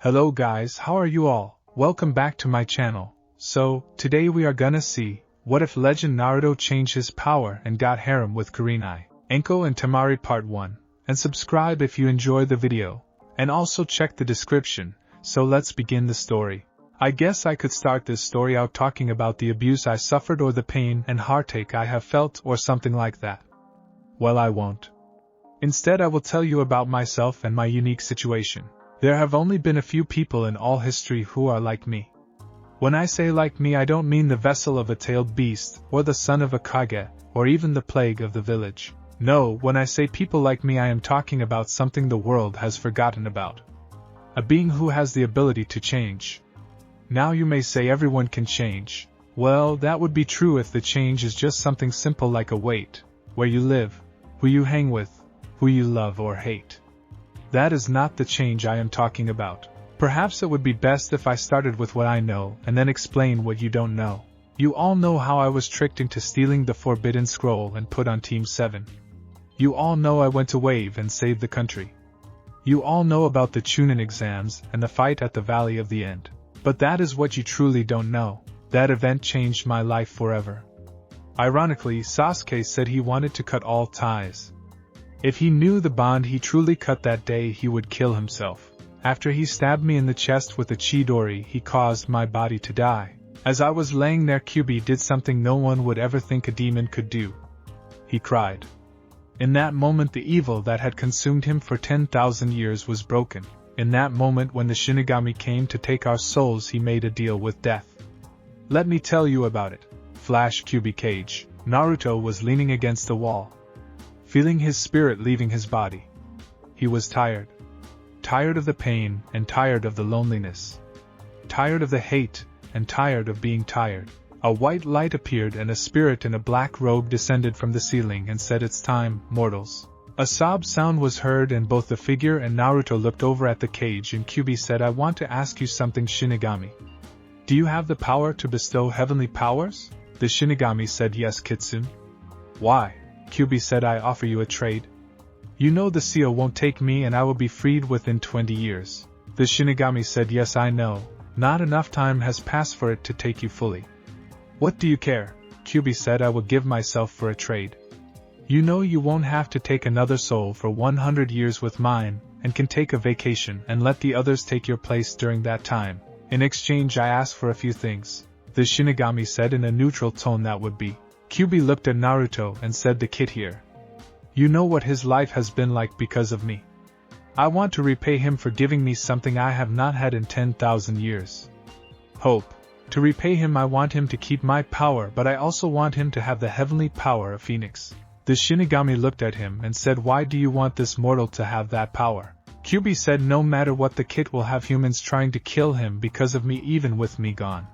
Hello guys, how are you all? Welcome back to my channel. So, today we are gonna see, what if Legend Naruto changed his power and got Harem with Kurenai, Anko and Temari Part 1, and subscribe if you enjoy the video, and also check the description, so let's begin the story. I guess I could start this story out talking about the abuse I suffered or the pain and heartache I have felt or something like that. Well, I won't. Instead, I will tell you about myself and my unique situation. There have only been a few people in all history who are like me. When I say like me, I don't mean the vessel of a tailed beast, or the son of a kage, or even the plague of the village. No, when I say people like me, I am talking about something the world has forgotten about. A being who has the ability to change. Now you may say everyone can change. Well, that would be true if the change is just something simple like a weight, where you live, who you hang with, who you love or hate. That is not the change I am talking about. Perhaps it would be best if I started with what I know and then explain what you don't know. You all know how I was tricked into stealing the Forbidden Scroll and put on Team 7. You all know I went to Wave and saved the country. You all know about the Chunin exams and the fight at the Valley of the End. But that is what you truly don't know. That event changed my life forever. Ironically, Sasuke said he wanted to cut all ties. If he knew the bond he truly cut that day, he would kill himself. After he stabbed me in the chest with a chidori, he caused my body to die. As I was laying there, Kyuubi did something no one would ever think a demon could do. He cried. In that moment, the evil that had consumed him for 10,000 years was broken. In that moment, when the Shinigami came to take our souls, he made a deal with death. Let me tell you about it. Flash Kyuubi Cage. Naruto was leaning against the wall, feeling his spirit leaving his body. He was tired. Tired of the pain, and tired of the loneliness. Tired of the hate, and tired of being tired. A white light appeared and a spirit in a black robe descended from the ceiling and said, "It's time, mortals." A sob sound was heard and both the figure and Naruto looked over at the cage and Kyuubi said, "I want to ask you something, Shinigami. Do you have the power to bestow heavenly powers?" The Shinigami said, "Yes, Kitsune." "Why?" Kyuubi said, "I offer you a trade. You know the seal won't take me and I will be freed within 20 years. The Shinigami said, "Yes, I know. Not enough time has passed for it to take you fully." "What do you care?" Kyuubi said, "I will give myself for a trade. You know you won't have to take another soul for 100 years with mine, and can take a vacation and let the others take your place during that time. In exchange, I ask for a few things." The Shinigami said in a neutral tone, "That would be." Kyuubi looked at Naruto and said, "The kid here. You know what his life has been like because of me. I want to repay him for giving me something I have not had in 10,000 years. Hope. To repay him, I want him to keep my power, but I also want him to have the heavenly power of Phoenix." The Shinigami looked at him and said, "Why do you want this mortal to have that power?" Kyuubi said, "No matter what, the kid will have humans trying to kill him because of me, even with me gone.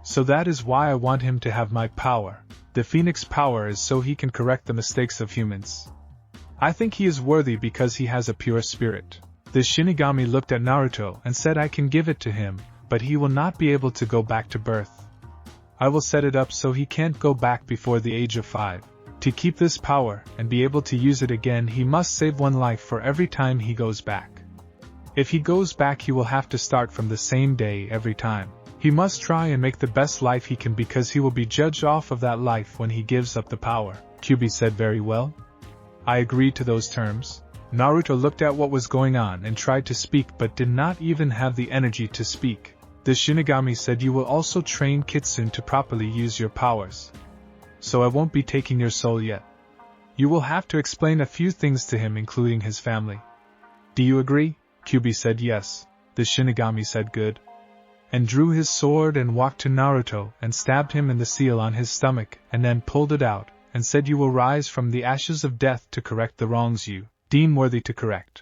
So that is why I want him to have my power. The Phoenix power is so he can correct the mistakes of humans. I think he is worthy because he has a pure spirit." The Shinigami looked at Naruto and said, "I can give it to him, but he will not be able to go back to birth. I will set it up so he can't go back before the age of 5. To keep this power and be able to use it again, he must save one life for every time he goes back. If he goes back, he will have to start from the same day every time. He must try and make the best life he can because he will be judged off of that life when he gives up the power." Kyuubi said, "Very well. I agreed to those terms." Naruto looked at what was going on and tried to speak but did not even have the energy to speak. The Shinigami said, "You will also train Kitsune to properly use your powers. So I won't be taking your soul yet. You will have to explain a few things to him, including his family. Do you agree?" Kyuubi said, "Yes." The Shinigami said, "Good," and drew his sword and walked to Naruto and stabbed him in the seal on his stomach and then pulled it out and said, "You will rise from the ashes of death to correct the wrongs you deem worthy to correct.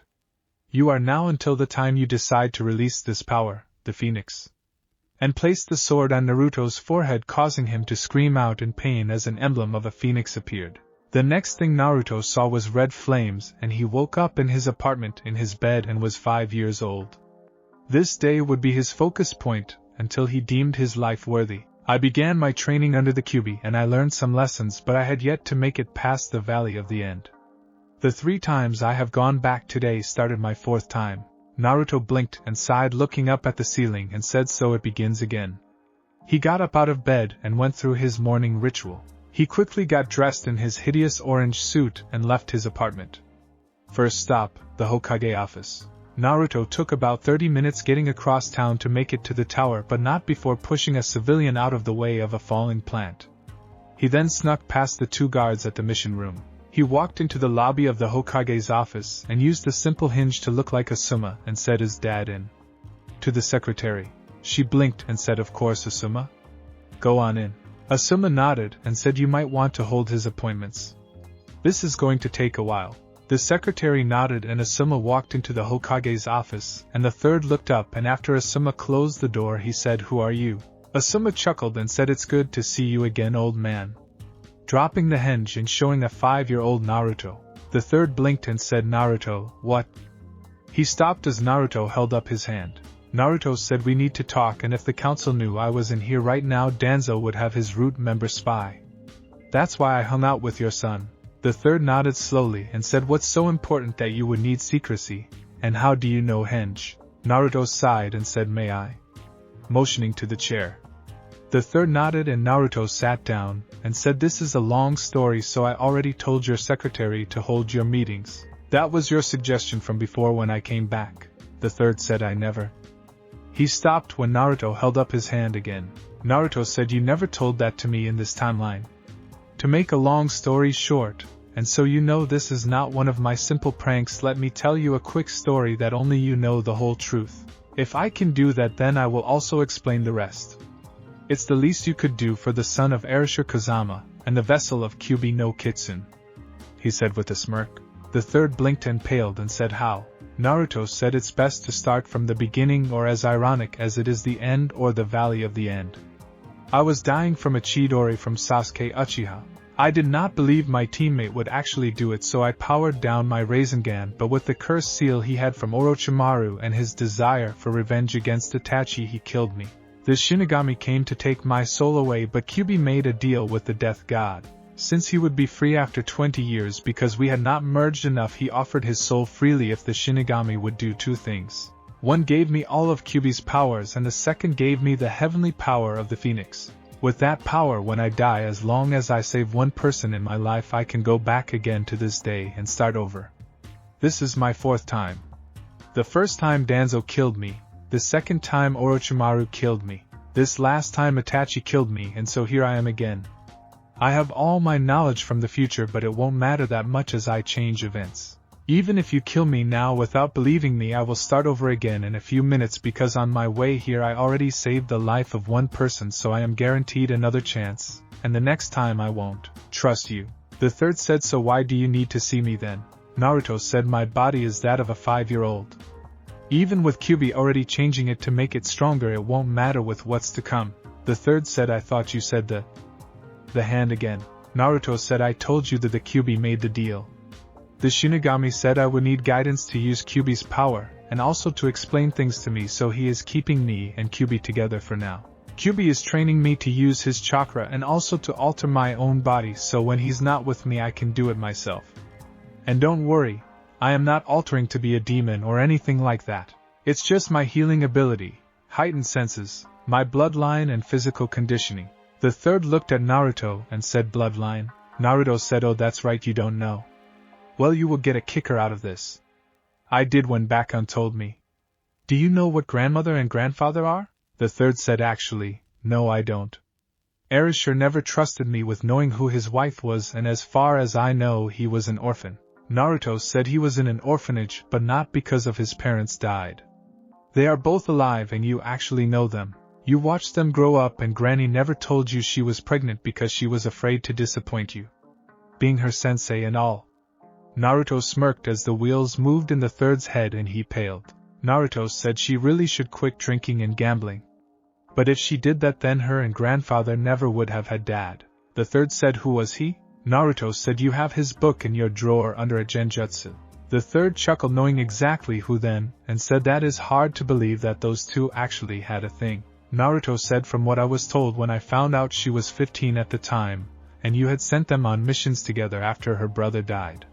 You are now until the time you decide to release this power, the Phoenix." And placed the sword on Naruto's forehead, causing him to scream out in pain as an emblem of a phoenix appeared. The next thing Naruto saw was red flames, and he woke up in his apartment in his bed and was 5 years old. This day would be his focus point until he deemed his life worthy. I began my training under the Kyuubi and I learned some lessons, but I had yet to make it past the Valley of the End. The 3 times I have gone back today started my 4th time. Naruto blinked and sighed, looking up at the ceiling, and said, so it begins again. He got up out of bed and went through his morning ritual. He quickly got dressed in his hideous orange suit and left his apartment. First stop, the Hokage office. Naruto took about 30 minutes getting across town to make it to the tower, but not before pushing a civilian out of the way of a falling plant. He then snuck past the 2 guards at the mission room. He walked into the lobby of the Hokage's office and used the simple hinge to look like Asuma and said, is Dad in? To the secretary. She blinked and said, of course, Asuma. Go on in. Asuma nodded and said, you might want to hold his appointments. This is going to take a while. The secretary nodded and Asuma walked into the Hokage's office, and the third looked up, and after Asuma closed the door he said, who are you? Asuma chuckled and said, it's good to see you again, old man. Dropping the hinge and showing a 5-year-old Naruto. The third blinked and said, Naruto, what? He stopped as Naruto held up his hand. Naruto said, we need to talk, and if the council knew I was in here right now, Danzo would have his root member spy. That's why I hung out with your son. The third nodded slowly and said, what's so important that you would need secrecy, and how do you know Henge? Naruto sighed and said, may I? Motioning to the chair. The third nodded and Naruto sat down and said, this is a long story, so I already told your secretary to hold your meetings. That was your suggestion from before when I came back. The third said, I never. He stopped when Naruto held up his hand again. Naruto said, you never told that to me in this timeline. To make a long story short, and so you know this is not one of my simple pranks, let me tell you a quick story that only you know the whole truth. If I can do that, then I will also explain the rest. It's the least you could do for the son of Erasure Kazama, and the vessel of Kyubi no Kitsune, he said with a smirk. The third blinked and paled and said, how? Naruto said, it's best to start from the beginning, or as ironic as it is the end, or the valley of the end. I was dying from a Chidori from Sasuke Uchiha. I did not believe my teammate would actually do it, so I powered down my Rasengan, but with the cursed seal he had from Orochimaru and his desire for revenge against Itachi, he killed me. The Shinigami came to take my soul away, but Kyubi made a deal with the death god. Since he would be free after 20 years because we had not merged enough, he offered his soul freely if the Shinigami would do 2 things. One gave me all of Kyubi's powers, and the second gave me the heavenly power of the Phoenix. With that power, when I die, as long as I save 1 person in my life, I can go back again to this day and start over. This is my 4th time. The first time Danzo killed me, the second time Orochimaru killed me, this last time Itachi killed me, and so here I am again. I have all my knowledge from the future, but it won't matter that much as I change events. Even if you kill me now without believing me, I will start over again in a few minutes, because on my way here I already saved the life of 1 person, so I am guaranteed another chance, and the next time I won't trust you. The third said, so why do you need to see me then? Naruto said, my body is that of a 5-year-old. Even with Kyubi already changing it to make it stronger, it won't matter with what's to come. The third said, I thought you said the hand again. Naruto said, I told you that the Kyubi made the deal. The Shinigami said I would need guidance to use Kyubi's power, and also to explain things to me, so he is keeping me and Kyubi together for now. Kyubi is training me to use his chakra and also to alter my own body, so when he's not with me I can do it myself. And don't worry, I am not altering to be a demon or anything like that. It's just my healing ability, heightened senses, my bloodline and physical conditioning. The third looked at Naruto and said, bloodline? Naruto said, oh that's right, you don't know. Well, you will get a kicker out of this. I did when Bakun told me. Do you know what grandmother and grandfather are? The third said, actually, no I don't. Erasure never trusted me with knowing who his wife was, and as far as I know he was an orphan. Naruto said he was in an orphanage, but not because of his parents died. They are both alive and you actually know them. You watched them grow up, and Granny never told you she was pregnant because she was afraid to disappoint you, being her sensei and all. Naruto smirked as the wheels moved in the third's head and he paled. Naruto said she really should quit drinking and gambling. But if she did that, then her and grandfather never would have had dad. The third said, who was he? Naruto said, you have his book in your drawer under a genjutsu. The third chuckled, knowing exactly who then, and said, that is hard to believe that those two actually had a thing. Naruto said, from what I was told when I found out she was 15 at the time, and you had sent them on missions together after her brother died.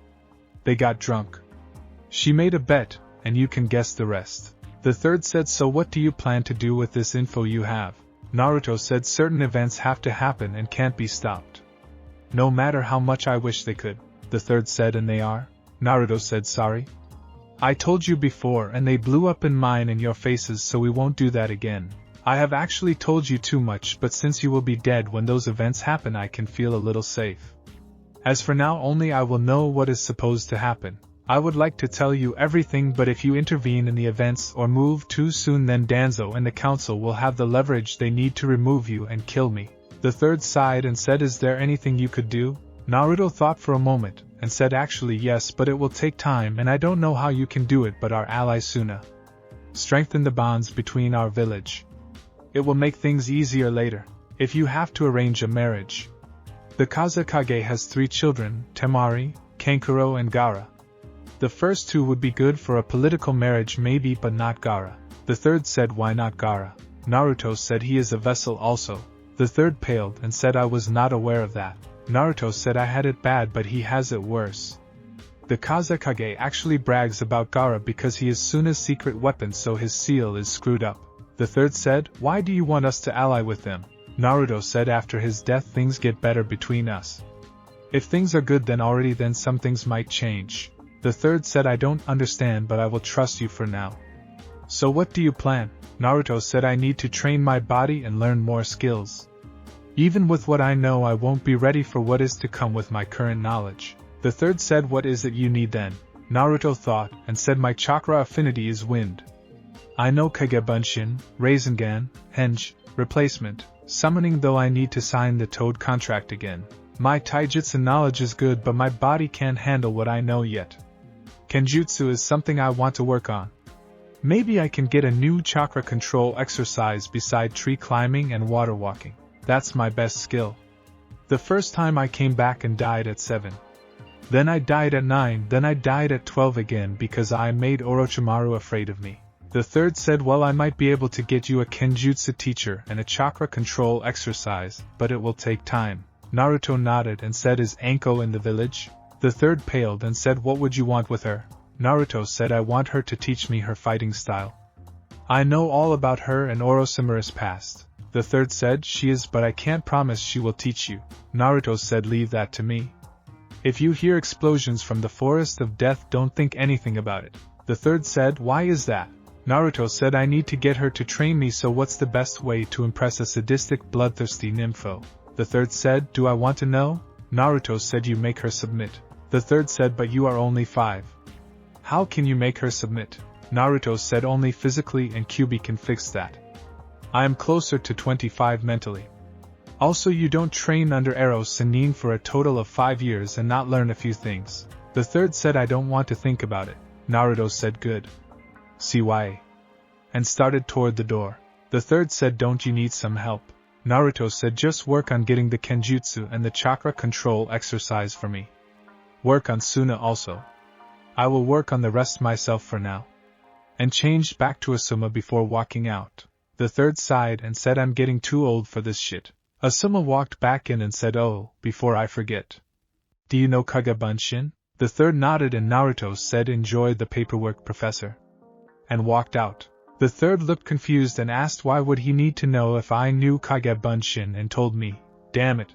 They got drunk. She made a bet, and you can guess the rest. The third said, so what do you plan to do with this info you have? Naruto said, certain events have to happen and can't be stopped. No matter how much I wish they could. The third said, and they are? Naruto said, sorry. I told you before and they blew up in mine and your faces, so we won't do that again. I have actually told you too much, but since you will be dead when those events happen, I can feel a little safe. As for now, only I will know what is supposed to happen. I would like to tell you everything, but if you intervene in the events or move too soon, then Danzo and the council will have the leverage they need to remove you and kill me. The third sighed and said, is there anything you could do? Naruto thought for a moment, and said, actually yes, but it will take time and I don't know how you can do it, but our ally Suna. Strengthen the bonds between our village. It will make things easier later, if you have to arrange a marriage. The Kazekage has 3 children, Temari, Kankuro and Gaara. The first 2 would be good for a political marriage maybe, but not Gaara. The third said, why not Gaara? Naruto said, he is a vessel also. The third paled and said, I was not aware of that. Naruto said, I had it bad, but he has it worse. The Kazekage actually brags about Gaara because he is Suna's secret weapon, so his seal is screwed up. The third said, why do you want us to ally with them? Naruto said, after his death things get better between us. If things are good then some things might change. The third said, I don't understand, but I will trust you for now. So what do you plan? Naruto said, I need to train my body and learn more skills. Even with what I know, I won't be ready for what is to come with my current knowledge. The third said, what is it you need then? Naruto thought and said, my chakra affinity is wind. I know Kagebunshin, Rasengan, Henge, replacement, summoning, though I need to sign the Toad contract again. My taijutsu knowledge is good, but my body can't handle what I know yet. Kenjutsu is something I want to work on. Maybe I can get a new chakra control exercise beside tree climbing and water walking. That's my best skill. The first time I came back and died at 7. Then I died at 9, then I died at 12 again because I made Orochimaru afraid of me. The third said, well, I might be able to get you a Kenjutsu teacher and a chakra control exercise, but it will take time. Naruto nodded and said, is Anko in the village? The third paled and said, what would you want with her? Naruto said, I want her to teach me her fighting style. I know all about her and Orochimaru's past. The third said, she is, but I can't promise she will teach you. Naruto said, leave that to me. If you hear explosions from the forest of death, don't think anything about it. The third said, why is that? Naruto said, I need to get her to train me, so what's the best way to impress a sadistic, bloodthirsty nympho? The third said, do I want to know? Naruto said, you make her submit. The third said, but you are only 5. How can you make her submit? Naruto said, only physically, and Kyuubi can fix that. I am closer to 25 mentally. Also, you don't train under Ero Sennin for a total of 5 years and not learn a few things. The third said, I don't want to think about it. Naruto said, good. CYA. And started toward the door. The third said, don't you need some help? Naruto said, just work on getting the Kenjutsu and the chakra control exercise for me. Work on Suna also. I will work on the rest myself for now. And changed back to Asuma before walking out. The third sighed and said, I'm getting too old for this shit. Asuma walked back in and said, oh, before I forget. Do you know Kagebunshin? The third nodded and Naruto said, enjoy the paperwork, professor. And walked out. The third looked confused and asked why would he need to know if I knew Kagebunshin, and told me, damn it.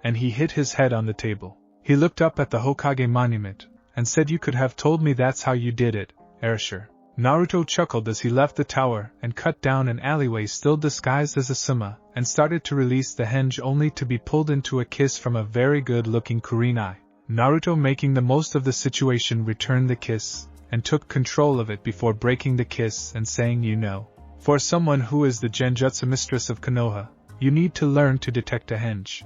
And he hit his head on the table. He looked up at the Hokage monument, and said, you could have told me that's how you did it, Erasure. Naruto chuckled as he left the tower and cut down an alleyway still disguised as Asuma, and started to release the henge only to be pulled into a kiss from a very good-looking Kurenai. Naruto, making the most of the situation, returned the kiss, and took control of it before breaking the kiss and saying, you know, for someone who is the Genjutsu mistress of Konoha, you need to learn to detect a henge.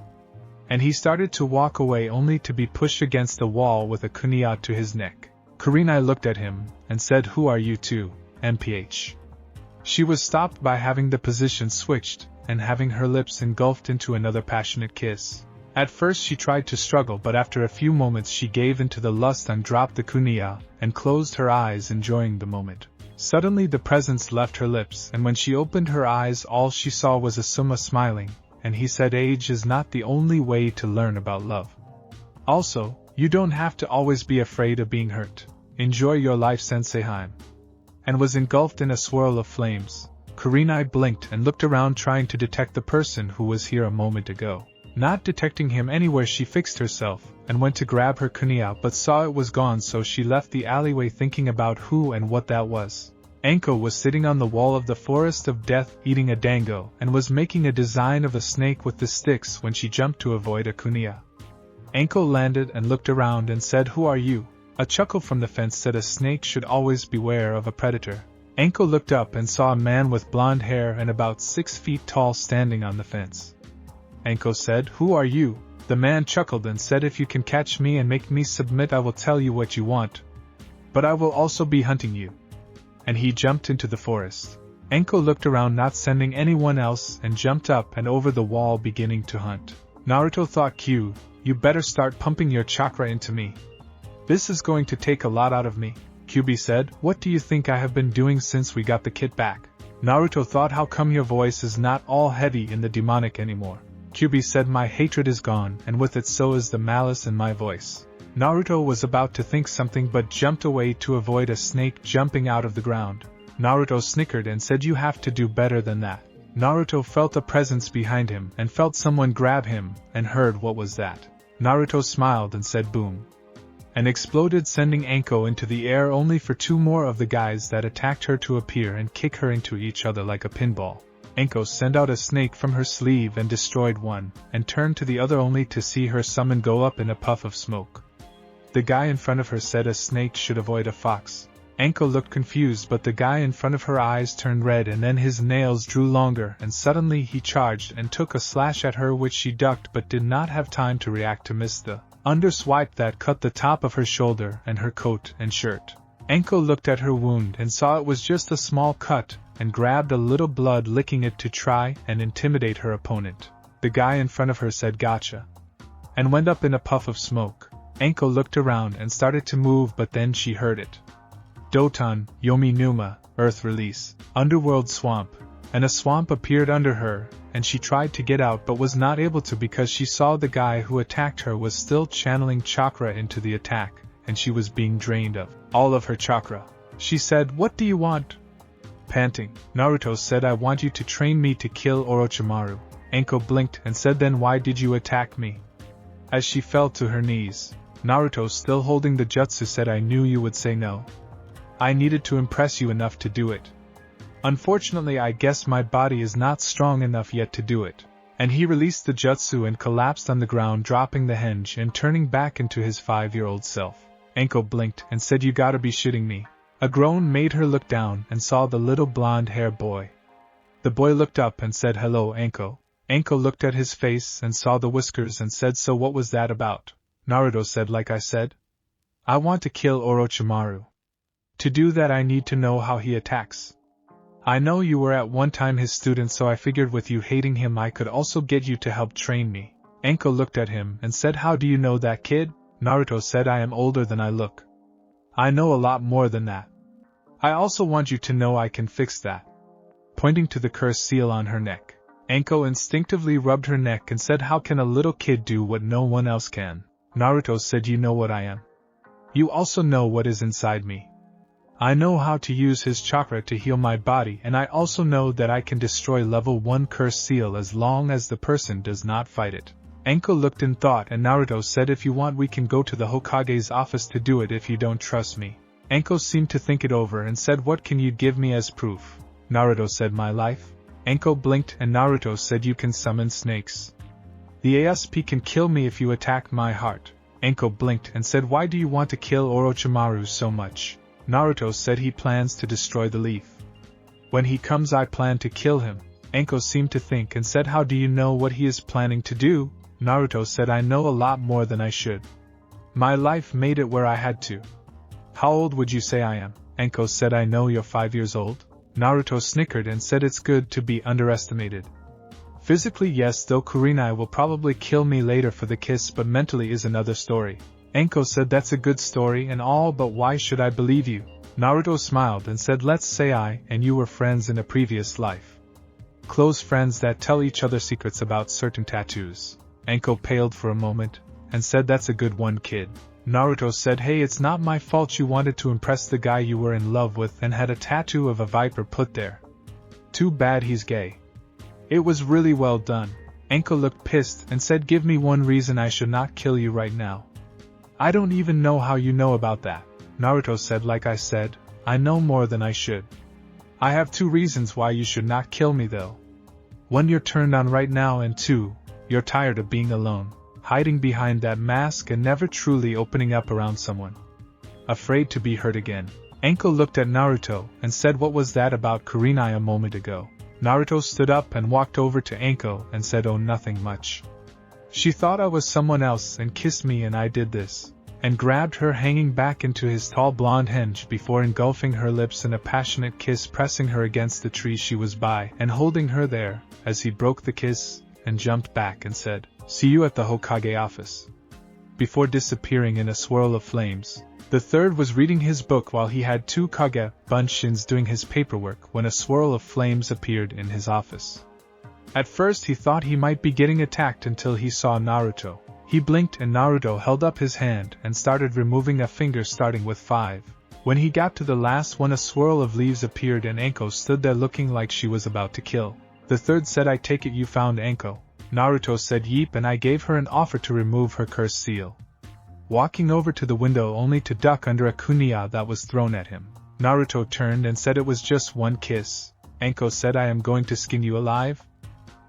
And he started to walk away only to be pushed against the wall with a kunia to his neck. Kurenai looked at him, and said, who are you two, MPH? She was stopped by having the position switched, and having her lips engulfed into another passionate kiss. At first she tried to struggle, but after a few moments she gave into the lust and dropped the kunia, and closed her eyes, enjoying the moment. Suddenly the presence left her lips, and when she opened her eyes all she saw was Asuma smiling, and he said, age is not the only way to learn about love. Also, you don't have to always be afraid of being hurt. Enjoy your life, Sensei Harem. And was engulfed in a swirl of flames. Kurenai blinked and looked around, trying to detect the person who was here a moment ago. Not detecting him anywhere, she fixed herself and went to grab her kunia, but saw it was gone, so she left the alleyway thinking about who and what that was. Anko was sitting on the wall of the forest of death eating a dango and was making a design of a snake with the sticks when she jumped to avoid a kunia. Anko landed and looked around and said, "Who are you?" A chuckle from the fence said a snake should always beware of a predator. Anko looked up and saw a man with blonde hair and about 6 feet tall standing on the fence. Anko said, "Who are you?" The man chuckled and said, "If you can catch me and make me submit, I will tell you what you want. But I will also be hunting you." And he jumped into the forest. Anko looked around, not sending anyone else, and jumped up and over the wall, beginning to hunt. Naruto thought, "Q, you better start pumping your chakra into me. This is going to take a lot out of me." QB said, "What do you think I have been doing since we got the kit back?" Naruto thought, "How come your voice is not all heavy in the demonic anymore?" QB said, "My hatred is gone, and with it so is the malice in my voice." Naruto was about to think something but jumped away to avoid a snake jumping out of the ground. Naruto snickered and said, "You have to do better than that." Naruto felt a presence behind him and felt someone grab him and heard what was that. Naruto smiled and said, "Boom," and exploded, sending Anko into the air, only for 2 more of the guys that attacked her to appear and kick her into each other like a pinball. Anko sent out a snake from her sleeve and destroyed one, and turned to the other only to see her summon go up in a puff of smoke. The guy in front of her said a snake should avoid a fox. Anko looked confused, but the guy in front of her eyes turned red and then his nails drew longer, and suddenly he charged and took a slash at her, which she ducked but did not have time to react to miss the underswipe that cut the top of her shoulder and her coat and shirt. Anko looked at her wound and saw it was just a small cut, and grabbed a little blood, licking it to try and intimidate her opponent. The guy in front of her said, "Gotcha," and went up in a puff of smoke. Anko looked around and started to move, but then she heard it. Doton, Yomi Numa, Earth Release, Underworld Swamp, and a swamp appeared under her, and she tried to get out but was not able to because she saw the guy who attacked her was still channeling chakra into the attack, and she was being drained of all of her chakra. She said, "What do you want?" Panting, Naruto said, "I want you to train me to kill Orochimaru." Anko blinked and said, "Then why did you attack me?" As she fell to her knees, Naruto, still holding the jutsu, said, "I knew you would say no. I needed to impress you enough to do it. Unfortunately, I guess my body is not strong enough yet to do it." And he released the jutsu and collapsed on the ground, dropping the henge and turning back into his 5-year-old self. Anko blinked and said, "You gotta be shitting me." A groan made her look down and saw the little blonde-haired boy. The boy looked up and said, "Hello, Anko." Anko looked at his face and saw the whiskers and said, "So what was that about?" Naruto said, "Like I said, I want to kill Orochimaru. To do that I need to know how he attacks. I know you were at one time his student, so I figured with you hating him I could also get you to help train me." Anko looked at him and said, "How do you know that, kid?" Naruto said, "I am older than I look. I know a lot more than that. I also want you to know I can fix that," pointing to the curse seal on her neck. Anko instinctively rubbed her neck and said, "How can a little kid do what no one else can?" Naruto said, "You know what I am. You also know what is inside me. I know how to use his chakra to heal my body, and I also know that I can destroy level 1 curse seal as long as the person does not fight it." Anko looked in thought, and Naruto said, "If you want we can go to the Hokage's office to do it if you don't trust me." Anko seemed to think it over and said, "What can you give me as proof?" Naruto said, "My life." Anko blinked and Naruto said, "You can summon snakes. The ASP can kill me if you attack my heart." Anko blinked and said, "Why do you want to kill Orochimaru so much?" Naruto said, "He plans to destroy the leaf. When he comes I plan to kill him." Anko seemed to think and said, "How do you know what he is planning to do?" Naruto said, "I know a lot more than I should. My life made it where I had to." "How old would you say I am?" Anko said, "I know you're 5 years old." Naruto snickered and said, "It's good to be underestimated. Physically yes, though Kurenai will probably kill me later for the kiss, but mentally is another story." Anko said, "That's a good story and all, but why should I believe you?" Naruto smiled and said, "Let's say I and you were friends in a previous life. Close friends that tell each other secrets about certain tattoos." Anko paled for a moment and said, "That's a good one, kid." Naruto said, hey, it's not my fault you wanted to impress the guy you were in love with and had a tattoo of a viper put there. Too bad he's gay. It was really well done. Anko looked pissed and said, give me one reason I should not kill you right now. I don't even know how you know about that. Naruto said, like I said, I know more than I should. I have 2 reasons why you should not kill me though. 1, you're turned on right now, and 2, you're tired of being alone, hiding behind that mask and never truly opening up around someone. Afraid to be hurt again. Anko looked at Naruto and said, what was that about Kurenai a moment ago? Naruto stood up and walked over to Anko and said, oh, nothing much. She thought I was someone else and kissed me, and I did this, and grabbed her, hanging back into his tall blonde hinge before engulfing her lips in a passionate kiss, pressing her against the tree she was by and holding her there as he broke the kiss and jumped back and said, see you at the Hokage office. Before disappearing in a swirl of flames, the third was reading his book while he had 2 Kage Bunshins doing his paperwork when a swirl of flames appeared in his office. At first he thought he might be getting attacked until he saw Naruto. He blinked and Naruto held up his hand and started removing a finger starting with 5. When he got to the last one, a swirl of leaves appeared and Anko stood there looking like she was about to kill. The third said, I take it you found Anko. Naruto said yeep, and I gave her an offer to remove her curse seal. Walking over to the window only to duck under a kunai that was thrown at him. Naruto turned and said, it was just 1 kiss. Anko said, I am going to skin you alive?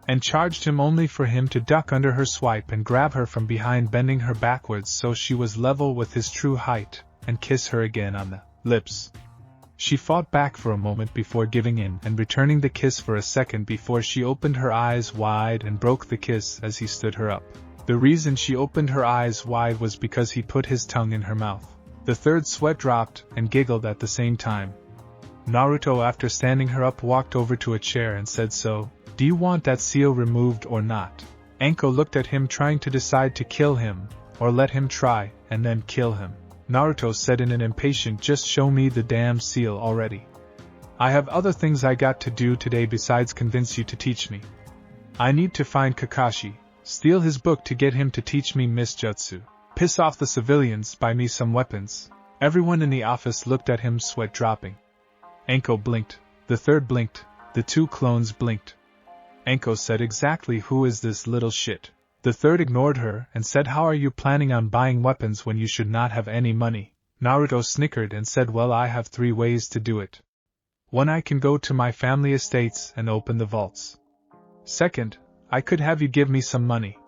And charged him only for him to duck under her swipe and grab her from behind, bending her backwards so she was level with his true height, and kiss her again on the lips. She fought back for a moment before giving in and returning the kiss for a second before she opened her eyes wide and broke the kiss as he stood her up. The reason she opened her eyes wide was because he put his tongue in her mouth. The third sweat dropped and giggled at the same time. Naruto, after standing her up, walked over to a chair and said, so, do you want that seal removed or not? Anko looked at him, trying to decide to kill him, or let him try, and then kill him. Naruto said in an impatient, just show me the damn seal already. I have other things I got to do today besides convince you to teach me. I need to find Kakashi, steal his book to get him to teach me misjutsu, piss off the civilians, buy me some weapons. Everyone in the office looked at him, sweat dropping. Anko blinked, the third blinked, the 2 clones blinked. Anko said, exactly who is this little shit? The third ignored her and said, how are you planning on buying weapons when you should not have any money? Naruto snickered and said, well, I have 3 ways to do it. 1, I can go to my family estates and open the vaults. 2, I could have you give me some money.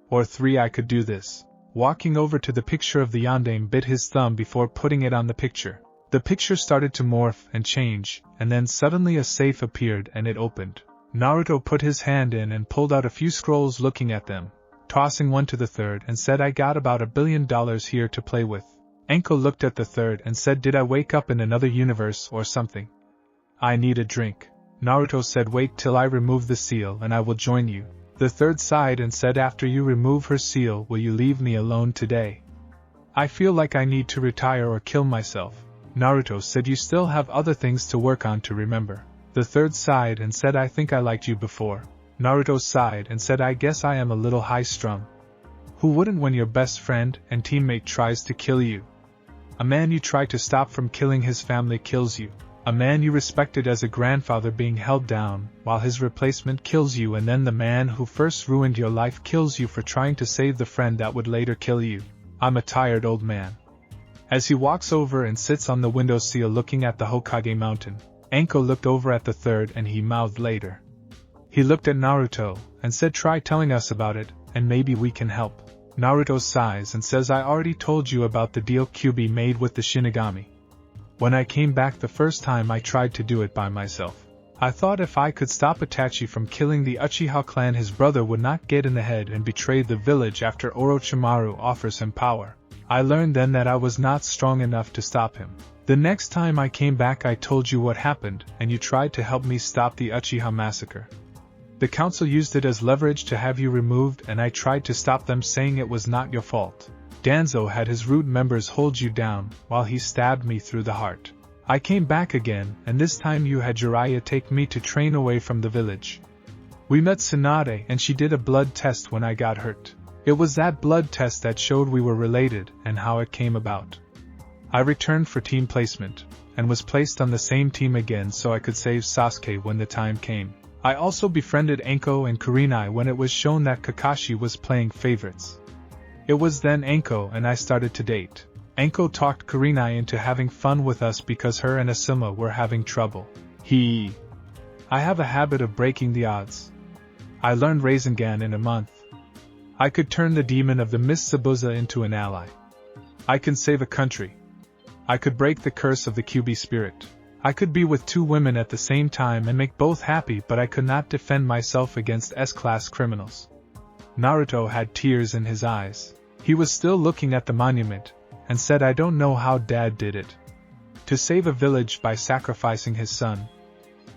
Or 3, I could do this. Walking over to the picture of the yondaime, bit his thumb before putting it on the picture. The picture started to morph and change, and then suddenly a safe appeared and it opened. Naruto put his hand in and pulled out a few scrolls, looking at them, tossing one to the third and said, I got about $1 billion here to play with. Anko looked at the third and said, did I wake up in another universe or something? I need a drink. Naruto said, wait till I remove the seal and I will join you. The third sighed and said, after you remove her seal, will you leave me alone today? I feel like I need to retire or kill myself. Naruto said, you still have other things to work on to remember. The third sighed and said, I think I liked you before. Naruto sighed and said, I guess I am a little high-strung. Who wouldn't when your best friend and teammate tries to kill you? A man you try to stop from killing his family kills you. A man you respected as a grandfather being held down while his replacement kills you, and then the man who first ruined your life kills you for trying to save the friend that would later kill you. I'm a tired old man. As he walks over and sits on the windowsill looking at the Hokage mountain, Anko looked over at the third and he mouthed later. He looked at Naruto and said, try telling us about it, and maybe we can help. Naruto sighs and says, I already told you about the deal Kyuubi made with the Shinigami. When I came back the first time, I tried to do it by myself. I thought if I could stop Itachi from killing the Uchiha clan, his brother would not get in the head and betray the village after Orochimaru offers him power. I learned then that I was not strong enough to stop him. The next time I came back, I told you what happened, and you tried to help me stop the Uchiha massacre. The council used it as leverage to have you removed, and I tried to stop them, saying it was not your fault. Danzo had his root members hold you down, while he stabbed me through the heart. I came back again, and this time you had Jiraiya take me to train away from the village. We met Tsunade, and she did a blood test when I got hurt. It was that blood test that showed we were related and how it came about. I returned for team placement, and was placed on the same team again so I could save Sasuke when the time came. I also befriended Anko and Kurenai when it was shown that Kakashi was playing favorites. It was then Anko and I started to date. Anko talked Kurenai into having fun with us because her and Asuma were having trouble. I have a habit of breaking the odds. I learned Rasengan in a month. I could turn the demon of the Miss Zabuza into an ally. I can save a country. I could break the curse of the QB spirit. I could be with two women at the same time and make both happy, but I could not defend myself against S-class criminals. Naruto had tears in his eyes. He was still looking at the monument, and said, I don't know how Dad did it. To save a village by sacrificing his son.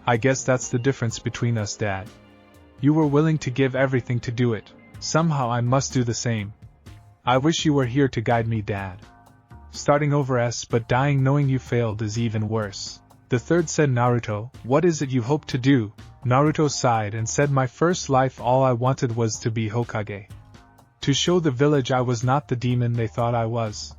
I guess that's the difference between us, Dad. You were willing to give everything to do it. Somehow I must do the same. I wish you were here to guide me, Dad. Starting over but dying knowing you failed is even worse. The third said, Naruto, what is it you hope to do? Naruto sighed and said, my first life all I wanted was to be Hokage. To show the village I was not the demon they thought I was.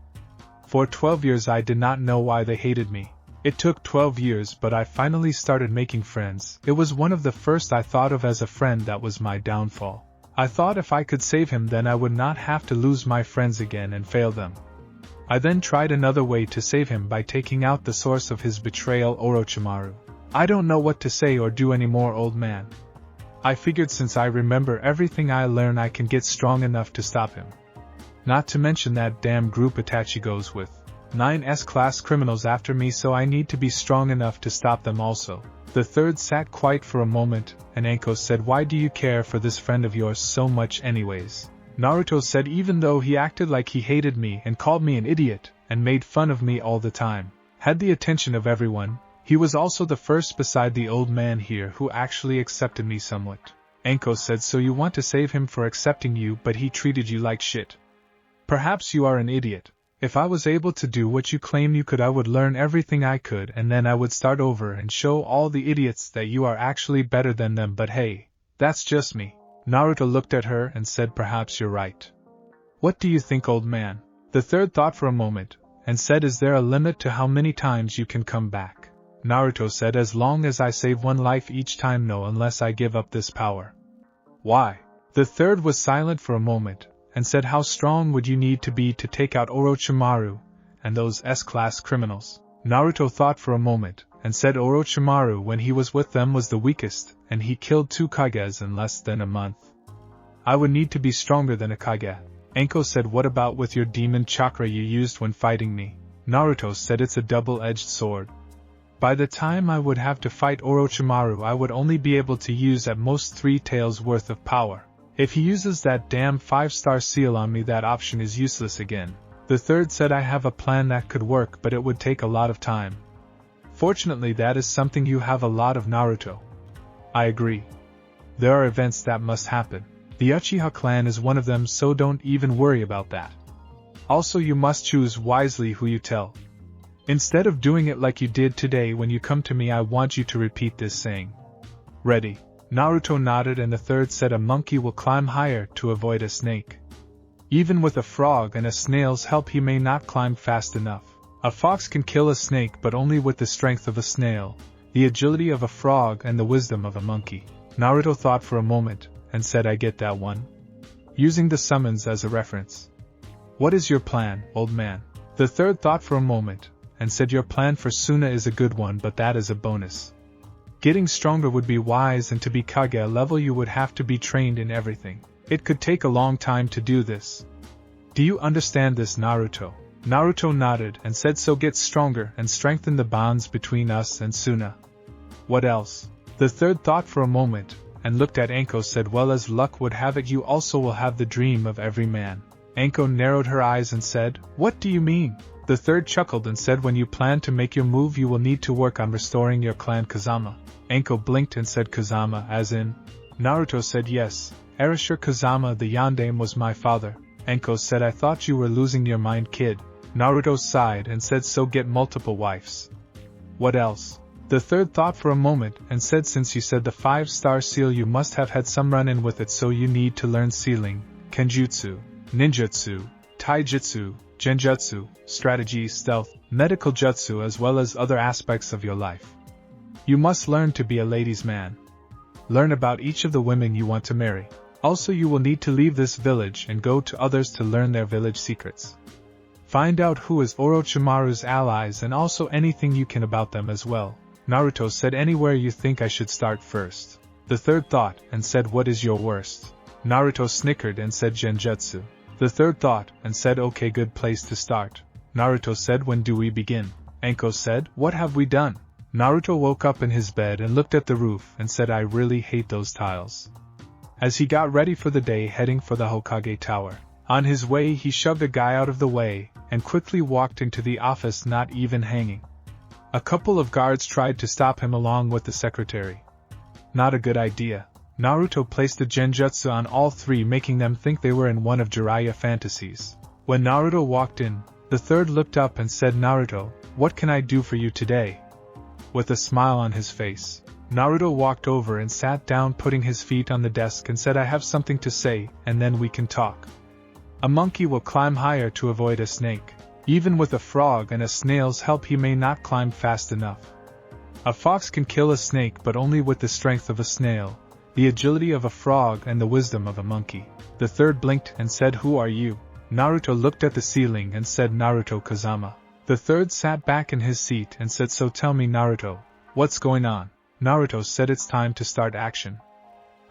For 12 years I did not know why they hated me. It took 12 years, but I finally started making friends. It was one of the first I thought of as a friend that was my downfall. I thought if I could save him then I would not have to lose my friends again and fail them. I then tried another way to save him by taking out the source of his betrayal, Orochimaru. I don't know what to say or do anymore, old man. I figured since I remember everything I learn I can get strong enough to stop him. Not to mention that damn group Itachi goes with 9 S-class criminals after me, so I need to be strong enough to stop them also. The third sat quiet for a moment, and Anko said, why do you care for this friend of yours so much anyways? Naruto said, even though he acted like he hated me and called me an idiot, and made fun of me all the time, had the attention of everyone, he was also the first beside the old man here who actually accepted me somewhat. Anko said, so you want to save him for accepting you, but he treated you like shit. Perhaps you are an idiot. If I was able to do what you claim you could, I would learn everything I could and then I would start over and show all the idiots that you are actually better than them, but hey, that's just me. Naruto looked at her and said, perhaps you're right. What do you think, old man? The third thought for a moment, and said, is there a limit to how many times you can come back? Naruto said, as long as I save one life each time, no, unless I give up this power. Why? The third was silent for a moment, and said, how strong would you need to be to take out Orochimaru and those S-class criminals? Naruto thought for a moment, and said Orochimaru when he was with them was the weakest, and he killed 2 Kages in less than a month. I would need to be stronger than a Kage. Anko said, what about with your demon chakra you used when fighting me? Naruto said, it's a double-edged sword. By the time I would have to fight Orochimaru, I would only be able to use at most 3 taels worth of power. If he uses that damn 5-star seal on me, that option is useless again. The third said, I have a plan that could work, but it would take a lot of time. Fortunately, that is something you have a lot of, Naruto. I agree. There are events that must happen. The Uchiha clan is one of them, so don't even worry about that. Also, you must choose wisely who you tell. Instead of doing it like you did today when you come to me, I want you to repeat this saying. Ready? Naruto nodded, and the third said, a monkey will climb higher to avoid a snake. Even with a frog and a snail's help he may not climb fast enough. A fox can kill a snake, but only with the strength of a snail, the agility of a frog, and the wisdom of a monkey. Naruto thought for a moment, and said, I get that one. Using the summons as a reference. What is your plan, old man? The third thought for a moment, and said, your plan for Suna is a good one, but that is a bonus. Getting stronger would be wise, and to be Kage level you would have to be trained in everything. It could take a long time to do this. Do you understand this, Naruto? Naruto nodded and said, so get stronger and strengthen the bonds between us and Suna. What else? The third thought for a moment, and looked at Anko, said, well, as luck would have it, you also will have the dream of every man. Anko narrowed her eyes and said, what do you mean? The third chuckled and said, when you plan to make your move you will need to work on restoring your clan Kazama. Anko blinked and said, Kazama as in? Naruto said, yes, Erasure Kazama the Yandame was my father. Anko said, I thought you were losing your mind, kid. Naruto sighed and said, so get multiple wives. What else? The third thought for a moment and said, since you said the 5-star seal you must have had some run-in with it, so you need to learn sealing, kenjutsu, ninjutsu, taijutsu, genjutsu, strategy, stealth, medical jutsu, as well as other aspects of your life. You must learn to be a ladies' man. Learn about each of the women you want to marry. Also, you will need to leave this village and go to others to learn their village secrets. Find out who is Orochimaru's allies and also anything you can about them as well. Naruto said, anywhere you think I should start first. The third thought and said, what is your worst? Naruto snickered and said, genjutsu. The third thought and said, okay, good place to start. Naruto said, when do we begin? Anko said, what have we done? Naruto woke up in his bed and looked at the roof and said, I really hate those tiles. As he got ready for the day, heading for the Hokage Tower. On his way, he shoved a guy out of the way and quickly walked into the office, not even hanging. A couple of guards tried to stop him along with the secretary. Not a good idea. Naruto placed the genjutsu on all three, making them think they were in one of Jiraiya fantasies. When Naruto walked in, the third looked up and said, Naruto, what can I do for you today? With a smile on his face, Naruto walked over and sat down, putting his feet on the desk, and said, I have something to say, and then we can talk. A monkey will climb higher to avoid a snake. Even with a frog and a snail's help, he may not climb fast enough. A fox can kill a snake, but only with the strength of a snail, the agility of a frog, and the wisdom of a monkey. The third blinked and said, who are you? Naruto looked at the ceiling and said, Naruto Kazama. The third sat back in his seat and said, so tell me, Naruto, what's going on? Naruto said, it's time to start action.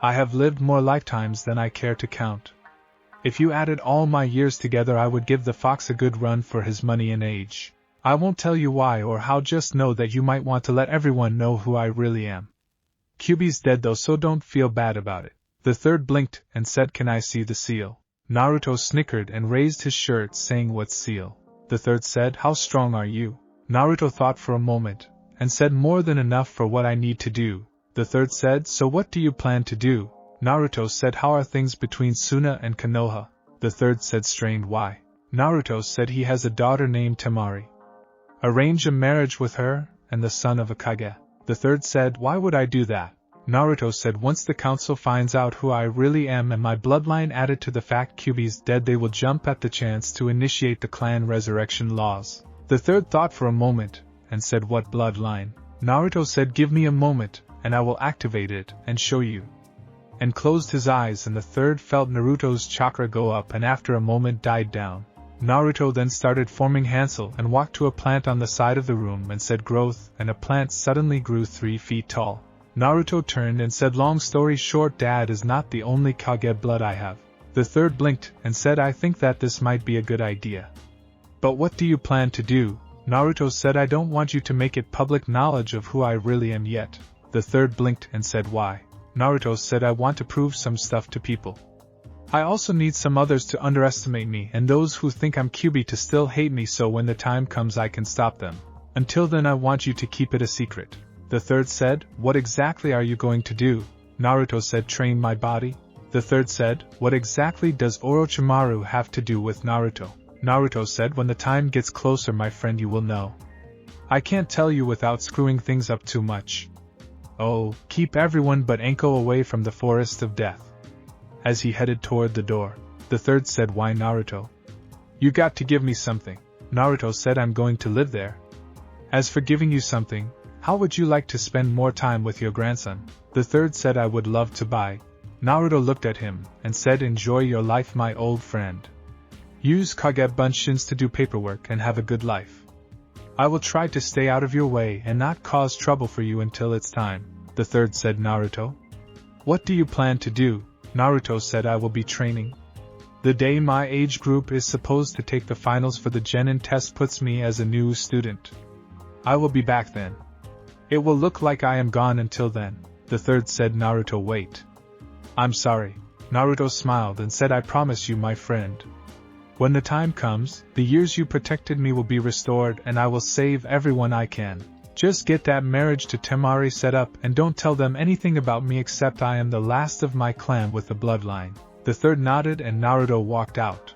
I have lived more lifetimes than I care to count. If you added all my years together, I would give the fox a good run for his money and age. I won't tell you why or how, just know that you might want to let everyone know who I really am. Kyuubi's dead though, so don't feel bad about it. The third blinked and said, can I see the seal? Naruto snickered and raised his shirt, saying, what seal? The third said, how strong are you? Naruto thought for a moment and said, more than enough for what I need to do. The third said, so what do you plan to do? Naruto said, how are things between Suna and Konoha? The third said, strained, why? Naruto said, he has a daughter named Temari. Arrange a marriage with her and the son of a Kage. The third said, why would I do that? Naruto said, once the council finds out who I really am and my bloodline added to the fact Kyuubi's dead, they will jump at the chance to initiate the clan resurrection laws. The third thought for a moment and said, what bloodline? Naruto said, give me a moment and I will activate it and show you. And closed his eyes, and the third felt Naruto's chakra go up and after a moment died down. Naruto then started forming Hansel and walked to a plant on the side of the room and said growth, and a plant suddenly grew 3 feet tall. Naruto turned and said, long story short, Dad is not the only Kage blood I have. The third blinked and said, I think that this might be a good idea. But what do you plan to do? Naruto said, I don't want you to make it public knowledge of who I really am yet. The third blinked and said, why? Naruto said, I want to prove some stuff to people. I also need some others to underestimate me and those who think I'm Kyuubi to still hate me, so when the time comes I can stop them. Until then I want you to keep it a secret. The third said, what exactly are you going to do? Naruto said, train my body. The third said, what exactly does Orochimaru have to do with Naruto? Naruto said, when the time gets closer, my friend, you will know. I can't tell you without screwing things up too much. Oh, keep everyone but Anko away from the forest of death. As he headed toward the door, the third said, why, Naruto? You got to give me something. Naruto said, I'm going to live there. As for giving you something, how would you like to spend more time with your grandson? The third said, I would love to buy. Naruto looked at him and said, enjoy your life, my old friend. Use Kage Bunshins to do paperwork and have a good life. I will try to stay out of your way and not cause trouble for you until it's time. The third said, Naruto? What do you plan to do? Naruto said, I will be training. The day my age group is supposed to take the finals for the Genin test puts me as a new student. I will be back then. It will look like I am gone until then. The third said, Naruto, wait. I'm sorry. Naruto smiled and said, I promise you, my friend. When the time comes, the years you protected me will be restored and I will save everyone I can. Just get that marriage to Temari set up and don't tell them anything about me except I am the last of my clan with the bloodline. The third nodded and Naruto walked out.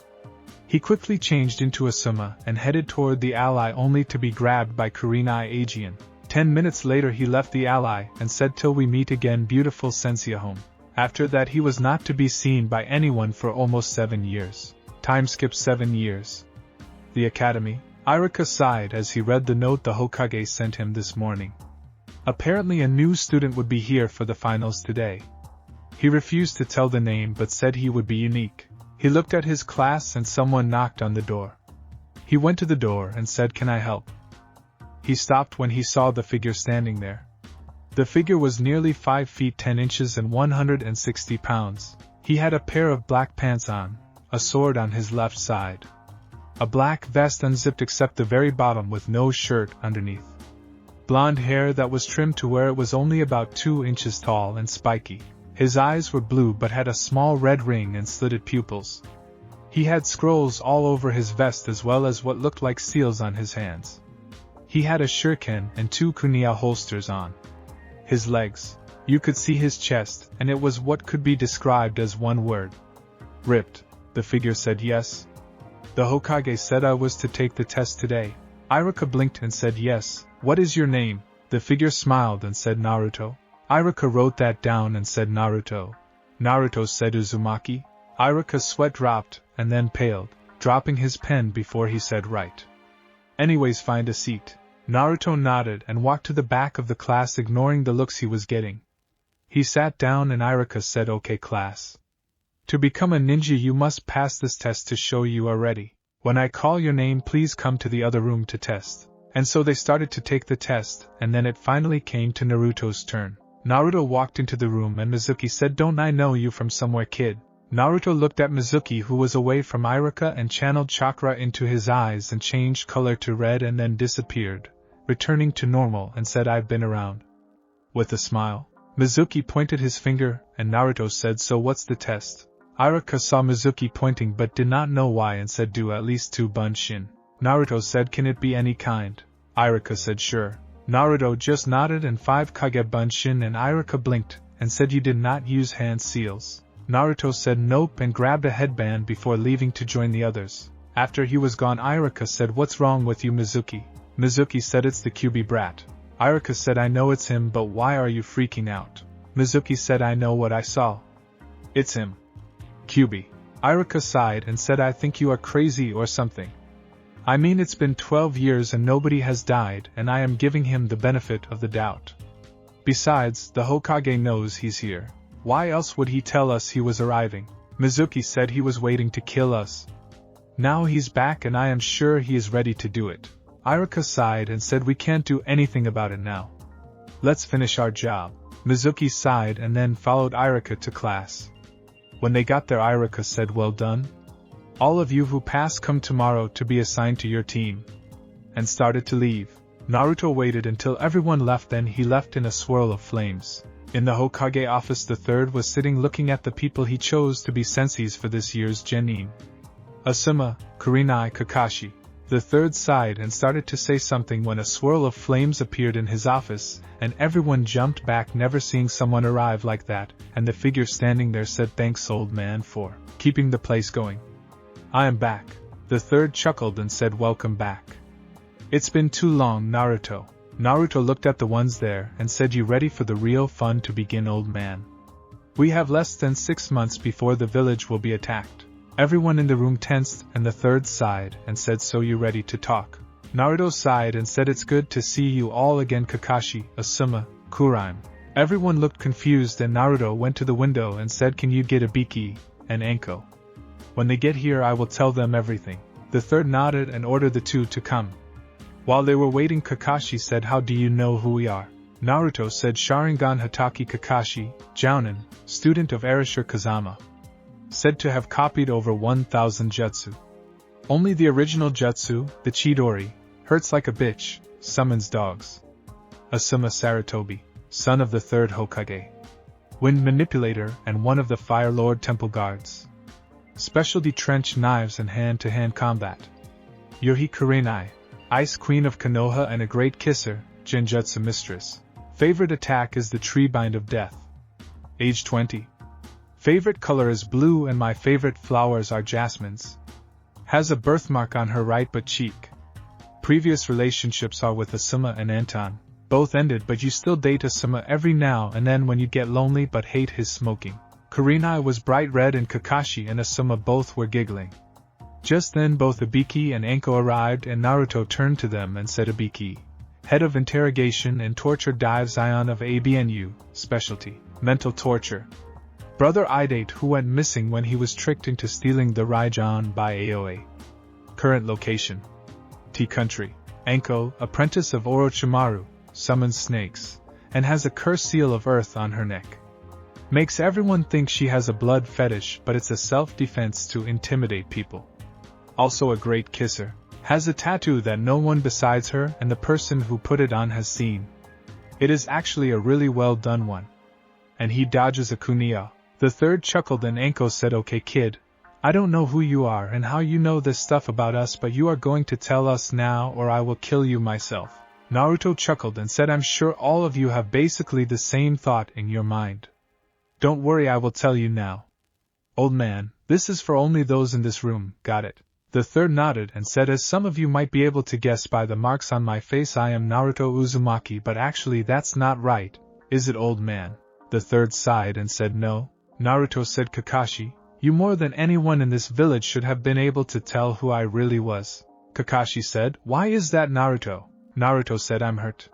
He quickly changed into a Suma and headed toward the ally only to be grabbed by Kurenai Aegean. 10 minutes later he left the ally and said, till we meet again, beautiful Sensei home. After that he was not to be seen by anyone for almost 7 years. Time skipped 7 years. The academy. Iruka sighed as he read the note the Hokage sent him this morning. Apparently a new student would be here for the finals today. He refused to tell the name but said he would be unique. He looked at his class and someone knocked on the door. He went to the door and said, "Can I help?" He stopped when he saw the figure standing there. The figure was nearly 5 feet 10 inches and 160 pounds. He had a pair of black pants on, a sword on his left side. A black vest unzipped except the very bottom with no shirt underneath. Blonde hair that was trimmed to where it was only about 2 inches tall and spiky. His eyes were blue but had a small red ring and slitted pupils. He had scrolls all over his vest as well as what looked like seals on his hands. He had a shuriken and 2 kunai holsters on. His legs. You could see his chest, and it was what could be described as one word. Ripped. The figure said yes. The Hokage said I was to take the test today. Iruka blinked and said yes. What is your name? The figure smiled and said Naruto. Iruka wrote that down and said Naruto. Naruto said Uzumaki. Iruka's sweat dropped, and then paled, dropping his pen before he said right. Anyways, find a seat. Naruto nodded and walked to the back of the class, ignoring the looks he was getting. He sat down and Iruka said, "Okay class. To become a ninja you must pass this test to show you are ready. When I call your name please come to the other room to test." And so they started to take the test, and then it finally came to Naruto's turn. Naruto walked into the room and Mizuki said, "Don't I know you from somewhere, kid?" Naruto looked at Mizuki, who was away from Iruka, and channeled chakra into his eyes and changed color to red and then disappeared, returning to normal, and said, "I've been around." With a smile, Mizuki pointed his finger, and Naruto said, "So what's the test?" Iruka saw Mizuki pointing but did not know why and said, "Do at least 2 bunshin." Naruto said, "Can it be any kind?" Iruka said, "Sure." Naruto just nodded and 5 kage bunshin, and Iruka blinked, and said, "You did not use hand seals." Naruto said nope and grabbed a headband before leaving to join the others. After he was gone, Iruka said, "What's wrong with you, Mizuki?" Mizuki said, "It's the Kyuubi brat." Iruka said, "I know it's him, but why are you freaking out?" Mizuki said, "I know what I saw. It's him. Kyuubi." Iruka sighed and said, "I think you are crazy or something. I mean, it's been 12 years and nobody has died, and I am giving him the benefit of the doubt. Besides, the Hokage knows he's here. Why else would he tell us he was arriving?" Mizuki said he was waiting to kill us. Now he's back and I am sure he is ready to do it. Iruka sighed and said, "We can't do anything about it now. Let's finish our job." Mizuki sighed and then followed Iruka to class. When they got there, Iruka said, "Well done. All of you who pass come tomorrow to be assigned to your team," and started to leave. Naruto waited until everyone left, then he left in a swirl of flames. In the Hokage office, the third was sitting looking at the people he chose to be senseis for this year's Genin. Asuma, Kurenai, Kakashi. The third sighed and started to say something when a swirl of flames appeared in his office, and everyone jumped back, never seeing someone arrive like that, and the figure standing there said, "Thanks, old man, for keeping the place going. I am back." The third chuckled and said, "Welcome back. It's been too long, Naruto." Naruto looked at the ones there and said, "You ready for the real fun to begin, old man? We have less than 6 months before the village will be attacked." Everyone in the room tensed, and the third sighed and said, "So you ready to talk?" Naruto sighed and said, "It's good to see you all again, Kakashi, Asuma, Kurenai." Everyone looked confused, and Naruto went to the window and said, "Can you get a Biki and Anko? When they get here I will tell them everything." The third nodded and ordered the 2 to come. While they were waiting, Kakashi said, "How do you know who we are?" Naruto said, "Sharingan Hatake Kakashi, Jounin, student of Arashir Kazama. Said to have copied over 1,000 jutsu. Only the original jutsu, the Chidori, hurts like a bitch, summons dogs. Asuma Saratobi, son of the third Hokage. Wind manipulator and one of the Fire Lord temple guards. Specialty trench knives and hand-to-hand combat. Yohi Kurenai, Ice Queen of Konoha and a great kisser, Genjutsu mistress. Favorite attack is the Tree Bind of Death. Age 20. Favorite color is blue and my favorite flowers are jasmines. Has a birthmark on her right butt cheek. Previous relationships are with Asuma and Anton. Both ended, but you still date Asuma every now and then when you get lonely but hate his smoking. Kurenai was bright red and Kakashi and Asuma both were giggling. Just then both Ibiki and Anko arrived and Naruto turned to them and said, Ibiki, head of interrogation and torture dives Ion of ABNU, specialty, mental torture. Brother Idate who went missing when he was tricked into stealing the Raijan by AOA. Current location. T Country. Anko, apprentice of Orochimaru, summons snakes, and has a cursed seal of earth on her neck. Makes everyone think she has a blood fetish, but it's a self-defense to intimidate people. Also a great kisser. Has a tattoo that no one besides her and the person who put it on has seen. It is actually a really well done one. And he dodges a kunia. The third chuckled and Anko said, okay kid, I don't know who you are and how you know this stuff about us, but you are going to tell us now or I will kill you myself. Naruto chuckled and said, I'm sure all of you have basically the same thought in your mind. Don't worry, I will tell you now. Old man, this is for only those in this room, got it? The third nodded and said, as some of you might be able to guess by the marks on my face, I am Naruto Uzumaki, but actually that's not right, is it, old man? The third sighed and said, no. Naruto said, Kakashi, you more than anyone in this village should have been able to tell who I really was. Kakashi said, why is that, Naruto? Naruto said, I'm hurt.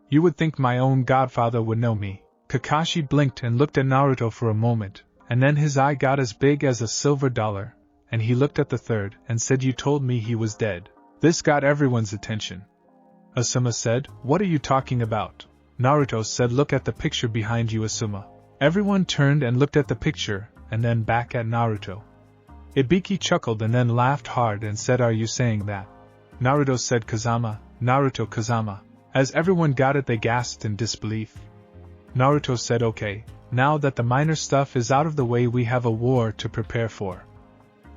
You would think my own godfather would know me. Kakashi blinked and looked at Naruto for a moment, and then his eye got as big as a silver dollar, and he looked at the third and said, you told me he was dead. This got everyone's attention. Asuma said, what are you talking about? Naruto said, look at the picture behind you, Asuma. Everyone turned and looked at the picture, and then back at Naruto. Ibiki chuckled and then laughed hard and said, are you saying that? Naruto said, Kazama, Naruto Kazama. As everyone got it, they gasped in disbelief. Naruto said, okay, now that the minor stuff is out of the way, we have a war to prepare for.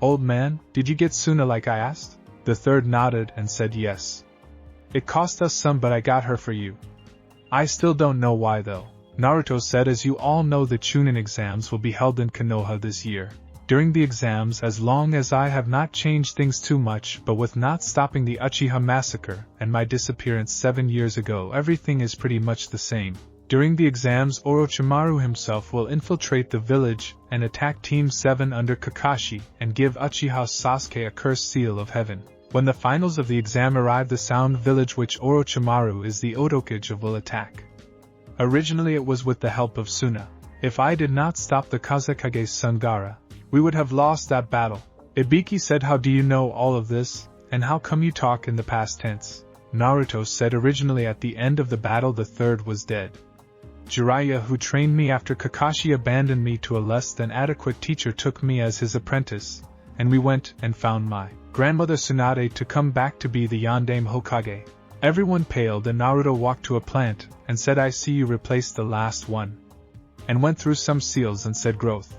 Old man, did you get Suna like I asked? The third nodded and said yes. It cost us some, but I got her for you. I still don't know why though. Naruto said, as you all know, the Chunin exams will be held in Konoha this year. During the exams, as long as I have not changed things too much, but with not stopping the Uchiha massacre and my disappearance 7 years ago, everything is pretty much the same. During the exams, Orochimaru himself will infiltrate the village and attack Team 7 under Kakashi and give Uchiha Sasuke a cursed seal of heaven. When the finals of the exam arrive, the Sound Village, which Orochimaru is the Otokage of, will attack. Originally it was with the help of Suna. If I did not stop the Kazekage's Sungara, we would have lost that battle. Ibiki said, how do you know all of this, and how come you talk in the past tense? Naruto said, originally at the end of the battle the third was dead. Jiraiya, who trained me after Kakashi abandoned me to a less than adequate teacher, took me as his apprentice, and we went and found my grandmother Tsunade to come back to be the Yondaime Hokage. Everyone paled and Naruto walked to a plant and said, I see you replaced the last one. And went through some seals and said, growth.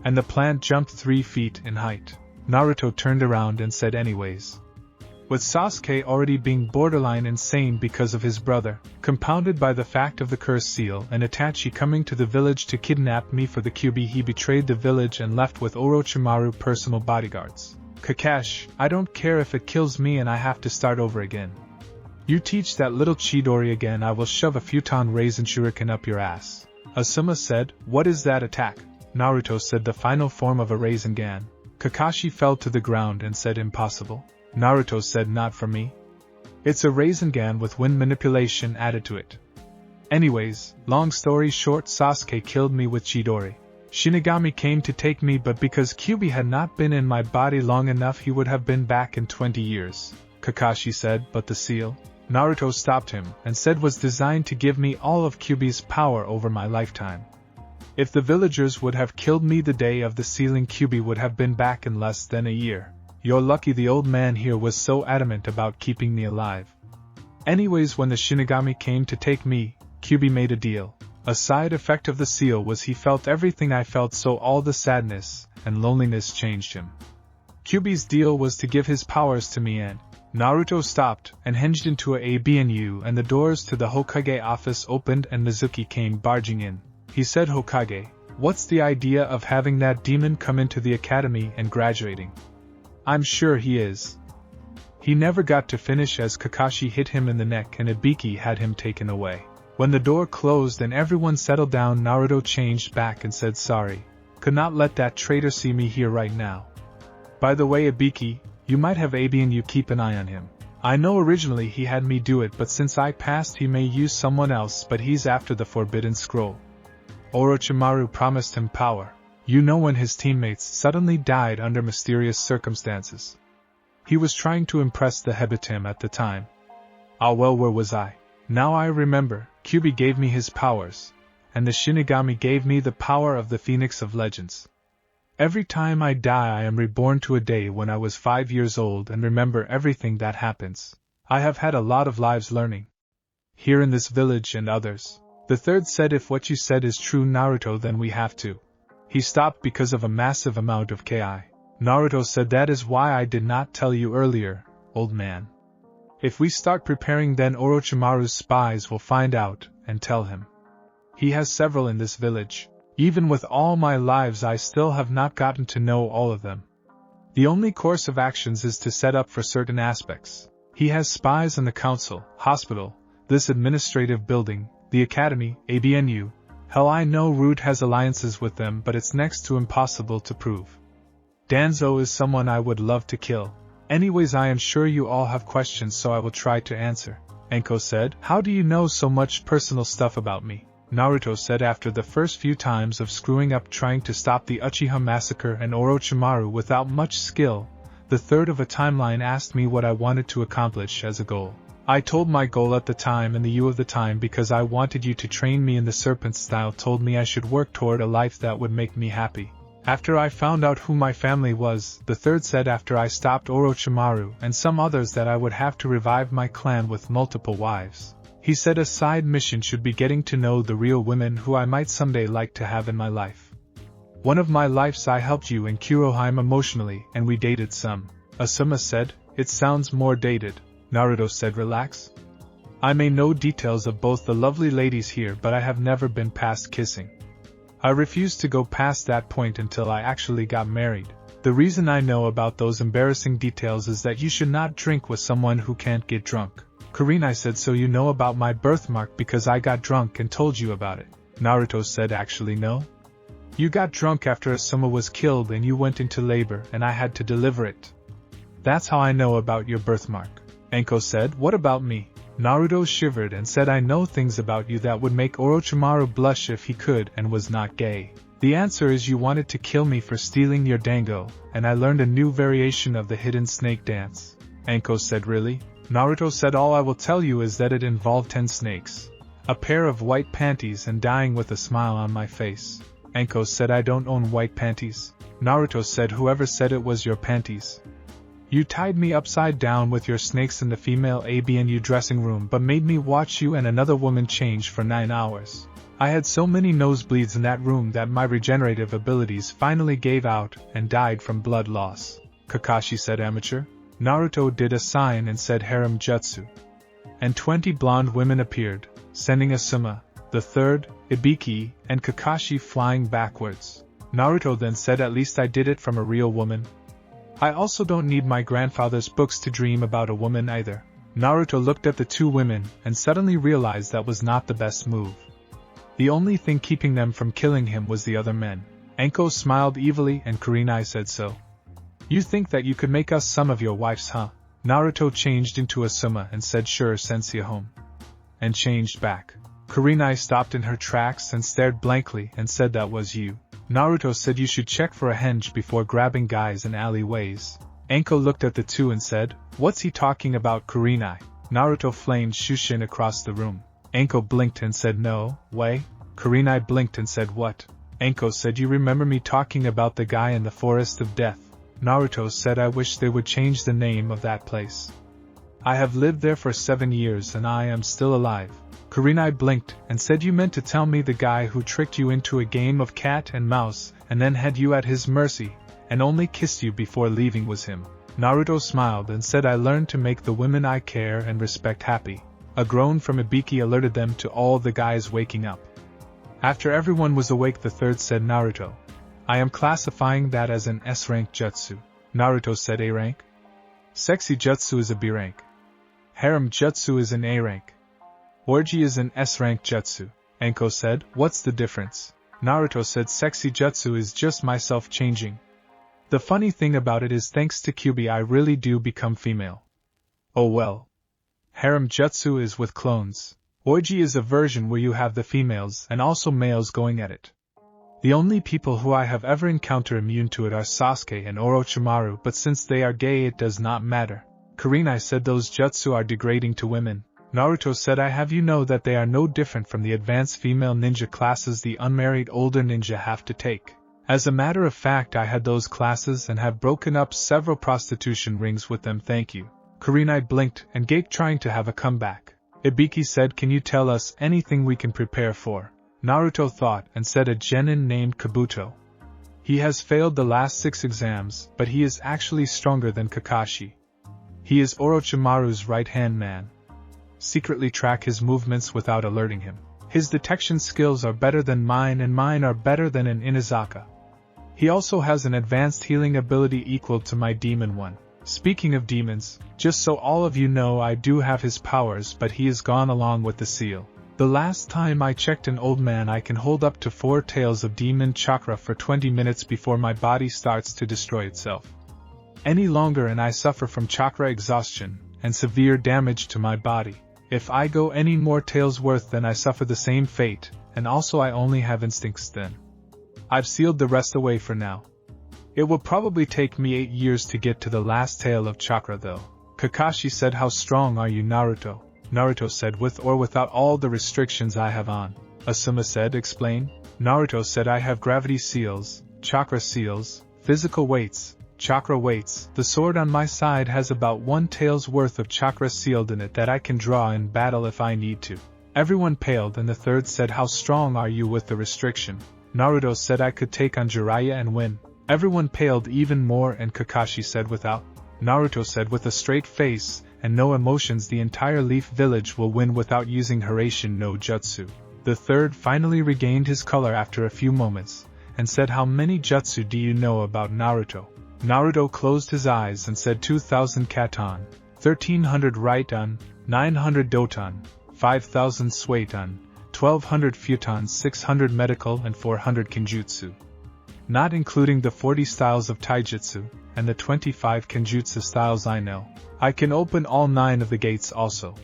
And the plant jumped 3 feet in height. Naruto turned around and said, anyways. With Sasuke already being borderline insane because of his brother, compounded by the fact of the cursed seal and Itachi coming to the village to kidnap me for the Kyuubi, he betrayed the village and left with Orochimaru personal bodyguards. Kakashi, I don't care if it kills me and I have to start over again. You teach that little Chidori again, I will shove a futon raisin shuriken up your ass. Asuma said, what is that attack? Naruto said, the final form of a Rasengan. Kakashi fell to the ground and said, impossible. Naruto said, not for me. It's a Rasengan with wind manipulation added to it. Anyways, long story short, Sasuke killed me with Chidori. Shinigami came to take me, but because Kyuubi had not been in my body long enough, he would have been back in 20 years. Kakashi said, but the seal? Naruto stopped him and said, was designed to give me all of Kyuubi's power over my lifetime. If the villagers would have killed me the day of the sealing, Kyuubi would have been back in less than a year. You're lucky the old man here was so adamant about keeping me alive. Anyways, when the Shinigami came to take me, Kyuubi made a deal. A side effect of the seal was he felt everything I felt, so all the sadness and loneliness changed him. Kyuubi's deal was to give his powers to me, and Naruto stopped and hinged into a ABNU, and the doors to the Hokage office opened and Mizuki came barging in. He said, Hokage, what's the idea of having that demon come into the academy and graduating? I'm sure he is. He never got to finish as Kakashi hit him in the neck and Ibiki had him taken away. When the door closed and everyone settled down, Naruto changed back and said, sorry, Could not let that traitor see me here right now. By the way, Ibiki, you might have Abi and you keep an eye on him. I know originally he had me do it, but since I passed he may use someone else, but he's after the forbidden scroll. Orochimaru promised him power. You know, when his teammates suddenly died under mysterious circumstances. He was trying to impress the Hebitim at the time. Ah well, where was I? Now I remember, Kyuubi gave me his powers, and the Shinigami gave me the power of the Phoenix of Legends. Every time I die I am reborn to a day when I was 5 years old and remember everything that happens. I have had a lot of lives learning. Here in this village and others. The third said, if what you said is true, Naruto, then we have to. He stopped because of a massive amount of Ki. Naruto said, that is why I did not tell you earlier, old man. If we start preparing, then Orochimaru's spies will find out and tell him. He has several in this village. Even with all my lives I still have not gotten to know all of them. The only course of actions is to set up for certain aspects. He has spies in the council, hospital, this administrative building, the academy, ABNU. Hell, I know Root has alliances with them, but it's next to impossible to prove. Danzo is someone I would love to kill. Anyways, I am sure you all have questions, so I will try to answer. Anko said, how do you know so much personal stuff about me? Naruto said, after the first few times of screwing up trying to stop the Uchiha massacre and Orochimaru without much skill, the third of a timeline asked me what I wanted to accomplish as a goal. I told my goal at the time, and the you of the time, because I wanted you to train me in the serpent style, told me I should work toward a life that would make me happy. After I found out who my family was, the third said, after I stopped Orochimaru and some others, that I would have to revive my clan with multiple wives. He said a side mission should be getting to know the real women who I might someday like to have in my life. One of my lives I helped you in Kurenai emotionally, and we dated some. Asuma said, it sounds more dated. Naruto said, relax. I may know details of both the lovely ladies here, but I have never been past kissing. I refused to go past that point until I actually got married. The reason I know about those embarrassing details is that you should not drink with someone who can't get drunk. Kurenai said, so you know about my birthmark because I got drunk and told you about it. Naruto said, actually no. You got drunk after Asuma was killed and you went into labor and I had to deliver it. That's how I know about your birthmark. Anko said, what about me? Naruto shivered and said, I know things about you that would make Orochimaru blush if he could and was not gay. The answer is you wanted to kill me for stealing your dango, and I learned a new variation of the hidden snake dance. Anko said, really? Naruto said, all I will tell you is that it involved 10 snakes. A pair of white panties and dying with a smile on my face. Anko said, I don't own white panties. Naruto said, whoever said it was your panties. You tied me upside down with your snakes in the female ABNU dressing room, but made me watch you and another woman change for 9 hours. I had so many nosebleeds in that room that my regenerative abilities finally gave out and died from blood loss. Kakashi said, amateur. Naruto did a sign and said harem jutsu. And 20 blonde women appeared, sending Asuma, the third, Ibiki, and Kakashi flying backwards. Naruto then said, at least I did it from a real woman. I also don't need my grandfather's books to dream about a woman either. Naruto looked at the 2 women and suddenly realized that was not the best move. The only thing keeping them from killing him was the other men. Anko smiled evilly and Kurenai said so. You think that you could make us some of your wives, huh? Naruto changed into Asuma and said, sure, sensei home. And changed back. Kurenai stopped in her tracks and stared blankly and said, that was you. Naruto said, you should check for a henge before grabbing guys in alleyways. Anko looked at the 2 and said, what's he talking about, Kurenai? Naruto flamed Shushin across the room. Anko blinked and said, no way. Kurenai blinked and said, what? Anko said, you remember me talking about the guy in the Forest of Death? Naruto said, I wish they would change the name of that place. I have lived there for 7 years and I am still alive. Kurenai blinked and said, you meant to tell me the guy who tricked you into a game of cat and mouse and then had you at his mercy and only kissed you before leaving was him. Naruto smiled and said, I learned to make the women I care and respect happy. A groan from Ibiki alerted them to all the guys waking up. After everyone was awake, the third said, Naruto, I am classifying that as an S-rank jutsu. Naruto said, A rank? Sexy jutsu is a B rank. Harem jutsu is an A rank. Orgy is an S-rank jutsu. Anko said, what's the difference? Naruto said sexy jutsu is just myself changing. The funny thing about it is thanks to Kyuubi I really do become female. Oh well. Harem jutsu is with clones. Orgy is a version where you have the females and also males going at it. The only people who I have ever encountered immune to it are Sasuke and Orochimaru, but since they are gay it does not matter. Kurenai said those jutsu are degrading to women. Naruto said I have you know that they are no different from the advanced female ninja classes the unmarried older ninja have to take. As a matter of fact I had those classes and have broken up several prostitution rings with them, thank you. Kurenai blinked and gaped trying to have a comeback. Ibiki said, can you tell us anything we can prepare for? Naruto thought and said a genin named Kabuto. He has failed the last 6 exams, but he is actually stronger than Kakashi. He is Orochimaru's right-hand man. Secretly track his movements without alerting him. His detection skills are better than mine and mine are better than in Inazaka. He also has an advanced healing ability equal to my demon one. Speaking of demons, just so all of you know I do have his powers but he is gone along with the seal. The last time I checked an old man I can hold up to 4 tails of demon chakra for 20 minutes before my body starts to destroy itself. Any longer and I suffer from chakra exhaustion and severe damage to my body. If I go any more tails worth then I suffer the same fate, and also I only have instincts then. I've sealed the rest away for now. It will probably take me 8 years to get to the last tail of chakra though. Kakashi said, how strong are you, Naruto? Naruto said, with or without all the restrictions I have on. Asuma said, explain. Naruto said, I have gravity seals, chakra seals, physical weights, chakra weights. The sword on my side has about 1 tail's worth of chakra sealed in it that I can draw in battle if I need to. Everyone paled and the third said, how strong are you with the restriction? Naruto said I could take on Jiraiya and win. Everyone paled even more and Kakashi said without. Naruto said with a straight face and no emotions the entire Leaf Village will win without using Hiraishin no Jutsu. The third finally regained his color after a few moments, and said how many Jutsu do you know about Naruto? Naruto closed his eyes and said 2000 Katon, 1300 Raiton, 900 Doton, 5000 Suiton, 1200 Futon, 600 Medical and 400 Kenjutsu. Not including the 40 styles of Taijutsu, and the 25 Kenjutsu styles I know. I can open all 9 of the gates also.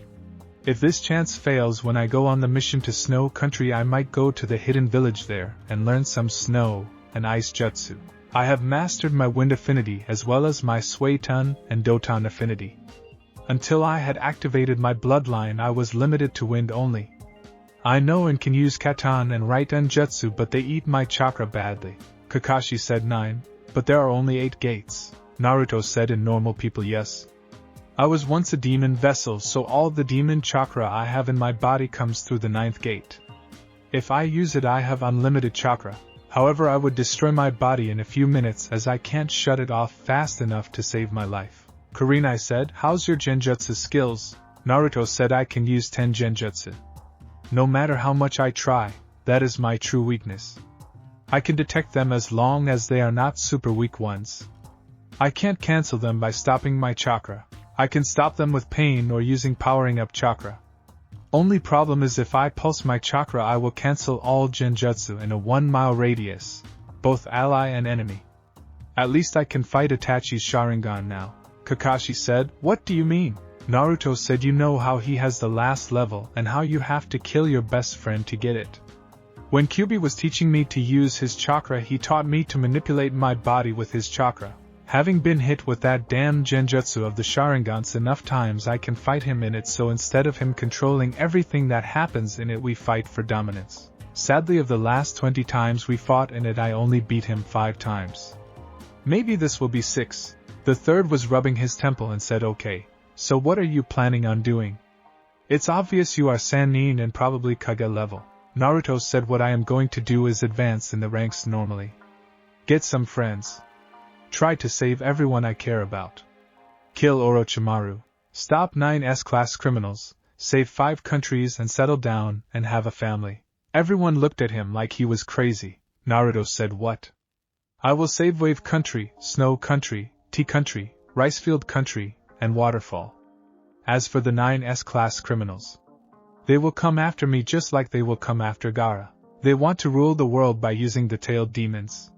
If this chance fails when I go on the mission to Snow Country I might go to the hidden village there and learn some snow and ice jutsu. I have mastered my wind affinity as well as my Suiton and Doton affinity. Until I had activated my bloodline I was limited to wind only. I know and can use Katon and Raiton jutsu but they eat my chakra badly. Kakashi said 9, but there are only 8 gates. Naruto said in normal people yes. I was once a demon vessel so all the demon chakra I have in my body comes through the 9th gate. If I use it I have unlimited chakra, however I would destroy my body in a few minutes as I can't shut it off fast enough to save my life. Kurenai said, how's your genjutsu skills? Naruto said I can use 10 genjutsu. No matter how much I try, that is my true weakness. I can detect them as long as they are not super weak ones. I can't cancel them by stopping my chakra. I can stop them with pain or using powering up chakra. Only problem is if I pulse my chakra I will cancel all genjutsu in a 1-mile radius, both ally and enemy. At least I can fight Itachi's Sharingan now. Kakashi said, what do you mean? Naruto said you know how he has the last level and how you have to kill your best friend to get it. When Kyuubi was teaching me to use his chakra he taught me to manipulate my body with his chakra. Having been hit with that damn genjutsu of the Sharingans enough times I can fight him in it so instead of him controlling everything that happens in it we fight for dominance. Sadly of the last 20 times we fought in it I only beat him 5 times. Maybe this will be 6. The third was rubbing his temple and said okay, so what are you planning on doing? It's obvious you are Sannin and probably Kage level. Naruto said what I am going to do is advance in the ranks normally. Get some friends. Try to save everyone I care about. Kill Orochimaru. Stop 9 S-class criminals, save 5 countries and settle down and have a family. Everyone looked at him like he was crazy. Naruto said what? I will save Wave Country, Snow Country, Tea Country, Ricefield Country, and Waterfall. As for the 9 S-class criminals, they will come after me just like they will come after Gaara. They want to rule the world by using the tailed demons.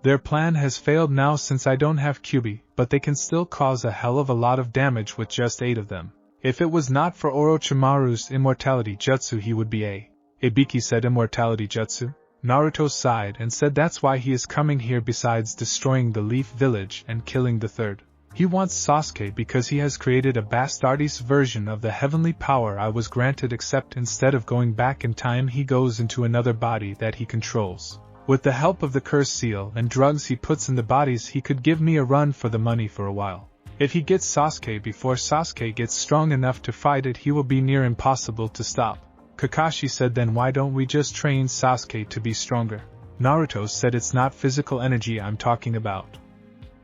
Their plan has failed now since I don't have Kyubi, but they can still cause a hell of a lot of damage with just 8 of them. If it was not for Orochimaru's immortality jutsu, he would be a... Ibiki said, immortality jutsu? Naruto sighed and said that's why he is coming here besides destroying the Leaf Village and killing the third. He wants Sasuke because he has created a Bastardi's version of the heavenly power I was granted, except instead of going back in time he goes into another body that he controls. With the help of the curse seal and drugs he puts in the bodies, he could give me a run for the money for a while. If he gets Sasuke before Sasuke gets strong enough to fight it, he will be near impossible to stop. Kakashi said, then why don't we just train Sasuke to be stronger? Naruto said, it's not physical energy I'm talking about.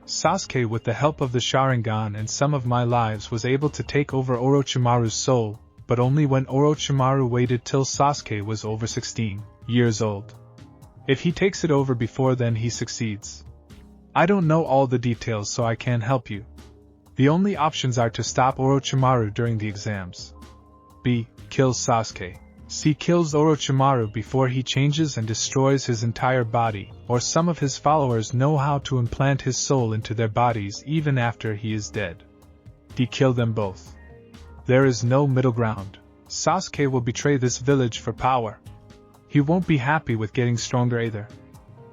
Sasuke, with the help of the Sharingan and some of my lives, was able to take over Orochimaru's soul, but only when Orochimaru waited till Sasuke was over 16 years old. If he takes it over before then, he succeeds. I don't know all the details, so I can't help you. The only options are to stop Orochimaru during the exams. B. Kill Sasuke. C. Kills Orochimaru before he changes and destroys his entire body, or some of his followers know how to implant his soul into their bodies even after he is dead. D. Kill them both. There is no middle ground. Sasuke will betray this village for power. He won't be happy with getting stronger either.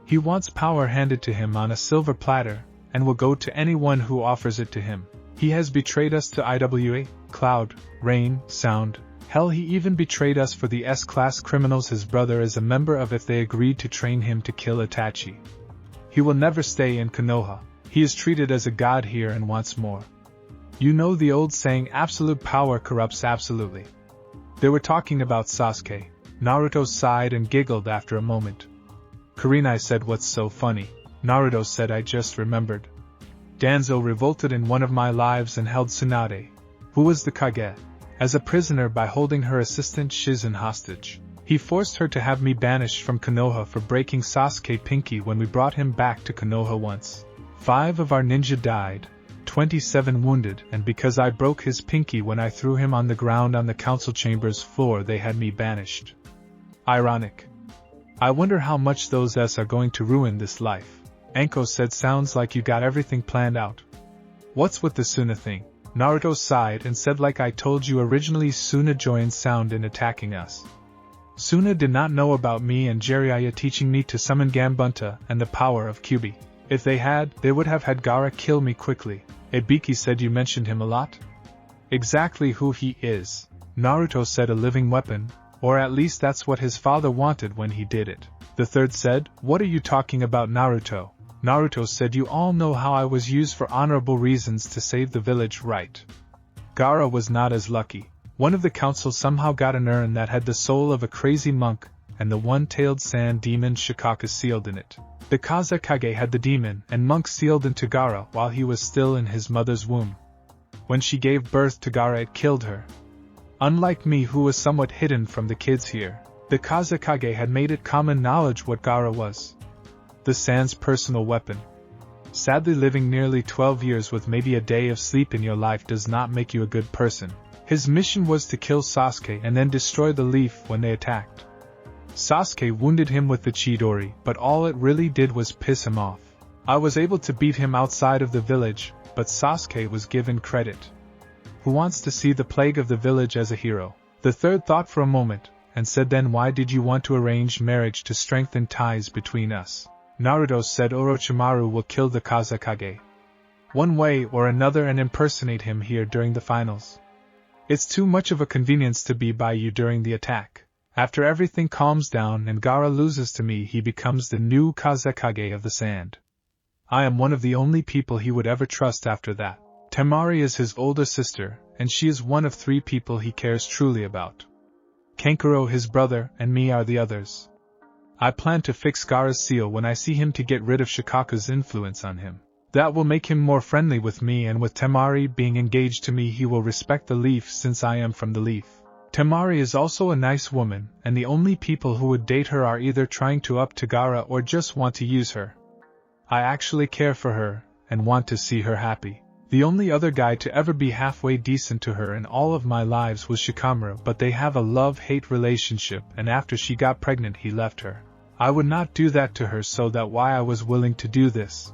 He wants power handed to him on a silver platter, and will go to anyone who offers it to him. He has betrayed us to IWA, Cloud, Rain, Sound. Hell, he even betrayed us for the S-class criminals his brother is a member of if they agreed to train him to kill Itachi. He will never stay in Konoha. He is treated as a god here and wants more. You know the old saying, absolute power corrupts absolutely. They were talking about Sasuke. Naruto sighed and giggled after a moment. Kurenai said, what's so funny? Naruto said, I just remembered. Danzo revolted in one of my lives and held Tsunade, who was the Kage, as a prisoner by holding her assistant Shizen hostage. He forced her to have me banished from Konoha for breaking Sasuke pinky when we brought him back to Konoha once. 5 of our ninja died, 27 wounded, and because I broke his pinky when I threw him on the ground on the council chamber's floor, they had me banished. Ironic. I wonder how much those S are going to ruin this life. Anko said, sounds like you got everything planned out. What's with the Suna thing? Naruto sighed and said, like I told you originally, Suna joined Sound in attacking us. Suna did not know about me and Jiraiya teaching me to summon Gambunta and the power of Kyubi. If they had, they would have had Gaara kill me quickly. Ibiki said, you mentioned him a lot? Exactly who he is. Naruto said, a living weapon, or at least that's what his father wanted when he did it. The third said, what are you talking about, Naruto? Naruto said, you all know how I was used for honorable reasons to save the village, right? Gaara was not as lucky. One of the council somehow got an urn that had the soul of a crazy monk, and the one-tailed sand demon Shikaka sealed in it. The Kazekage had the demon and monk sealed into Gaara while he was still in his mother's womb. When she gave birth to Gaara, it killed her. Unlike me, who was somewhat hidden from the kids here, the Kazekage had made it common knowledge what Gaara was. The Sand's personal weapon. Sadly, living nearly 12 years with maybe a day of sleep in your life does not make you a good person. His mission was to kill Sasuke and then destroy the Leaf when they attacked. Sasuke wounded him with the Chidori, but all it really did was piss him off. I was able to beat him outside of the village, but Sasuke was given credit. Who wants to see the plague of the village as a hero? The third thought for a moment, and said, then why did you want to arrange marriage to strengthen ties between us? Naruto said, Orochimaru will kill the Kazekage one way or another and impersonate him here during the finals. It's too much of a convenience to be by you during the attack. After everything calms down and Gaara loses to me, he becomes the new Kazekage of the Sand. I am one of the only people he would ever trust after that. Temari is his older sister, and she is one of 3 people he cares truly about. Kankuro, his brother, and me are the others. I plan to fix Gaara's seal when I see him to get rid of Shikaka's influence on him. That will make him more friendly with me, and with Temari being engaged to me, he will respect the Leaf since I am from the Leaf. Temari is also a nice woman, and the only people who would date her are either trying to up to Gaara or just want to use her. I actually care for her, and want to see her happy. The only other guy to ever be halfway decent to her in all of my lives was Shikamaru, but they have a love-hate relationship, and after she got pregnant he left her. I would not do that to her, so that why I was willing to do this.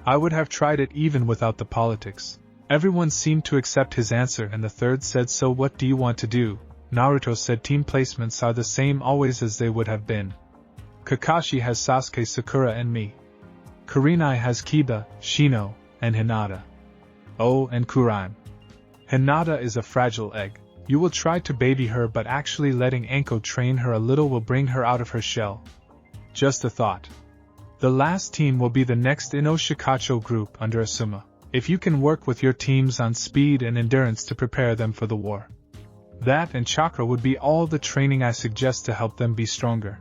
I would have tried it even without the politics. Everyone seemed to accept his answer, and the third said, so what do you want to do? Naruto said, team placements are the same always as they would have been. Kakashi has Sasuke, Sakura and me. Kurenai has Kiba, Shino, and Hinata. Oh, and Kurenai. Hinata is a fragile egg. You will try to baby her, but actually letting Anko train her a little will bring her out of her shell. Just a thought. The last team will be the next Ino Shikacho group under Asuma. If you can work with your teams on speed and endurance to prepare them for the war. That and chakra would be all the training I suggest to help them be stronger.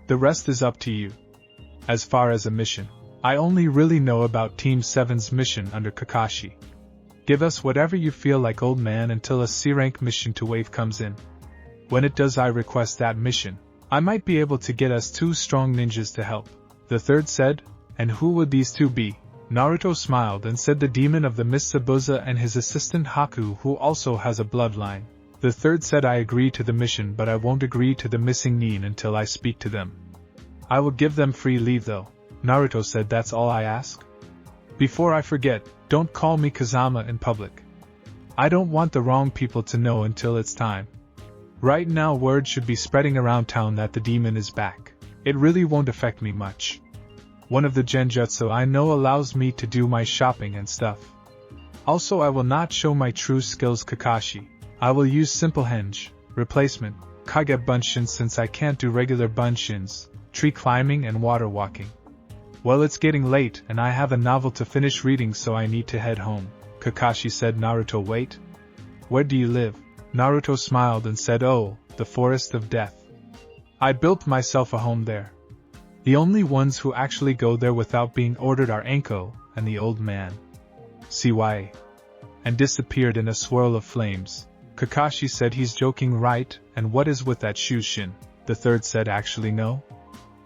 The rest is up to you. As far as a mission, I only really know about Team 7's mission under Kakashi. Give us whatever you feel like, old man, until a C-rank mission to Wave comes in. When it does, I request that mission. I might be able to get us 2 strong ninjas to help. The third said, and who would these 2 be? Naruto smiled and said, the demon of the Mist Zabuza and his assistant Haku, who also has a bloodline. The third said, I agree to the mission, but I won't agree to the missing Nin until I speak to them. I will give them free leave though. Naruto said, that's all I ask? Before I forget, don't call me Kazama in public. I don't want the wrong people to know until it's time. Right now word should be spreading around town that the demon is back. It really won't affect me much. One of the genjutsu I know allows me to do my shopping and stuff. Also, I will not show my true skills, Kakashi. I will use simple henge, replacement, kage bunshin, since I can't do regular bunshins, tree climbing and water walking. Well, it's getting late and I have a novel to finish reading, so I need to head home. Kakashi said. Naruto, wait. Where do you live? Naruto smiled and said, oh, the Forest of Death. I built myself a home there. The only ones who actually go there without being ordered are Anko and the old man. CYA. And disappeared in a swirl of flames. Kakashi said, he's joking, right? And what is with that Shushin? The third said, actually no.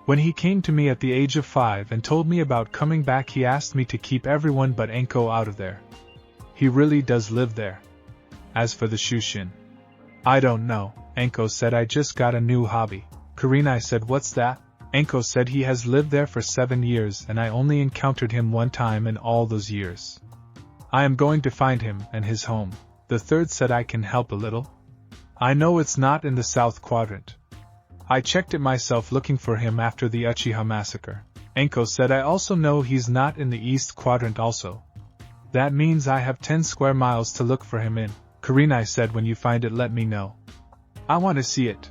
When he came to me at the age of 5 and told me about coming back, he asked me to keep everyone but Anko out of there. He really does live there. As for the Shushin, I don't know. Anko said, I just got a new hobby. Kurenai said, what's that? Anko said, he has lived there for 7 years and I only encountered him one time in all those years. I am going to find him and his home. The third said, I can help a little. I know it's not in the South Quadrant. I checked it myself looking for him after the Uchiha massacre. Anko said, I also know he's not in the East Quadrant also. That means I have 10 square miles to look for him in. Kurenai said, when you find it, let me know. I want to see it.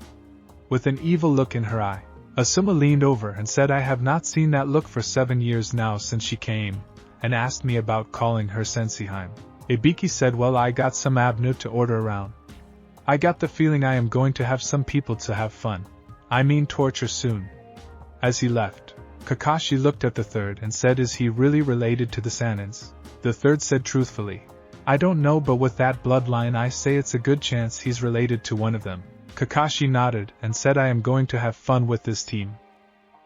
With an evil look in her eye, Asuma leaned over and said, I have not seen that look for 7 years now since she came and asked me about calling her Senseiheim. Ibiki said, well, I got some abnu to order around. I got the feeling I am going to have some people to have fun. I mean torture soon. As he left, Kakashi looked at the third and said, is he really related to the Sanins? The third said truthfully, I don't know, but with that bloodline I say it's a good chance he's related to one of them. Kakashi nodded and said, I am going to have fun with this team.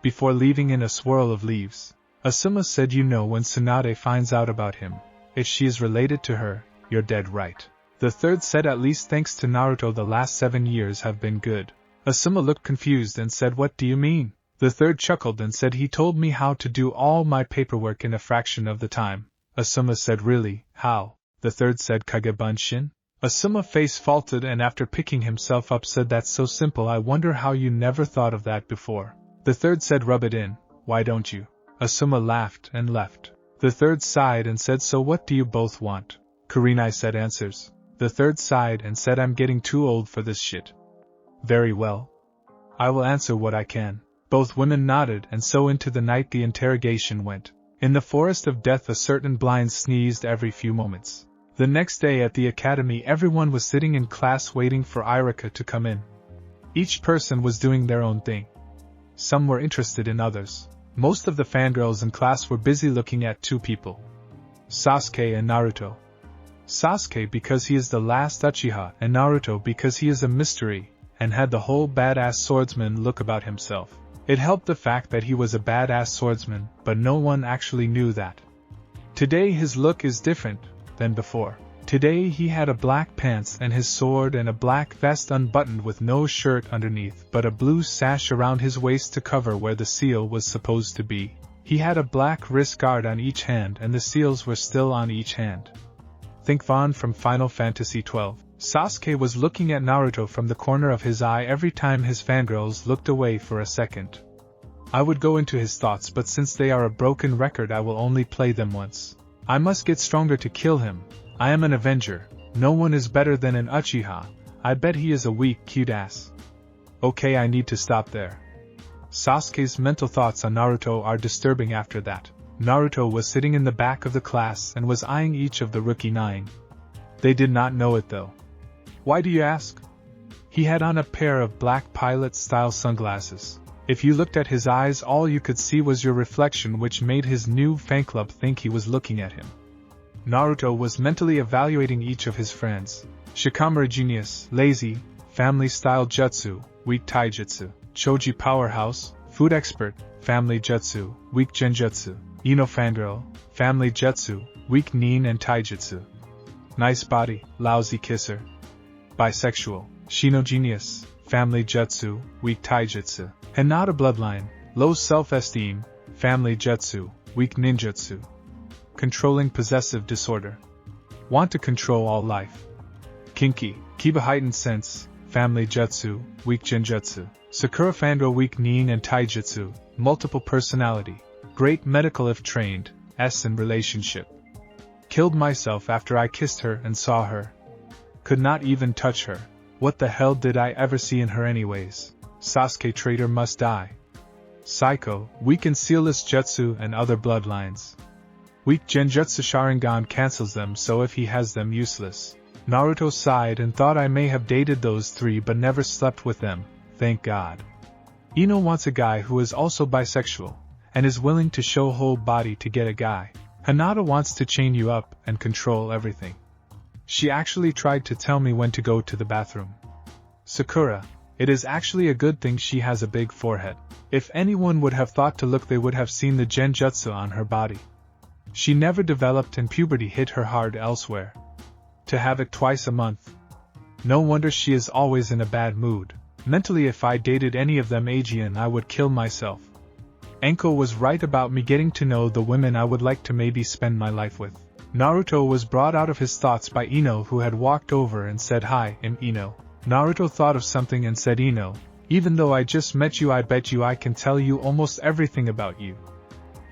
Before leaving in a swirl of leaves, Asuma said, you know, when Tsunade finds out about him, if she is related to her, you're dead right. The third said, at least thanks to Naruto the last 7 years have been good. Asuma looked confused and said, what do you mean? The third chuckled and said, he told me how to do all my paperwork in a fraction of the time. Asuma said, really, how? The third said, kage bunshin? Asuma face faulted and after picking himself up said, that's so simple, I wonder how you never thought of that before. The third said, rub it in, why don't you? Asuma laughed and left. The third sighed and said, so what do you both want? Kurenai said, answers. The third sighed and said, I'm getting too old for this shit. Very well. I will answer what I can. Both women nodded, and so into the night the interrogation went. In the Forest of Death a certain blind sneezed every few moments. The next day at the academy everyone was sitting in class waiting for Irika to come in. Each person was doing their own thing. Some were interested in others. Most of the fangirls in class were busy looking at 2 people. Sasuke and Naruto. Sasuke because he is the last Uchiha, and Naruto because he is a mystery and had the whole badass swordsman look about himself. It helped the fact that he was a badass swordsman, but no one actually knew that. Today his look is different than before. Today he had a black pants and his sword and a black vest unbuttoned with no shirt underneath but a blue sash around his waist to cover where the seal was supposed to be. He had a black wrist guard on each hand and the seals were still on each hand. Think Vaughn from Final Fantasy XII. Sasuke was looking at Naruto from the corner of his eye every time his fangirls looked away for a second. I would go into his thoughts, but since they are a broken record I will only play them once. I must get stronger to kill him. I am an Avenger. No one is better than an Uchiha. I bet he is a weak, cute ass. Okay, I need to stop there. Sasuke's mental thoughts on Naruto are disturbing after that. Naruto was sitting in the back of the class and was eyeing each of the rookie 9. They did not know it though. Why do you ask? He had on a pair of black pilot-style sunglasses. If you looked at his eyes all you could see was your reflection, which made his new fan club think he was looking at him. Naruto was mentally evaluating each of his friends. Shikamaru genius, lazy, family-style jutsu, weak taijutsu. Choji powerhouse, food expert, family jutsu, weak genjutsu. Ino fangirl, family jutsu, weak nin and taijutsu. Nice body, lousy kisser. Bisexual, Shino genius, family jutsu, weak taijutsu. Hinata bloodline, low self-esteem, family jutsu, weak ninjutsu. Controlling possessive disorder. Want to control all life. Kinky, Kiba heightened sense, family jutsu, weak genjutsu. Sakura fangirl, weak nin and taijutsu, multiple personality. Great medical if trained, S in relationship. Killed myself after I kissed her and saw her. Could not even touch her. What the hell did I ever see in her anyways? Sasuke traitor must die. Psycho, weak and sealless jutsu and other bloodlines. Weak genjutsu Sharingan cancels them, so if he has them, useless. Naruto sighed and thought I may have dated those 3 but never slept with them, thank God. Ino wants a guy who is also bisexual, and is willing to show whole body to get a guy. Hinata wants to chain you up and control everything. She actually tried to tell me when to go to the bathroom. Sakura, it is actually a good thing she has a big forehead. If anyone would have thought to look, they would have seen the genjutsu on her body. She never developed and puberty hit her hard elsewhere. To have it twice a month. No wonder she is always in a bad mood. Mentally, if I dated any of them Aegean, I would kill myself. Anko was right about me getting to know the women I would like to maybe spend my life with. Naruto was brought out of his thoughts by Ino, who had walked over and said, "Hi, I'm Ino." Naruto thought of something and said, "Ino, even though I just met you, I bet you I can tell you almost everything about you.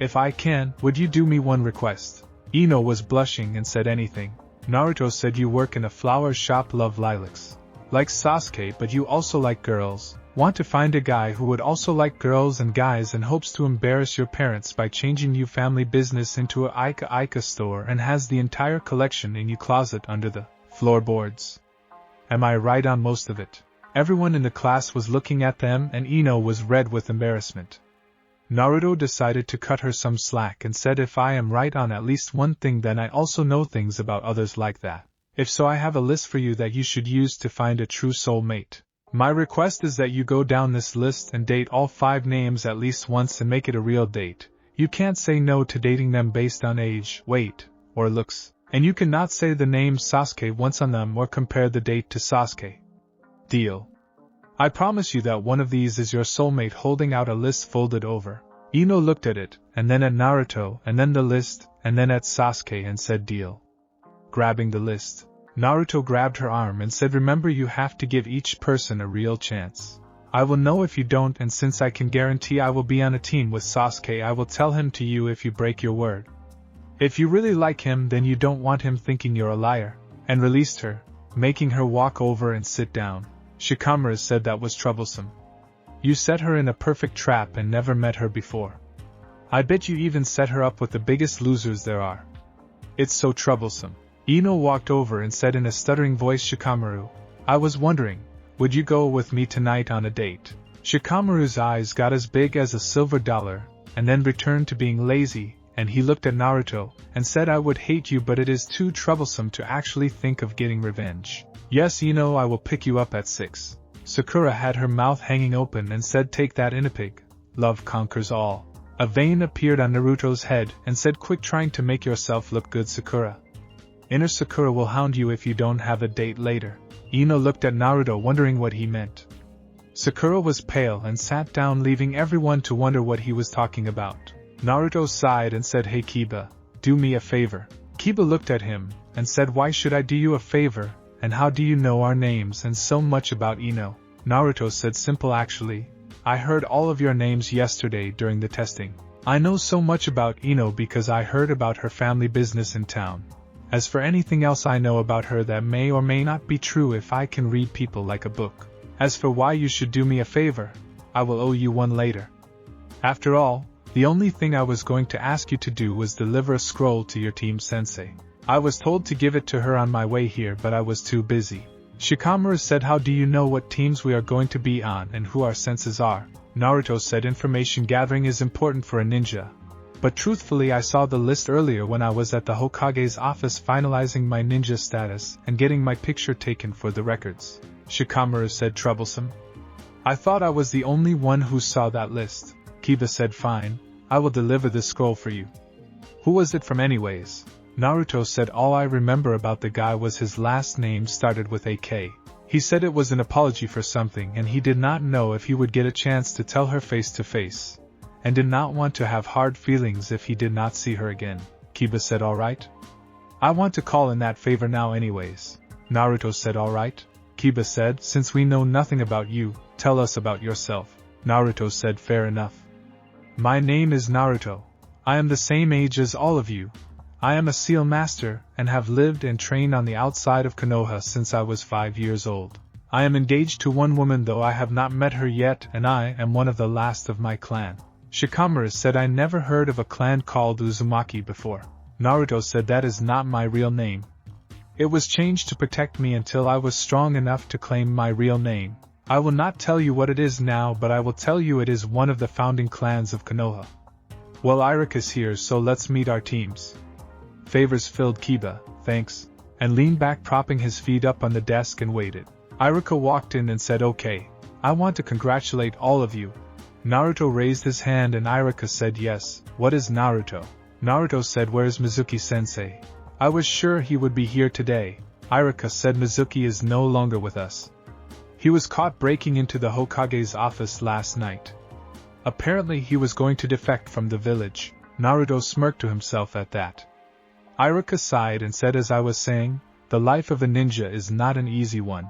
If I can, would you do me one request?" Ino was blushing and said, "Anything." Naruto said, "You work in a flower shop, love lilacs. Like Sasuke, but you also like girls. Want to find a guy who would also like girls and guys and hopes to embarrass your parents by changing you family business into a Ika store and has the entire collection in your closet under the floorboards." Am I right on most of it? Everyone in the class was looking at them and Ino was red with embarrassment. Naruto decided to cut her some slack and said, "If I am right on at least one thing, then I also know things about others like that. If so, I have a list for you that you should use to find a true soulmate. My request is that you go down this list and date all 5 names at least once and make it a real date. You can't say no to dating them based on age, weight, or looks. And you cannot say the name Sasuke once on them or compare the date to Sasuke. Deal? I promise you that one of these is your soulmate," holding out a list folded over. Ino looked at it, and then at Naruto, and then the list, and then at Sasuke and said, "Deal." Grabbing the list, Naruto grabbed her arm and said, "Remember, you have to give each person a real chance. I will know if you don't, and since I can guarantee I will be on a team with Sasuke, I will tell him to you if you break your word. If you really like him, then you don't want him thinking you're a liar," and released her, making her walk over and sit down. Shikamaru said that was troublesome. You set her in a perfect trap and never met her before. I bet you even set her up with the biggest losers there are. It's so troublesome. Ino walked over and said in a stuttering voice, "Shikamaru, I was wondering, would you go with me tonight on a date?" Shikamaru's eyes got as big as a silver dollar, and then returned to being lazy, and he looked at Naruto, and said, "I would hate you, but it is too troublesome to actually think of getting revenge. Yes, Ino, I will pick you up at 6. Sakura had her mouth hanging open and said, "Take that, Inapig. Love conquers all." A vein appeared on Naruto's head and said, "Quick, trying to make yourself look good, Sakura. Inner Sakura will hound you if you don't have a date later." Ino looked at Naruto, wondering what he meant. Sakura was pale and sat down, leaving everyone to wonder what he was talking about. Naruto sighed and said, "Hey Kiba, do me a favor." Kiba looked at him and said, "Why should I do you a favor, and how do you know our names and so much about Ino?" Naruto said, "Simple actually. I heard all of your names yesterday during the testing. I know so much about Ino because I heard about her family business in town. As for anything else I know about her that may or may not be true if I can read people like a book. As for why you should do me a favor, I will owe you one later. After all, the only thing I was going to ask you to do was deliver a scroll to your team sensei. I was told to give it to her on my way here, but I was too busy." Shikamaru said, "How do you know what teams we are going to be on and who our senses are?" Naruto said, "Information gathering is important for a ninja. But truthfully, I saw the list earlier when I was at the Hokage's office finalizing my ninja status and getting my picture taken for the records." Shikamaru said, "Troublesome. I thought I was the only one who saw that list." Kiba said, "Fine, I will deliver the scroll for you. Who was it from anyways?" Naruto said, "All I remember about the guy was his last name started with a K. He said it was an apology for something and he did not know if he would get a chance to tell her face to face, and did not want to have hard feelings if he did not see her again." Kiba said, "Alright. I want to call in that favor now anyways." Naruto said, "Alright." Kiba said, "Since we know nothing about you, tell us about yourself." Naruto said, "Fair enough. My name is Naruto. I am the same age as all of you. I am a seal master and have lived and trained on the outside of Konoha since I was 5 years old. I am engaged to one woman, though I have not met her yet, and I am one of the last of my clan." Shikamaru said, "I never heard of a clan called Uzumaki before." Naruto said, "That is not my real name. It was changed to protect me until I was strong enough to claim my real name. I will not tell you what it is now, but I will tell you it is one of the founding clans of Konoha." "Well, Irika's here, so let's meet our teams." Favors filled Kiba, "Thanks," and leaned back, propping his feet up on the desk and waited. Irika walked in and said, "Okay, I want to congratulate all of you." Naruto raised his hand and Irika said, "Yes, what is Naruto?" Naruto said, "Where's Mizuki-sensei? I was sure he would be here today." Irika said, "Mizuki is no longer with us. He was caught breaking into the Hokage's office last night. Apparently he was going to defect from the village." Naruto smirked to himself at that. Irika sighed and said, "As I was saying, the life of a ninja is not an easy one.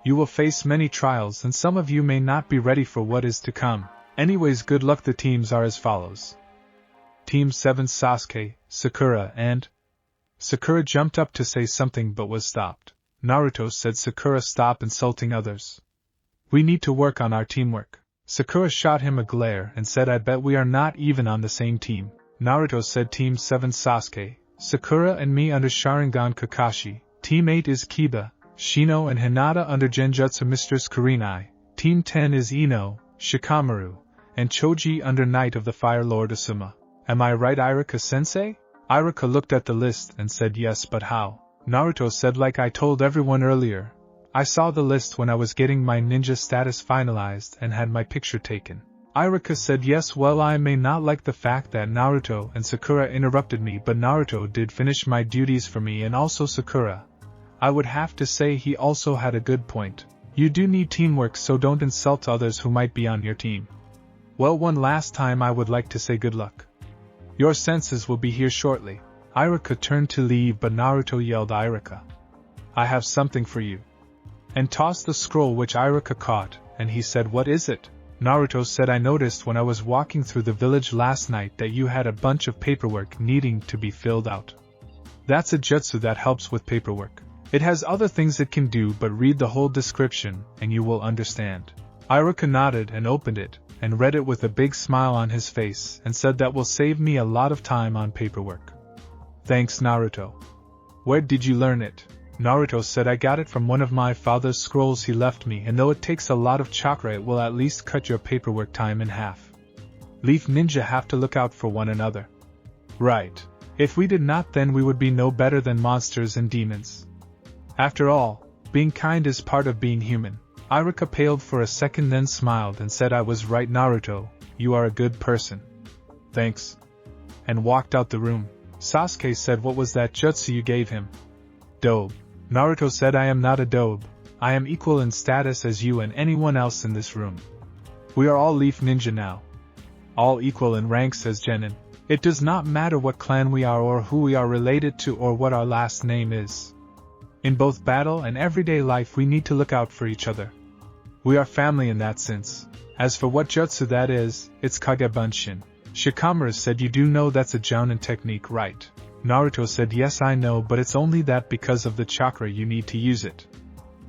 You will face many trials and some of you may not be ready for what is to come. Anyways, good luck." The teams are as follows. Team 7, Sasuke, Sakura and... Sakura jumped up to say something but was stopped. Naruto said, "Sakura, stop insulting others. We need to work on our teamwork." Sakura shot him a glare and said, "I bet we are not even on the same team." Naruto said, "Team 7, Sasuke, Sakura and me under Sharingan Kakashi. Team 8 is Kiba, Shino and Hinata under Genjutsu Mistress Kurenai. Team 10 is Ino, Shikamaru, and Choji under Knight of the Fire Lord Asuma. Am I right, Irika-sensei?" Irika looked at the list and said, "Yes, but how?" Naruto said, "Like I told everyone earlier, I saw the list when I was getting my ninja status finalized and had my picture taken." Irika said, "Yes, well, I may not like the fact that Naruto and Sakura interrupted me, but Naruto did finish my duties for me, and also Sakura. I would have to say he also had a good point. You do need teamwork, so don't insult others who might be on your team. Well, one last time I would like to say good luck. Your senses will be here shortly." Irika turned to leave, but Naruto yelled, "Irika, I have something for you," and tossed the scroll, which Irika caught, and he said, "What is it?" Naruto said, "I noticed when I was walking through the village last night that you had a bunch of paperwork needing to be filled out. That's a jutsu that helps with paperwork. It has other things it can do, but read the whole description and you will understand." Irika nodded and opened it, and read it with a big smile on his face, and said, "That will save me a lot of time on paperwork." "Thanks, Naruto. Where did you learn it?" Naruto said, "I got it from one of my father's scrolls he left me, and though it takes a lot of chakra, it will at least cut your paperwork time in half. Leaf ninja have to look out for one another." "Right. If we did not, then we would be no better than monsters and demons. After all, being kind is part of being human." Irika paled for a second, then smiled and said, "I was right, Naruto, you are a good person. Thanks. And walked out the room. Sasuke said, what was that jutsu you gave him? Dobe. Naruto said, I am not a dobe. I am equal in status as you and anyone else in this room. We are all Leaf Ninja now. All equal in rank, says Genin. It does not matter what clan we are or who we are related to or what our last name is. In both battle and everyday life we need to look out for each other. We are family in that sense. As for what jutsu that is, it's Kagebunshin. Shikamaru said, you do know that's a jounin technique, right? Naruto said, yes I know, but it's only that because of the chakra you need to use it.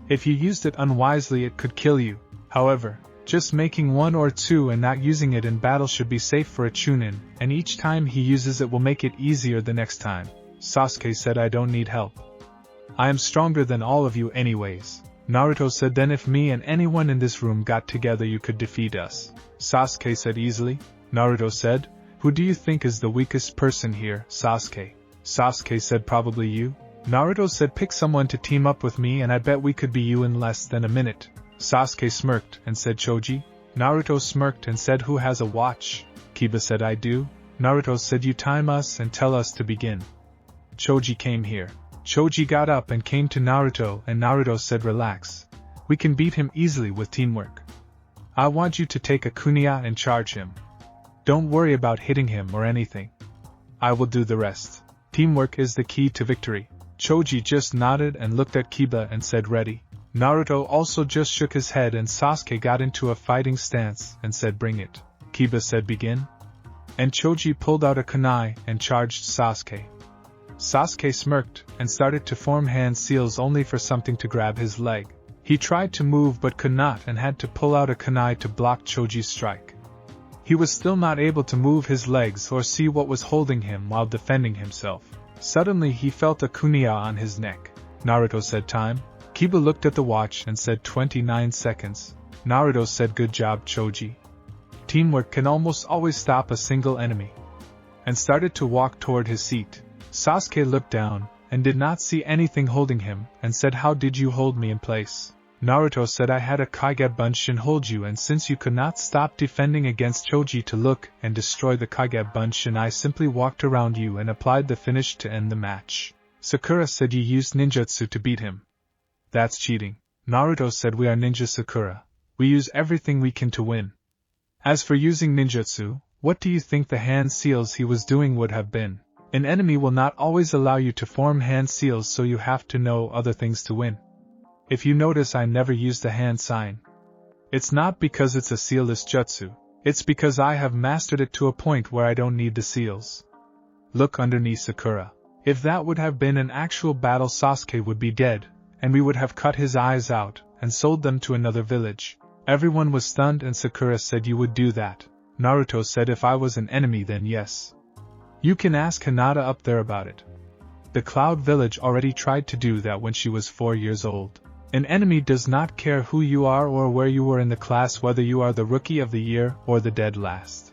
If you used it unwisely it could kill you. However, just making one or two and not using it in battle should be safe for a chunin, and each time he uses it will make it easier the next time. Sasuke said, I don't need help. I am stronger than all of you anyways. Naruto said, then if me and anyone in this room got together you could defeat us. Sasuke said, easily. Naruto said, who do you think is the weakest person here, Sasuke? Sasuke said, probably you. Naruto said, pick someone to team up with me and I bet we could be you in less than a minute. Sasuke smirked and said, Choji. Naruto smirked and said, who has a watch? Kiba said, I do. Naruto said, you time us and tell us to begin. Choji came here. Choji got up and came to Naruto and Naruto said, relax. We can beat him easily with teamwork. I want you to take a kunia and charge him. Don't worry about hitting him or anything. I will do the rest. Teamwork is the key to victory. Choji just nodded and looked at Kiba and said, ready. Naruto also just shook his head and Sasuke got into a fighting stance and said, bring it. Kiba said, begin. And Choji pulled out a kunai and charged Sasuke. Sasuke smirked and started to form hand seals only for something to grab his leg. He tried to move but could not and had to pull out a kunai to block Choji's strike. He was still not able to move his legs or see what was holding him while defending himself. Suddenly he felt a kunia on his neck. Naruto said, time. Kiba looked at the watch and said, 29 seconds. Naruto said, good job, Choji. Teamwork can almost always stop a single enemy. And started to walk toward his seat. Sasuke looked down and did not see anything holding him and said, how did you hold me in place? Naruto said, I had a Kagebunshin hold you, and since you could not stop defending against Choji to look and destroy the Kagebunshin, I simply walked around you and applied the finish to end the match. Sakura said, you used ninjutsu to beat him. That's cheating. Naruto said, we are ninja Sakura. We use everything we can to win. As for using ninjutsu, what do you think the hand seals he was doing would have been? An enemy will not always allow you to form hand seals, so you have to know other things to win. If you notice, I never use the hand sign. It's not because it's a sealless jutsu, it's because I have mastered it to a point where I don't need the seals. Look underneath Sakura. If that would have been an actual battle, Sasuke would be dead, and we would have cut his eyes out and sold them to another village. Everyone was stunned and Sakura said, you would do that. Naruto said, if I was an enemy then yes. You can ask Hinata up there about it. The Cloud Village already tried to do that when she was 4 years old. An enemy does not care who you are or where you were in the class, whether you are the rookie of the year or the dead last.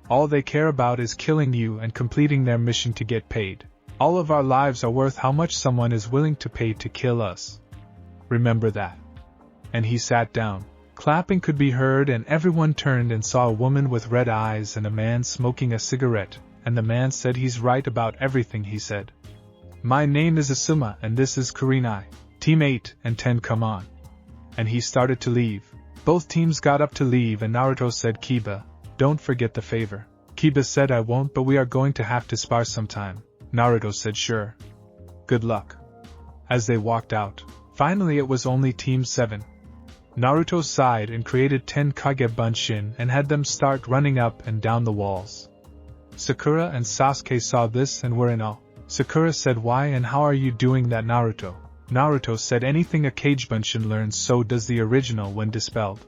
All they care about is killing you and completing their mission to get paid. All of our lives are worth how much someone is willing to pay to kill us. Remember that. And he sat down. Clapping could be heard and everyone turned and saw a woman with red eyes and a man smoking a cigarette, and the man said, he's right about everything he said. My name is Asuma and this is Kurenai. Team 8 and 10, come on. And he started to leave. Both teams got up to leave and Naruto said, Kiba, don't forget the favor. Kiba said, I won't, but we are going to have to spar sometime. Naruto said, sure. Good luck. As they walked out, finally it was only Team 7. Naruto sighed and created 10 Kagebunshin and had them start running up and down the walls. Sakura and Sasuke saw this and were in awe. Sakura said, why and how are you doing that, Naruto? Naruto said, anything a Kagebunshin learns, so does the original when dispelled.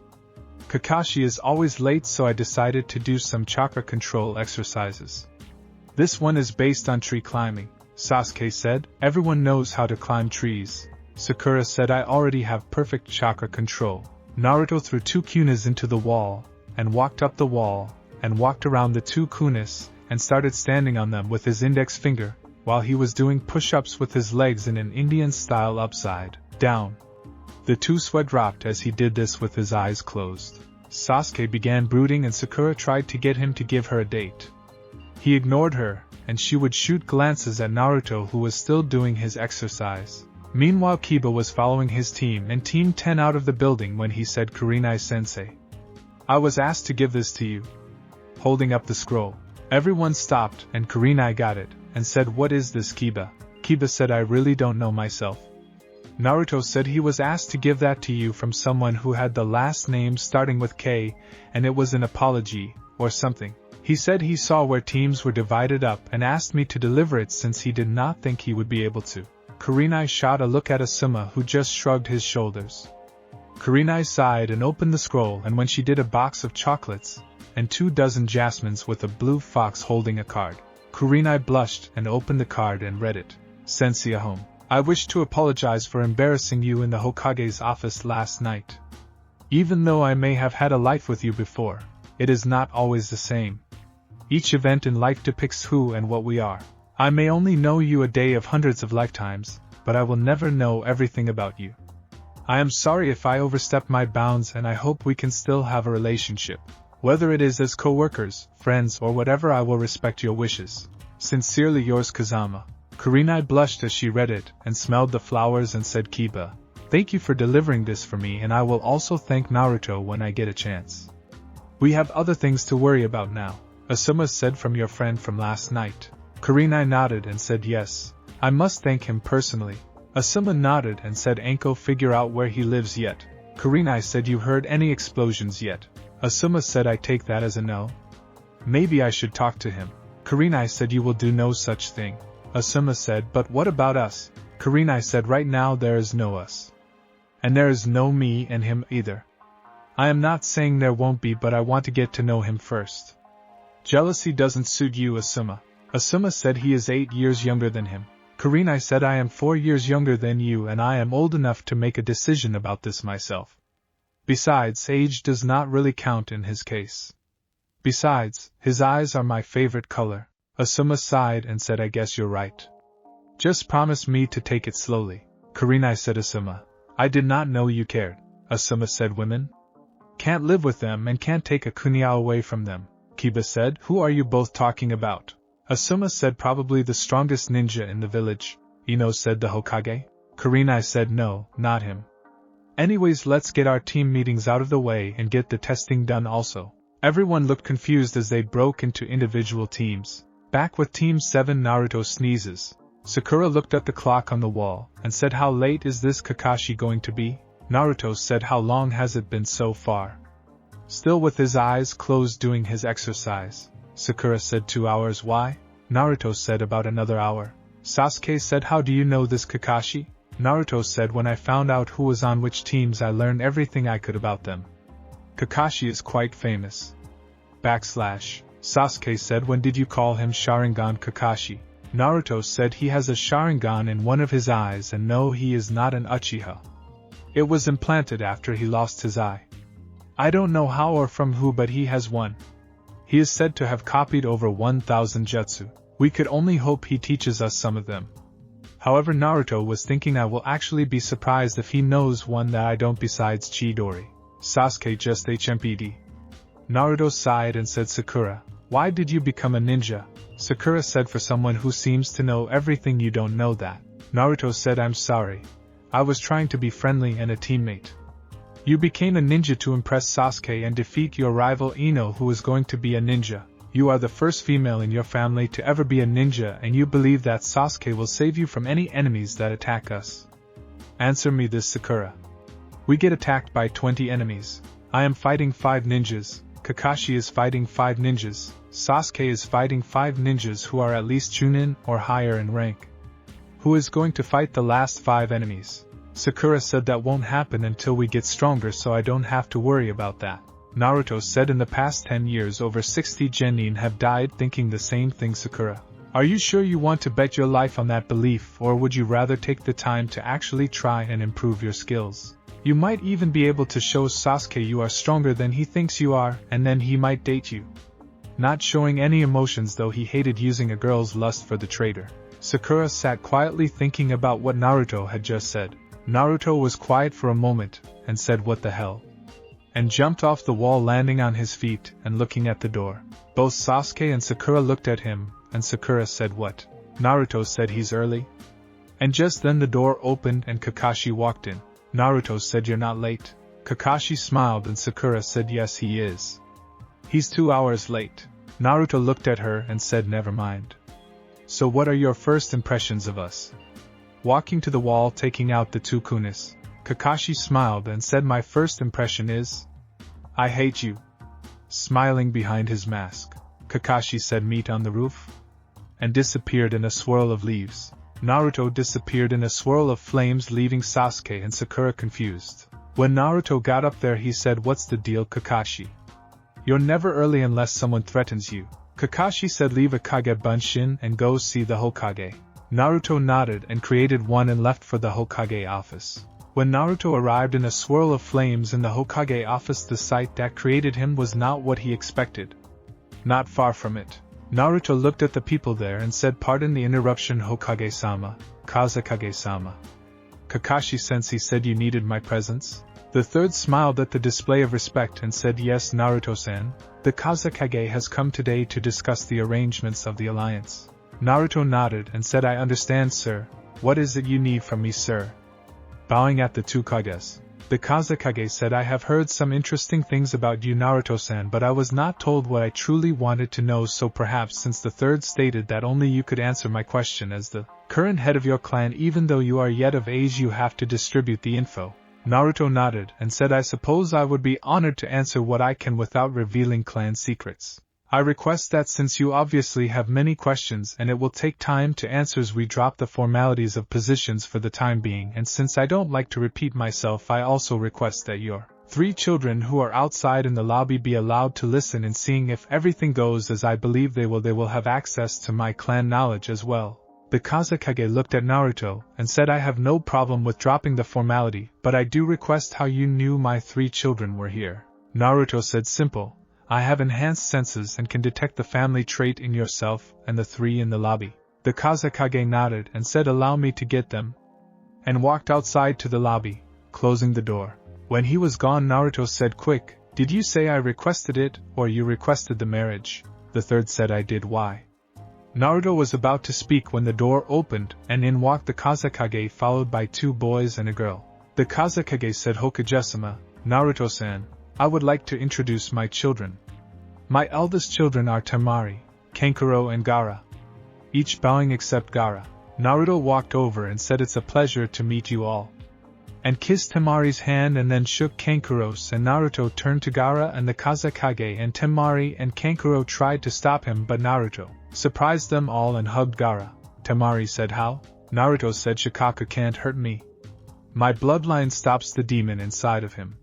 Kakashi is always late, so I decided to do some chakra control exercises. This one is based on tree climbing. Sasuke said, everyone knows how to climb trees. Sakura said, I already have perfect chakra control. Naruto threw 2 kunas into the wall, and walked up the wall, and walked around the 2 kunas, and started standing on them with his index finger, while he was doing push-ups with his legs in an Indian-style upside down. The 2 sweat dropped as he did this with his eyes closed. Sasuke began brooding and Sakura tried to get him to give her a date. He ignored her, and she would shoot glances at Naruto, who was still doing his exercise. Meanwhile, Kiba was following his team and Team 10 out of the building when he said, "Kurenai-sensei, I was asked to give this to you." Holding up the scroll. Everyone stopped, and Kurenai got it, and said, "What is this, Kiba?" Kiba said, "I really don't know myself." Naruto said he was asked to give that to you from someone who had the last name starting with K, and it was an apology, or something. He said he saw where teams were divided up and asked me to deliver it since he did not think he would be able to. Kurenai shot a look at Asuma, who just shrugged his shoulders. Kurenai sighed and opened the scroll, and when she did, a box of chocolates, and 24 jasmines with a blue fox holding a card. Kurenai blushed and opened the card and read it. "Sensei Ahome, I wish to apologize for embarrassing you in the Hokage's office last night. Even though I may have had a life with you before, it is not always the same. Each event in life depicts who and what we are. I may only know you a day of hundreds of lifetimes, but I will never know everything about you. I am sorry if I overstepped my bounds, and I hope we can still have a relationship. Whether it is as co-workers, friends, or whatever, I will respect your wishes. Sincerely yours, Kazama." Kurenai blushed as she read it, and smelled the flowers and said, "Kiba, thank you for delivering this for me, and I will also thank Naruto when I get a chance. We have other things to worry about now," Asuma said, "from your friend from last night." Kurenai nodded and said, "Yes, I must thank him personally." Asuma nodded and said, "Anko figure out where he lives yet?" Kurenai said, "You heard any explosions yet?" Asuma said, "I take that as a no. Maybe I should talk to him." Kurenai said, "You will do no such thing." Asuma said, "But what about us?" Kurenai said, "Right now there is no us. And there is no me and him either. I am not saying there won't be, but I want to get to know him first." "Jealousy doesn't suit you, Asuma." Asuma said, "He is 8 years younger than him." Kurenai said, "I am 4 years younger than you, and I am old enough to make a decision about this myself. Besides, age does not really count in his case. Besides, his eyes are my favorite color." Asuma sighed and said, "I guess you're right. Just promise me to take it slowly." Kurenai said, "Asuma, I did not know you cared." Asuma said, "Women can't live with them and can't take a kunya away from them." Kiba said, "Who are you both talking about?" Asuma said, "Probably the strongest ninja in the village." Ino said, "The Hokage?" Kurenai said, "No, not him. Anyways, let's get our team meetings out of the way and get the testing done also." Everyone looked confused as they broke into individual teams. Back with Team 7, Naruto sneezes. Sakura looked at the clock on the wall and said, "How late is this Kakashi going to be?" Naruto said, "How long has it been so far?" Still with his eyes closed doing his exercise. Sakura said, 2 hours. "Why?" Naruto said, "About another hour." Sasuke said, "How do you know this Kakashi?" Naruto said, "When I found out who was on which teams, I learned everything I could about them. Kakashi is quite famous." Sasuke said, "When did you call him Sharingan Kakashi?" Naruto said, "He has a Sharingan in one of his eyes, and no, he is not an Uchiha. It was implanted after he lost his eye. I don't know how or from who, but he has one. He is said to have copied over 1,000 jutsu. We could only hope he teaches us some of them. However, Naruto was thinking, I will actually be surprised if he knows one that I don't besides Chidori." Sasuke just HMPD. Naruto sighed and said, "Sakura, why did you become a ninja?" Sakura said, "For someone who seems to know everything, you don't know that." Naruto said, "I'm sorry. I was trying to be friendly and a teammate. You became a ninja to impress Sasuke and defeat your rival Ino, who is going to be a ninja. You are the first female in your family to ever be a ninja, and you believe that Sasuke will save you from any enemies that attack us. Answer me this, Sakura. We get attacked by 20 enemies. I am fighting 5 ninjas, Kakashi is fighting 5 ninjas, Sasuke is fighting 5 ninjas who are at least Chunin or higher in rank. Who is going to fight the last 5 enemies?" Sakura said, "That won't happen until we get stronger, so I don't have to worry about that." Naruto said, "In the past 10 years, over 60 genin have died thinking the same thing, Sakura. Are you sure you want to bet your life on that belief, or would you rather take the time to actually try and improve your skills? You might even be able to show Sasuke you are stronger than he thinks you are, and then he might date you." Not showing any emotions, though he hated using a girl's lust for the traitor, Sakura sat quietly thinking about what Naruto had just said. Naruto was quiet for a moment, and said, "What the hell? and jumped off the wall, landing on his feet and looking at the door. Both Sasuke and Sakura looked at him, and Sakura said, "What?" Naruto said, "He's early." And just then the door opened and Kakashi walked in. Naruto said, "You're not late?" Kakashi smiled and Sakura said, "Yes, he is. He's 2 hours late." Naruto looked at her and said, "Never mind. So what are your first impressions of us?" Walking to the wall, taking out the 2 kunis, Kakashi smiled and said, "My first impression is, I hate you." Smiling behind his mask, Kakashi said, "Meet on the roof?" and disappeared in a swirl of leaves. Naruto disappeared in a swirl of flames, leaving Sasuke and Sakura confused. When Naruto got up there, he said, "What's the deal, Kakashi? You're never early unless someone threatens you." Kakashi said, "Leave a Kage Bunshin and go see the Hokage." Naruto nodded and created one and left for the Hokage office. When Naruto arrived in a swirl of flames in the Hokage office, the sight that created him was not what he expected. Not far from it, Naruto looked at the people there and said, "Pardon the interruption, Hokage-sama, Kazekage-sama." Kakashi-sensei said, "You needed my presence?" The third smiled at the display of respect and said, "Yes, Naruto-san, the Kazekage has come today to discuss the arrangements of the alliance." Naruto nodded and said, "I understand, sir. What is it you need from me, sir?" Bowing at the 2 Kages, the Kazekage said, "I have heard some interesting things about you, Naruto-san, but I was not told what I truly wanted to know, so perhaps since the third stated that only you could answer my question as the current head of your clan, even though you are yet of age, you have to distribute the info." Naruto nodded and said, "I suppose I would be honored to answer what I can without revealing clan secrets. I request that since you obviously have many questions and it will take time to answers, we drop the formalities of positions for the time being, and since I don't like to repeat myself, I also request that your 3 children who are outside in the lobby be allowed to listen, and seeing if everything goes as I believe they will have access to my clan knowledge as well." The Kazekage looked at Naruto and said, "I have no problem with dropping the formality, but I do request how you knew my 3 children were here." Naruto said, "Simple. I have enhanced senses and can detect the family trait in yourself and the 3 in the lobby." The Kazekage nodded and said, "Allow me to get them," and walked outside to the lobby, closing the door. When he was gone, Naruto said, "Quick, did you say I requested it, or you requested the marriage?" The third said, "I did. Why?" Naruto was about to speak when the door opened, and in walked the Kazekage followed by 2 boys and a girl. The Kazekage said, "Hokage-sama, Naruto-san, I would like to introduce my children. My eldest children are Temari, Kankuro and Gaara." Each bowing except Gaara. Naruto walked over and said, "It's a pleasure to meet you all," and kissed Temari's hand and then shook Kankuro's, and Naruto turned to Gaara and the Kazekage, and Temari and Kankuro tried to stop him, but Naruto surprised them all and hugged Gaara. Temari said, "How?" Naruto said, "Shikaku can't hurt me. My bloodline stops the demon inside of him."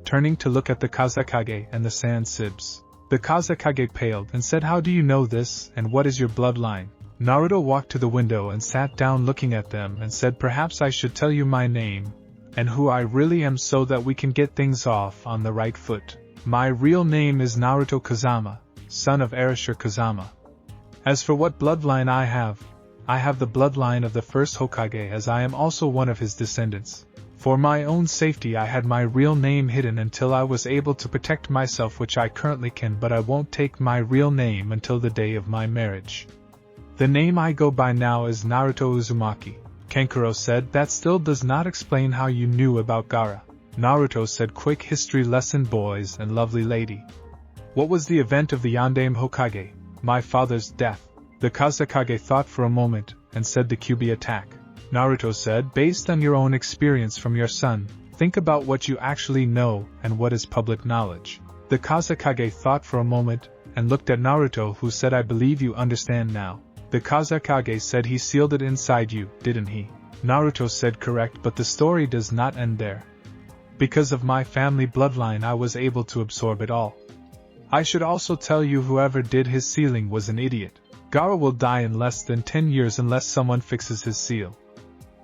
Turning to look at the Kazekage and the Sand Sibs, the Kazekage paled and said, "How do you know this, and what is your bloodline?" Naruto walked to the window and sat down looking at them and said, "Perhaps I should tell you my name and who I really am so that we can get things off on the right foot. My real name is Naruto Kazama, son of Arashir Kazama. As for what bloodline I have the bloodline of the first Hokage, as I am also one of his descendants. For my own safety I had my real name hidden until I was able to protect myself, which I currently can, but I won't take my real name until the day of my marriage. The name I go by now is Naruto Uzumaki." Kankuro said, "That still does not explain how you knew about Gaara." Naruto said, "Quick history lesson, boys and lovely lady. What was the event of the Yondaime Hokage? My father's death." The Kazekage thought for a moment, and said, "The Kyuubi attack." Naruto said, "Based on your own experience from your son, think about what you actually know and what is public knowledge." The Kazekage thought for a moment, and looked at Naruto, who said, "I believe you understand now." The Kazekage said, "He sealed it inside you, didn't he?" Naruto said, "Correct, but the story does not end there. Because of my family bloodline I was able to absorb it all. I should also tell you whoever did his sealing was an idiot. Gaara will die in less than 10 years unless someone fixes his seal.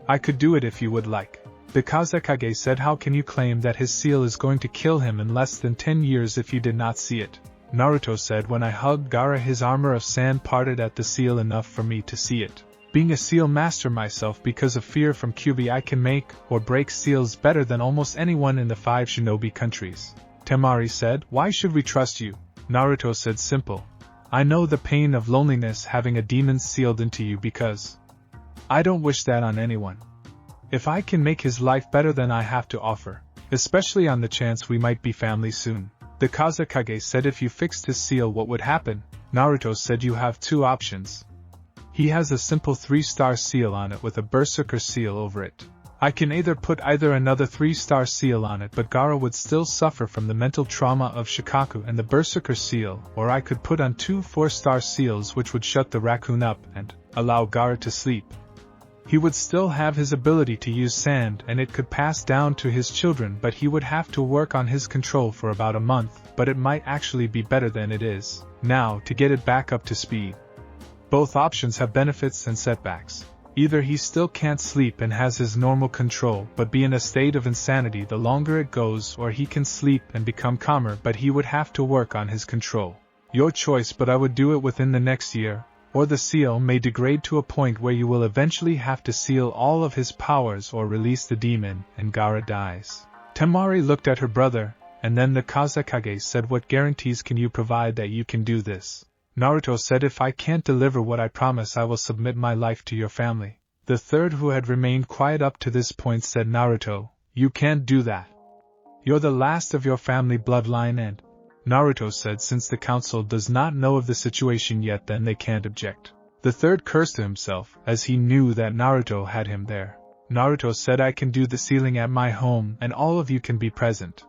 I could do it if you would like." The Kazekage said, "How can you claim that his seal is going to kill him in less than 10 years if you did not see it?" Naruto said, "When I hugged Gaara, his armor of sand parted at the seal enough for me to see it. Being a seal master myself, because of fear from Kyuubi, I can make or break seals better than almost anyone in the 5 shinobi countries. Temari said. Why should we trust you? Naruto said, simple. I know the pain of loneliness having a demon sealed into you because I don't wish that on anyone. If I can make his life better than I have to offer, especially on the chance we might be family soon. The Kazekage said, if you fixed his seal, what would happen? Naruto said, you have two options. He has a simple 3-star seal on it with a berserker seal over it. I can either put another 3-star seal on it, but Gaara would still suffer from the mental trauma of Shikaku and the berserker seal, or I could put on 2 4-star seals which would shut the raccoon up and allow Gaara to sleep. He would still have his ability to use sand and it could pass down to his children, but he would have to work on his control for about a month, but it might actually be better than it is now to get it back up to speed. Both options have benefits and setbacks. Either he still can't sleep and has his normal control but be in a state of insanity the longer it goes, or he can sleep and become calmer but he would have to work on his control. Your choice, but I would do it within the next year, or the seal may degrade to a point where you will eventually have to seal all of his powers or release the demon and Gaara dies. Temari looked at her brother, and then the Kazekage said, what guarantees can you provide that you can do this? Naruto said, if I can't deliver what I promise, I will submit my life to your family. The third, who had remained quiet up to this point, said, Naruto, you can't do that. You're the last of your family bloodline, and Naruto said, since the council does not know of the situation yet, then they can't object. The third cursed to himself, as he knew that Naruto had him there. Naruto said, I can do the sealing at my home and all of you can be present.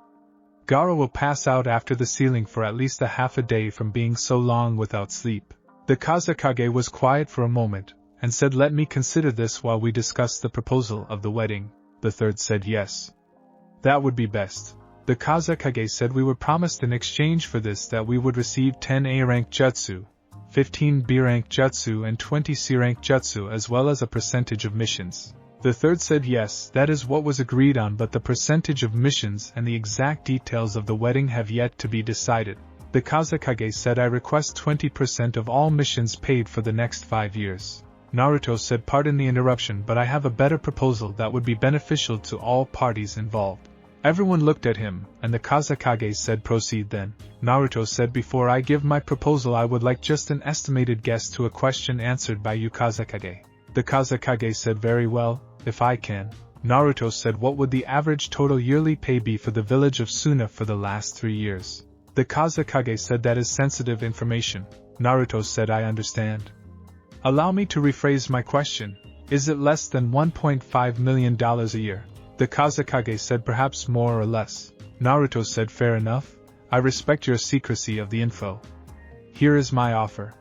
Gaara will pass out after the sealing for at least a half a day from being so long without sleep. The Kazekage was quiet for a moment, and said, let me consider this while we discuss the proposal of the wedding. The third said, yes. That would be best. The Kazekage said, we were promised in exchange for this that we would receive 10 A-rank jutsu, 15 B-rank jutsu and 20 C-rank jutsu, as well as a percentage of missions. The third said, yes, that is what was agreed on, but the percentage of missions and the exact details of the wedding have yet to be decided. The Kazekage said, I request 20% of all missions paid for the next 5 years. Naruto said, pardon the interruption, but I have a better proposal that would be beneficial to all parties involved. Everyone looked at him, and the Kazekage said, proceed then. Naruto said, before I give my proposal, I would like just an estimated guess to a question answered by you, Kazekage. The Kazekage said, very well, if I can. Naruto said, what would the average total yearly pay be for the village of Suna for the last 3 years? The Kazekage said, that is sensitive information. Naruto said, I understand. Allow me to rephrase my question. Is it less than $1.5 million a year? The Kazekage said, perhaps more or less. Naruto said, fair enough. I respect your secrecy of the info. Here is my offer.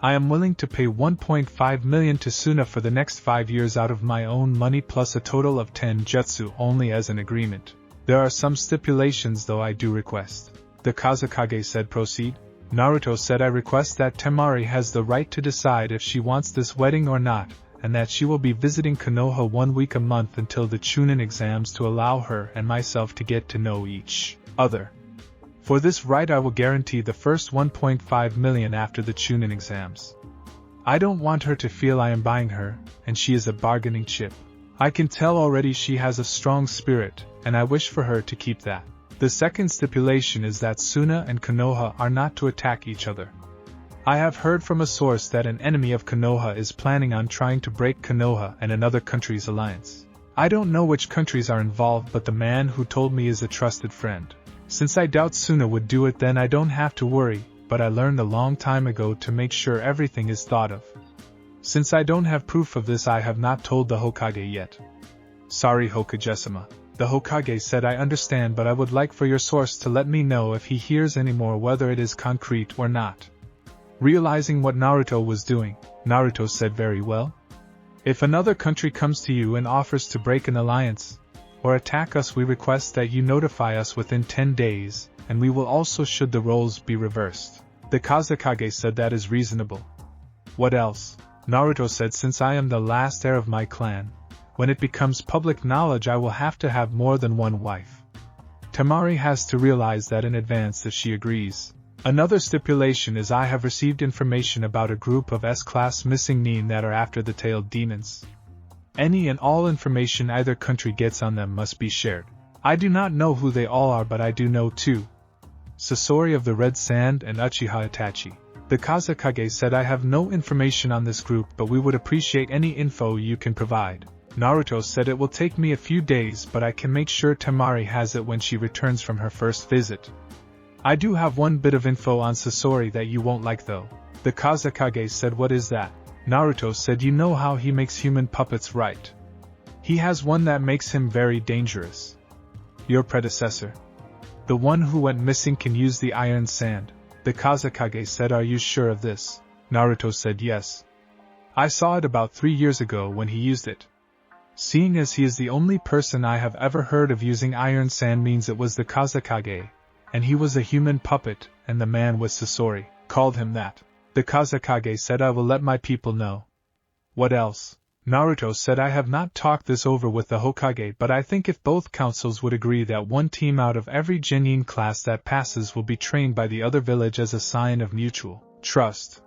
I am willing to pay 1.5 million to Suna for the next 5 years out of my own money, plus a total of 10 jutsu only as an agreement. There are some stipulations though I do request. The Kazekage said, proceed. Naruto said, I request that Temari has the right to decide if she wants this wedding or not, and that she will be visiting Konoha 1 week a month until the Chunin exams to allow her and myself to get to know each other. For this right I will guarantee the first 1.5 million after the Chunin exams. I don't want her to feel I am buying her, and she is a bargaining chip. I can tell already she has a strong spirit, and I wish for her to keep that. The second stipulation is that Suna and Konoha are not to attack each other. I have heard from a source that an enemy of Konoha is planning on trying to break Konoha and another country's alliance. I don't know which countries are involved, but the man who told me is a trusted friend. Since I doubt Suna would do it, then I don't have to worry, but I learned a long time ago to make sure everything is thought of. Since I don't have proof of this, I have not told the Hokage yet. Sorry, Hokage-sama. The Hokage said, I understand, but I would like for your source to let me know if he hears any more, whether it is concrete or not. Realizing what Naruto was doing, Naruto said, very well. If another country comes to you and offers to break an alliance, or attack us, we request that you notify us within 10 days, and we will also should the roles be reversed. The Kazekage said, that is reasonable. What else? Naruto said, since I am the last heir of my clan, when it becomes public knowledge I will have to have more than one wife. Temari has to realize that in advance if she agrees. Another stipulation is I have received information about a group of S-class missing nin that are after the tailed demons. Any and all information either country gets on them must be shared. I do not know who they all are, but I do know two. Sasori of the Red Sand and Uchiha Itachi. The Kazekage said I have no information on this group, but we would appreciate any info you can provide. Naruto said it will take me a few days, but I can make sure Temari has it when she returns from her first visit. I do have one bit of info on Sasori that you won't like though. The Kazekage said, what is that? Naruto said, you know how he makes human puppets, right? He has one that makes him very dangerous. Your predecessor, the one who went missing, can use the iron sand. The Kazekage said, are you sure of this? Naruto said, yes. I saw it about 3 years ago when he used it. Seeing as he is the only person I have ever heard of using iron sand means it was the Kazekage, and he was a human puppet, and the man was Sasori, called him that. The Kazekage said, I will let my people know. What else? Naruto said, I have not talked this over with the Hokage, but I think if both councils would agree that one team out of every genin class that passes will be trained by the other village as a sign of mutual trust.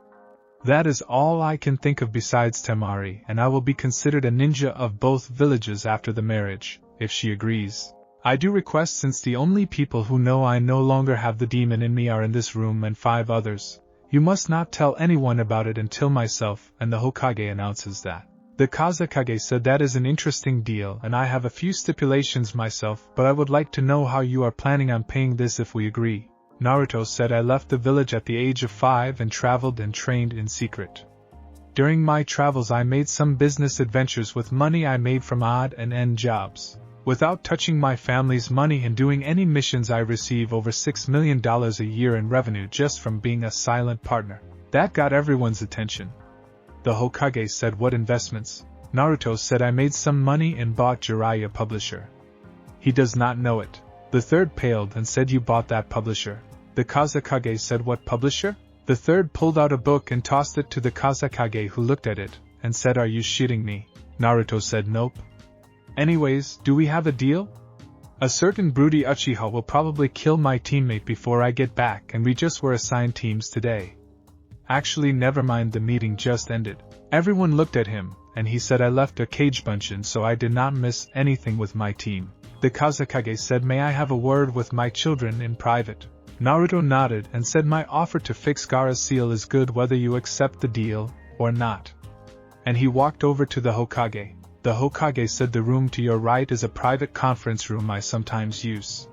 That is all I can think of besides Temari, and I will be considered a ninja of both villages after the marriage, if she agrees. I do request, since the only people who know I no longer have the demon in me are in this room and 5 others, you must not tell anyone about it until myself and the Hokage announces that. The Kazekage said, that is an interesting deal, and I have a few stipulations myself, but I would like to know how you are planning on paying this if we agree. Naruto said, I left the village at the age of 5 and traveled and trained in secret. During my travels I made some business adventures with money I made from odd and end jobs. Without touching my family's money and doing any missions, I receive over $6 million a year in revenue just from being a silent partner. That got everyone's attention. The Hokage said, what investments? Naruto said, I made some money and bought Jiraiya publisher. He does not know it. The third paled and said, you bought that publisher? The Kazekage said, what publisher? The third pulled out a book and tossed it to the Kazekage, who looked at it and said, are you shitting me? Naruto said, nope. Anyways, do we have a deal? A certain broody Uchiha will probably kill my teammate before I get back, and we just were assigned teams today. Actually, never mind, the meeting just ended. Everyone looked at him, and he said, I left a cage buncheon, so I did not miss anything with my team. The Kazekage said, may I have a word with my children in private? Naruto nodded and said, my offer to fix Gaara's seal is good whether you accept the deal or not. And he walked over to the Hokage. The Hokage said, the room to your right is a private conference room I sometimes use.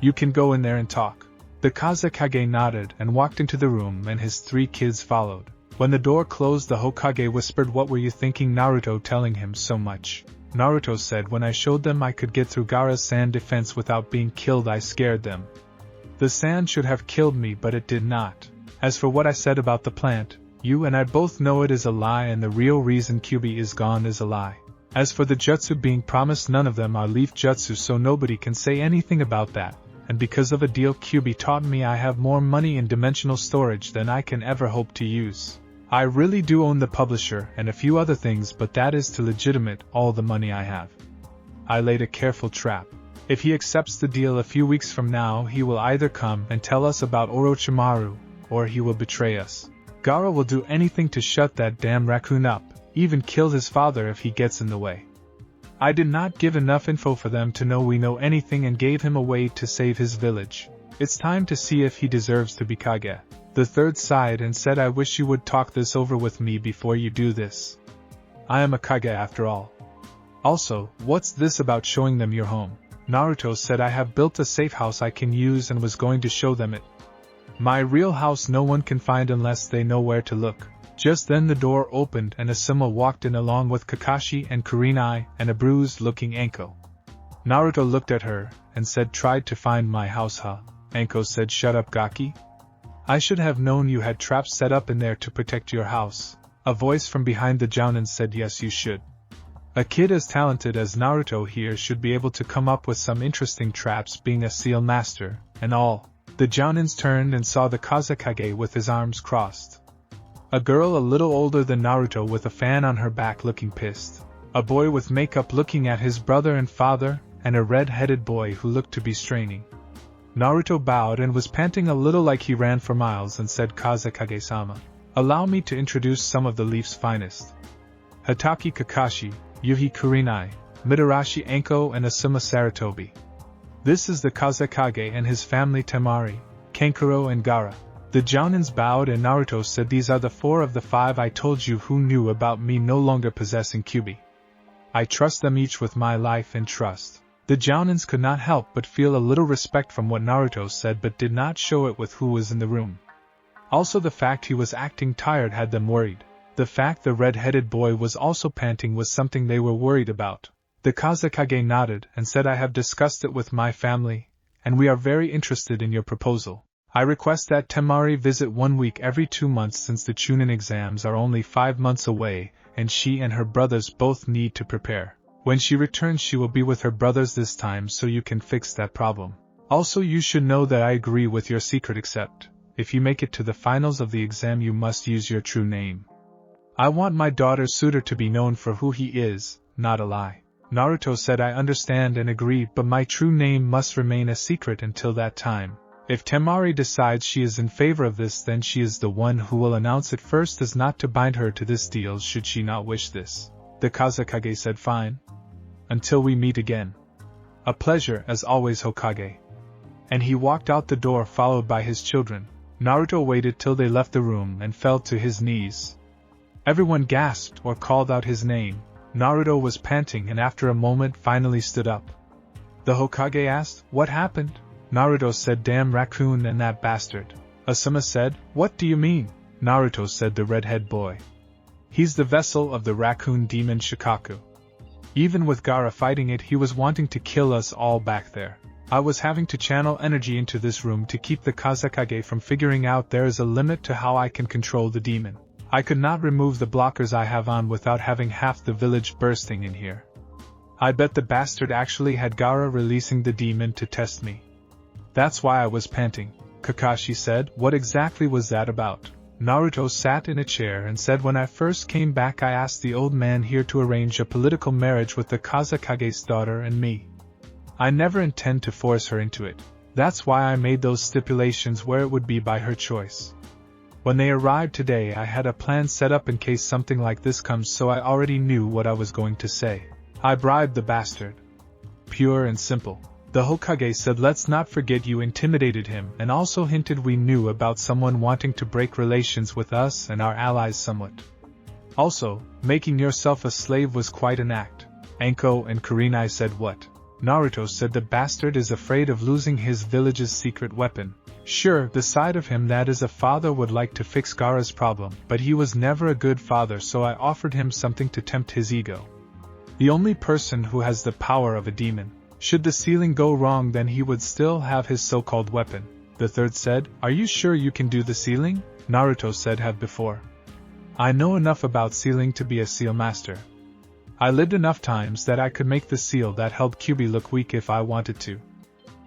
You can go in there and talk. The Kazekage nodded and walked into the room, and his 3 kids followed. When the door closed, the Hokage whispered, what were you thinking, Naruto, telling him so much? Naruto said, when I showed them I could get through Gaara's sand defense without being killed, I scared them. The sand should have killed me, but it did not. As for what I said about the plant, you and I both know it is a lie, and the real reason Kyuubi is gone is a lie. As for the jutsu being promised, none of them are leaf jutsu, so nobody can say anything about that. And because of a deal Kyuubi taught me, I have more money in dimensional storage than I can ever hope to use. I really do own the publisher and a few other things, but that is to legitimate all the money I have. I laid a careful trap. If he accepts the deal a few weeks from now, he will either come and tell us about Orochimaru, or he will betray us. Gaara will do anything to shut that damn raccoon up, even kill his father if he gets in the way. I did not give enough info for them to know we know anything, and gave him a way to save his village. It's time to see if he deserves to be Kage. The third sighed and said, I wish you would talk this over with me before you do this. I am a Kage after all. Also, what's this about showing them your home? Naruto said, I have built a safe house I can use and was going to show them it. My real house no one can find unless they know where to look. Just then the door opened and Asuma walked in along with Kakashi and Kurenai and a bruised-looking Anko. Naruto looked at her and said, tried to find my house, huh? Anko said, shut up, Gaki. I should have known you had traps set up in there to protect your house. A voice from behind the Jounin said, yes, you should. A kid as talented as Naruto here should be able to come up with some interesting traps, being a seal master, and all. The Jounins turned and saw the Kazekage with his arms crossed. A girl a little older than Naruto with a fan on her back looking pissed. A boy with makeup looking at his brother and father, and a red-headed boy who looked to be straining. Naruto bowed and was panting a little like he ran for miles and said, Kazekage-sama, allow me to introduce some of the Leaf's finest. Hatake Kakashi, Yuhi Kurenai, Mitarashi Anko and Asuma Saratobi. This is the Kazekage and his family Temari, Kankuro and Gaara. The Jounins bowed and Naruto said these are the 4 of the 5 I told you who knew about me no longer possessing Kyuubi. I trust them each with my life and trust. The Jounins could not help but feel a little respect from what Naruto said but did not show it with who was in the room. Also the fact he was acting tired had them worried. The fact the red-headed boy was also panting was something they were worried about. The Kazekage nodded and said I have discussed it with my family, and we are very interested in your proposal. I request that Temari visit 1 week every 2 months since the Chunin exams are only 5 months away, and she and her brothers both need to prepare. When she returns she will be with her brothers this time so you can fix that problem. Also you should know that I agree with your secret except, if you make it to the finals of the exam you must use your true name. I want my daughter's suitor to be known for who he is, not a lie. Naruto said I understand and agree but my true name must remain a secret until that time. If Temari decides she is in favor of this then she is the one who will announce it first as not to bind her to this deal should she not wish this. The Kazekage said fine. Until we meet again. A pleasure as always Hokage. And he walked out the door followed by his children. Naruto waited till they left the room and fell to his knees. Everyone gasped or called out his name. Naruto was panting and after a moment finally stood up. The Hokage asked, "What happened?" Naruto said, "Damn raccoon and that bastard." Asuma said, "What do you mean?" Naruto said, "The redhead boy. He's the vessel of the raccoon demon Shikaku. Even with Gaara fighting it he was wanting to kill us all back there. I was having to channel energy into this room to keep the Kazekage from figuring out there is a limit to how I can control the demon. I could not remove the blockers I have on without having half the village bursting in here. I bet the bastard actually had Gaara releasing the demon to test me. That's why I was panting." Kakashi said, "What exactly was that about?" Naruto sat in a chair and said, "When I first came back I asked the old man here to arrange a political marriage with the Kazekage's daughter and me. I never intend to force her into it. That's why I made those stipulations where it would be by her choice. When they arrived today I had a plan set up in case something like this comes so I already knew what I was going to say. I bribed the bastard. Pure and simple." The Hokage said, "Let's not forget you intimidated him and also hinted we knew about someone wanting to break relations with us and our allies somewhat. Also, making yourself a slave was quite an act." Anko and Kurenai said, "What?" Naruto said, "The bastard is afraid of losing his village's secret weapon. Sure, the side of him that is a father would like to fix Gaara's problem, but he was never a good father so I offered him something to tempt his ego. The only person who has the power of a demon. Should the sealing go wrong then he would still have his so-called weapon." The third said, "Are you sure you can do the sealing?" Naruto said, "Have before. I know enough about sealing to be a seal master. I lived enough times that I could make the seal that held Kyuubi look weak if I wanted to."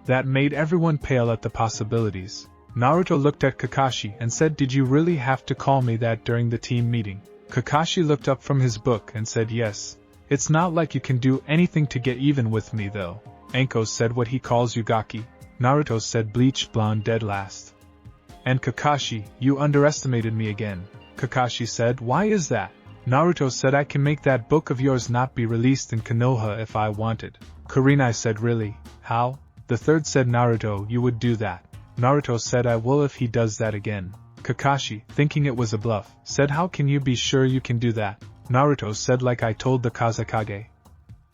That made everyone pale at the possibilities. Naruto looked at Kakashi and said, "Did you really have to call me that during the team meeting?" Kakashi looked up from his book and said, "Yes. It's not like you can do anything to get even with me though." Anko said, "What he calls Yugaki." Naruto said, "Bleached blonde dead last." And Kakashi, "You underestimated me again." Kakashi said, "Why is that?" Naruto said, "I can make that book of yours not be released in Konoha if I wanted." Kurenai said, "Really? How?" The third said, "Naruto, you would do that." Naruto said, "I will if he does that again." Kakashi, thinking it was a bluff, said, "How can you be sure you can do that?" Naruto said, "Like I told the Kazekage.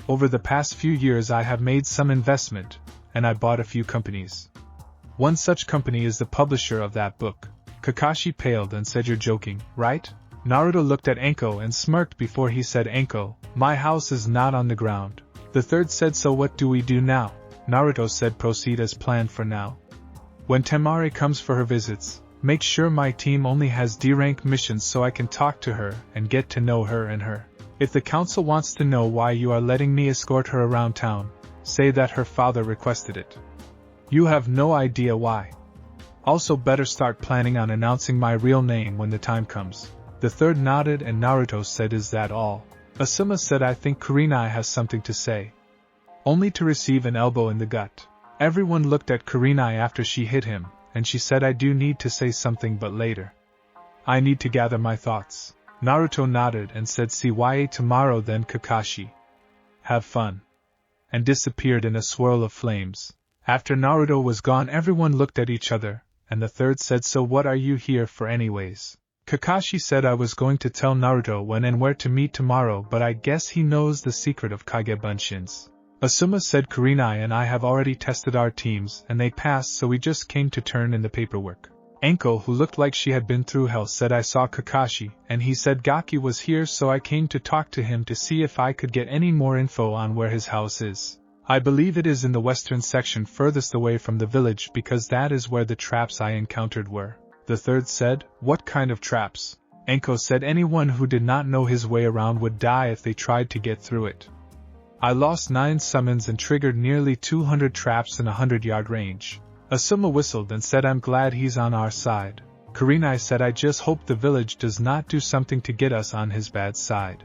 Over the past few years I have made some investment, and I bought a few companies. One such company is the publisher of that book." Kakashi paled and said, "You're joking, right?" Naruto looked at Anko and smirked before he said, "Anko, my house is not on the ground." The third said, "So what do we do now?" Naruto said, "Proceed as planned for now. When Temari comes for her visits, make sure my team only has D-rank missions so I can talk to her and get to know her and her. If the council wants to know why you are letting me escort her around town, say that her father requested it. You have no idea why. Also better start planning on announcing my real name when the time comes." The third nodded and Naruto said, "Is that all?" Asuma said, "I think Kurenai has something to say." Only to receive an elbow in the gut. Everyone looked at Kurenai after she hit him, and she said, "I do need to say something but later. I need to gather my thoughts." Naruto nodded and said, "See you tomorrow then Kakashi. Have fun." And disappeared in a swirl of flames. After Naruto was gone, everyone looked at each other, and the third said, "So what are you here for anyways?" Kakashi said, "I was going to tell Naruto when and where to meet tomorrow, but I guess he knows the secret of Kage Bunshins." Asuma said, "Kurenai and I have already tested our teams, and they passed, so we just came to turn in the paperwork." Anko, who looked like she had been through hell, said, "I saw Kakashi, and he said Gaki was here, so I came to talk to him to see if I could get any more info on where his house is. I believe it is in the western section furthest away from the village, because that is where the traps I encountered were." The third said, "What kind of traps?" Anko said, "Anyone who did not know his way around would die if they tried to get through it. I lost 9 summons and triggered nearly 200 traps in a 100-yard range." Asuma whistled and said, "I'm glad he's on our side." Kurenai said, "I just hope the village does not do something to get us on his bad side.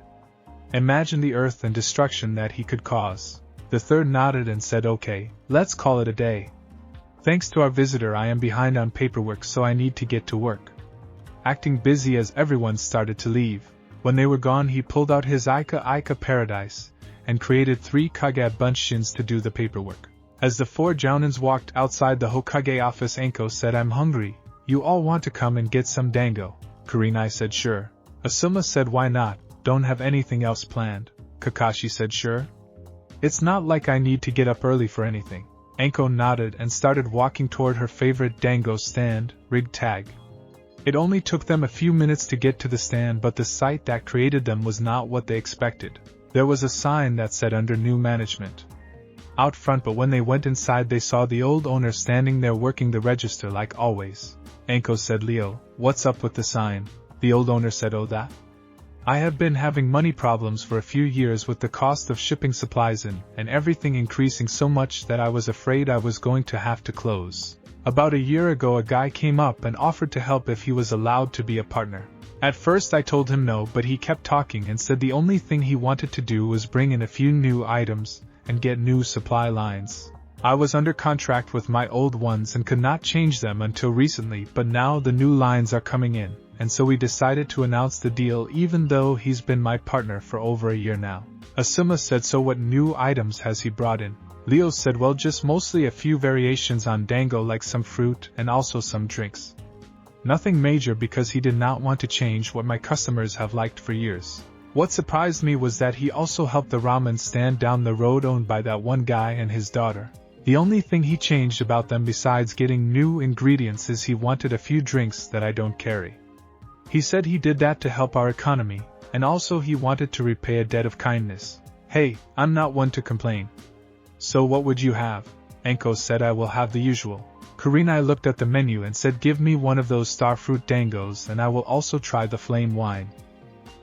Imagine the earth and destruction that he could cause." The third nodded and said, "Okay, let's call it a day. Thanks to our visitor, I am behind on paperwork, so I need to get to work." Acting busy as everyone started to leave, when they were gone, he pulled out his Aika Paradise and created 3 Kage Bunshins to do the paperwork. As the 4 Jounins walked outside the Hokage office, Anko said, "I'm hungry. You all want to come and get some dango?" Kurenai said, "Sure." Asuma said, "Why not? Don't have anything else planned." Kakashi said, "Sure. It's not like I need to get up early for anything." Anko nodded and started walking toward her favorite dango stand, Rig Tag. It only took them a few minutes to get to the stand, but the site that created them was not what they expected. There was a sign that said "Under New Management" out front, but when they went inside they saw the old owner standing there working the register like always. Anko said, "Leo, what's up with the sign?" The old owner said, "Oh, that? I have been having money problems for a few years with the cost of shipping supplies in, and everything increasing so much that I was afraid I was going to have to close. About a year ago a guy came up and offered to help if he was allowed to be a partner. At first I told him no, but he kept talking and said the only thing he wanted to do was bring in a few new items and get new supply lines. I was under contract with my old ones and could not change them until recently, but now the new lines are coming in, and so we decided to announce the deal even though he's been my partner for over a year now." Asuma said, "So what new items has he brought in?" Leo said, "Well, just mostly a few variations on dango, like some fruit and also some drinks. Nothing major, because he did not want to change what my customers have liked for years. What surprised me was that he also helped the ramen stand down the road owned by that one guy and his daughter. The only thing he changed about them besides getting new ingredients is he wanted a few drinks that I don't carry. He said he did that to help our economy, and also he wanted to repay a debt of kindness. Hey, I'm not one to complain. So what would you have?" Anko said, "I will have the usual." Kurenai looked at the menu and said, "Give me one of those starfruit dangos, and I will also try the flame wine.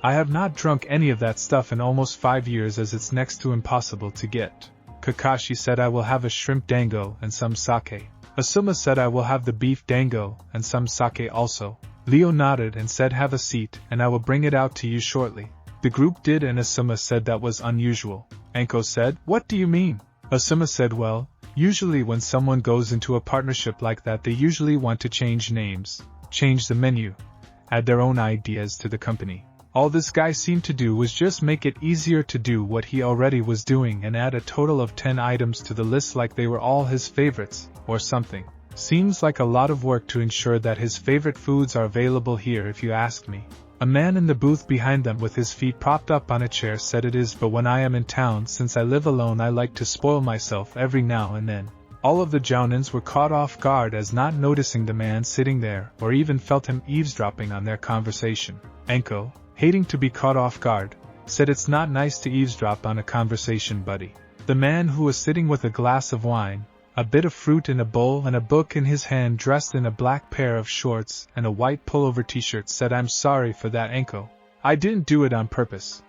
I have not drunk any of that stuff in almost 5 years, as it's next to impossible to get." Kakashi said, "I will have a shrimp dango and some sake." Asuma said, "I will have the beef dango and some sake also." Leo nodded and said, "Have a seat, and I will bring it out to you shortly." The group did, and Asuma said that was unusual. Anko said, "What do you mean?" Asuma said, "Well, usually when someone goes into a partnership like that, they usually want to change names, change the menu, add their own ideas to the company. All this guy seemed to do was just make it easier to do what he already was doing and add a total of 10 items to the list like they were all his favorites, or something. Seems like a lot of work to ensure that his favorite foods are available here, if you ask me." A man in the booth behind them with his feet propped up on a chair said, "It is, but when I am in town, since I live alone, I like to spoil myself every now and then." All of the Jounins were caught off guard as not noticing the man sitting there, or even felt him eavesdropping on their conversation. Anko, hating to be caught off guard, said, "It's not nice to eavesdrop on a conversation, buddy." The man, who was sitting with a glass of wine, a bit of fruit in a bowl and a book in his hand, dressed in a black pair of shorts and a white pullover t-shirt, said, "I'm sorry for that, Anko. I didn't do it on purpose.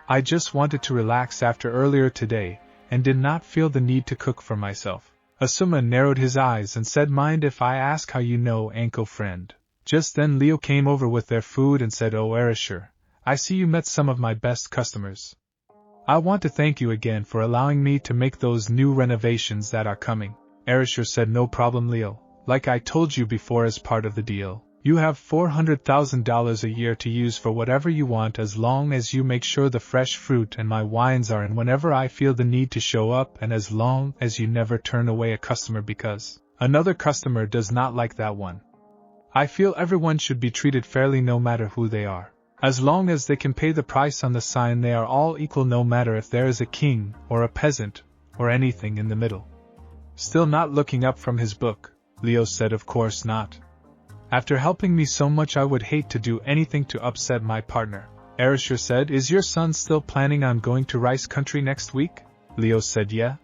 I just wanted to relax after earlier today, and did not feel the need to cook for myself." Asuma narrowed his eyes and said, "Mind if I ask how you know Anko, friend?" Just then Leo came over with their food and said, "Oh, Erasure, I see you met some of my best customers. I want to thank you again for allowing me to make those new renovations that are coming." Erasure said, "No problem, Leo. Like I told you before, as part of the deal, You have $400,000 a year to use for whatever you want as long as you make sure the fresh fruit and my wines are in whenever I feel the need to show up, and as long as you never turn away a customer because another customer does not like that one. I feel everyone should be treated fairly no matter who they are. As long as they can pay the price on the sign, they are all equal, no matter if there is a king or a peasant or anything in the middle. Still not looking up from his book, Leo said, "Of course not. After helping me so much, I would hate to do anything to upset my partner." Erasure said, "Is your son still planning on going to Rice Country next week?" Leo said, "Yeah.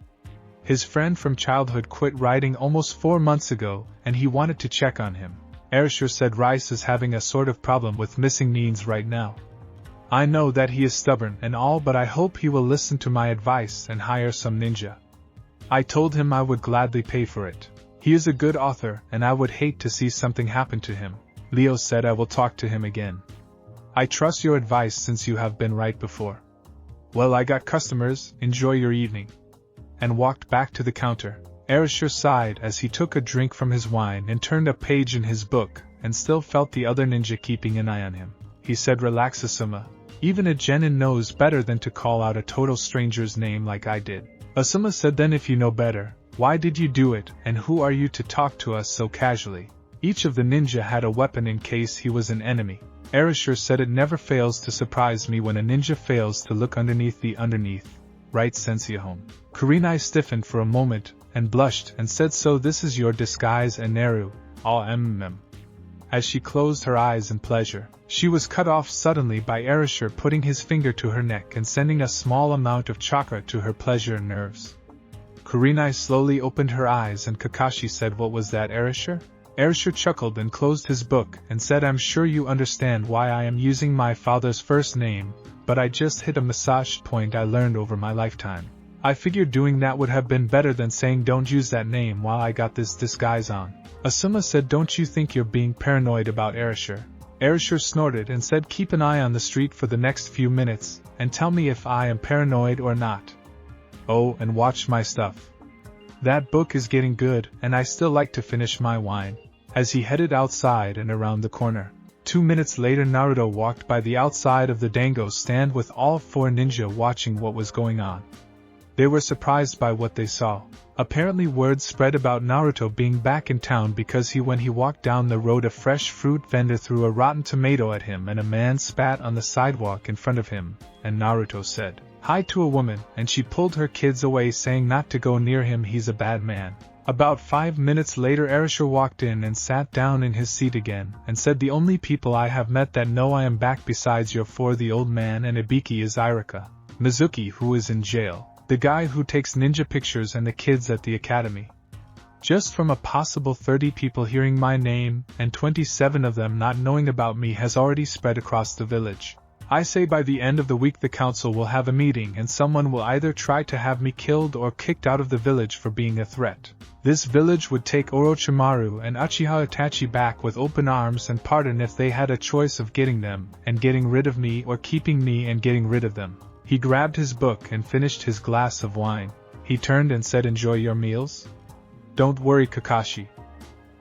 His friend from childhood quit riding almost 4 months ago, and he wanted to check on him." Erasure said, "Rice is having a sort of problem with missing needs right now. I know that he is stubborn and all, but I hope he will listen to my advice and hire some ninja. I told him I would gladly pay for it. He is a good author, and I would hate to see something happen to him." Leo said, "I will talk to him again. I trust your advice since you have been right before. Well, I got customers, enjoy your evening." And walked back to the counter. Erasure sighed as he took a drink from his wine and turned a page in his book, and still felt the other ninja keeping an eye on him. He said, "Relax, Asuma. Even a genin knows better than to call out a total stranger's name like I did." Asuma said, "Then if you know better, why did you do it, and who are you to talk to us so casually?" Each of the ninja had a weapon in case he was an enemy. Erasure said, "It never fails to surprise me when a ninja fails to look underneath the underneath. Right, Sensei Home?" Kurenai stiffened for a moment, and blushed, and said, "So this is your disguise, and Naru, all As she closed her eyes in pleasure, she was cut off suddenly by Erasure putting his finger to her neck and sending a small amount of chakra to her pleasure nerves. Kurenai slowly opened her eyes, and Kakashi said, "What was that, Erasure?" Erasure chuckled and closed his book and said, "I'm sure you understand why I am using my father's first name, but I just hit a massage point I learned over my lifetime. I figured doing that would have been better than saying don't use that name while I got this disguise on." Asuma said, "Don't you think you're being paranoid about Erasure?" Erasure snorted and said, "Keep an eye on the street for the next few minutes, and tell me if I am paranoid or not. Oh, and watch my stuff. That book is getting good, and I still like to finish my wine." As he headed outside and around the corner. 2 minutes later, Naruto walked by the outside of the dango stand with all 4 ninja watching what was going on. They were surprised by what they saw. Apparently word spread about Naruto being back in town because when he walked down the road, a fresh fruit vendor threw a rotten tomato at him and a man spat on the sidewalk in front of him, and Naruto said hi to a woman, and she pulled her kids away saying not to go near him, he's a bad man. About 5 minutes later, Erasure walked in and sat down in his seat again, and said, "The only people I have met that know I am back besides your 4, the old man and Ibiki, is Irika, Mizuki, who is in jail, the guy who takes ninja pictures, and the kids at the academy. Just from a possible 30 people hearing my name, and 27 of them not knowing about me, has already spread across the village. I say by the end of the week the council will have a meeting and someone will either try to have me killed or kicked out of the village for being a threat. This village would take Orochimaru and Uchiha Itachi back with open arms and pardon if they had a choice of getting them and getting rid of me, or keeping me and getting rid of them." He grabbed his book and finished his glass of wine. He turned and said, "Enjoy your meals? Don't worry, Kakashi.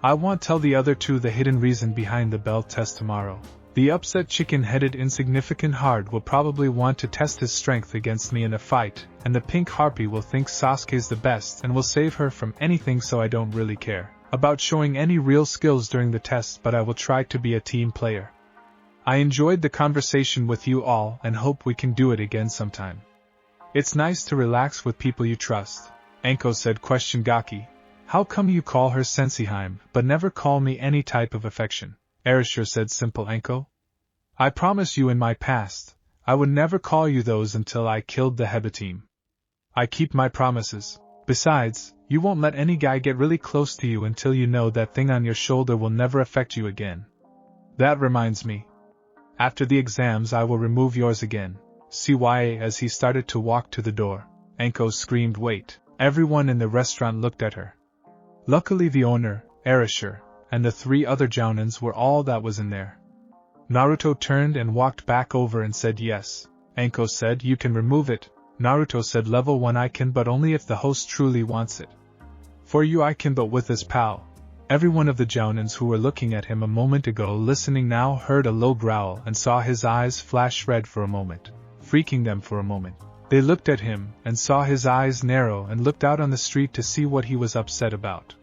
I won't tell the other 2 the hidden reason behind the belt test tomorrow. The upset chicken-headed insignificant hard will probably want to test his strength against me in a fight, and the pink harpy will think Sasuke's the best and will save her from anything, so I don't really care about showing any real skills during the test, but I will try to be a team player. I enjoyed the conversation with you all and hope we can do it again sometime. It's nice to relax with people you trust." Anko said, "Question Gaki, how come you call her Senseiheim but never call me any type of affection?" Erasure said, "Simple, Anko. I promise you in my past, I would never call you those until I killed the Heba team. I keep my promises. Besides, you won't let any guy get really close to you until you know that thing on your shoulder will never affect you again. That reminds me. After the exams I will remove yours again." CYA. As he started to walk to the door, Anko screamed, "Wait!" Everyone in the restaurant looked at her. Luckily the owner, Erasure, and the 3 other jounins were all that was in there. Naruto turned and walked back over and said, "Yes." Anko said, "You can remove it." Naruto said, "Level 1 I can, but only if the host truly wants it. For you I can, but with his pal." Every one of the jounins who were looking at him a moment ago listening now heard a low growl and saw his eyes flash red for a moment, freaking them for a moment. They looked at him and saw his eyes narrow and looked out on the street to see what he was upset about.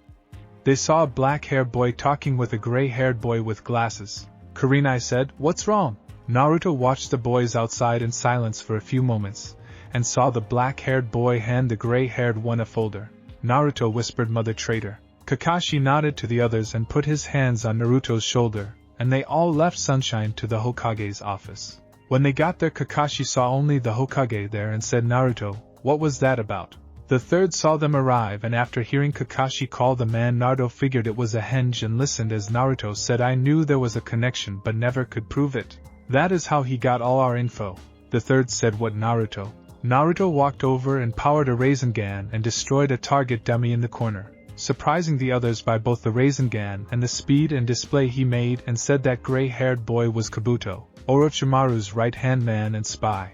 They saw a black-haired boy talking with a gray-haired boy with glasses. Kurenai said, "What's wrong?" Naruto watched the boys outside in silence for a few moments, and saw the black-haired boy hand the gray-haired one a folder. Naruto whispered, "Mother traitor." Kakashi nodded to the others and put his hands on Naruto's shoulder, and they all left Sunshine to the Hokage's office. When they got there, Kakashi saw only the Hokage there and said, "Naruto, what was that about?" The third saw them arrive, and after hearing Kakashi call the man Naruto, figured it was a henge and listened as Naruto said, "I knew there was a connection but never could prove it. That is how he got all our info." The third said, "What, Naruto?" Naruto walked over and powered a Rasengan and destroyed a target dummy in the corner, surprising the others by both the Rasengan and the speed and display he made, and said that gray-haired boy was Kabuto, Orochimaru's right-hand man and spy.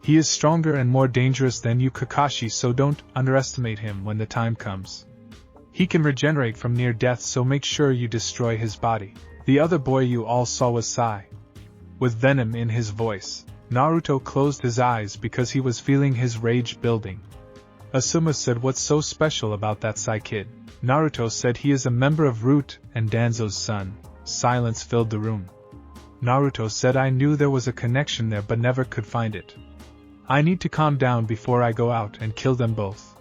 He is stronger and more dangerous than you, Kakashi, so don't underestimate him when the time comes. He can regenerate from near death, so make sure you destroy his body. The other boy you all saw was Sai, with venom in his voice. Naruto closed his eyes because he was feeling his rage building. Asuma said, "What's so special about that Sai kid?" Naruto said, "He is a member of Root and Danzo's son." Silence filled the room. Naruto said, "I knew there was a connection there but never could find it. I need to calm down before I go out and kill them both."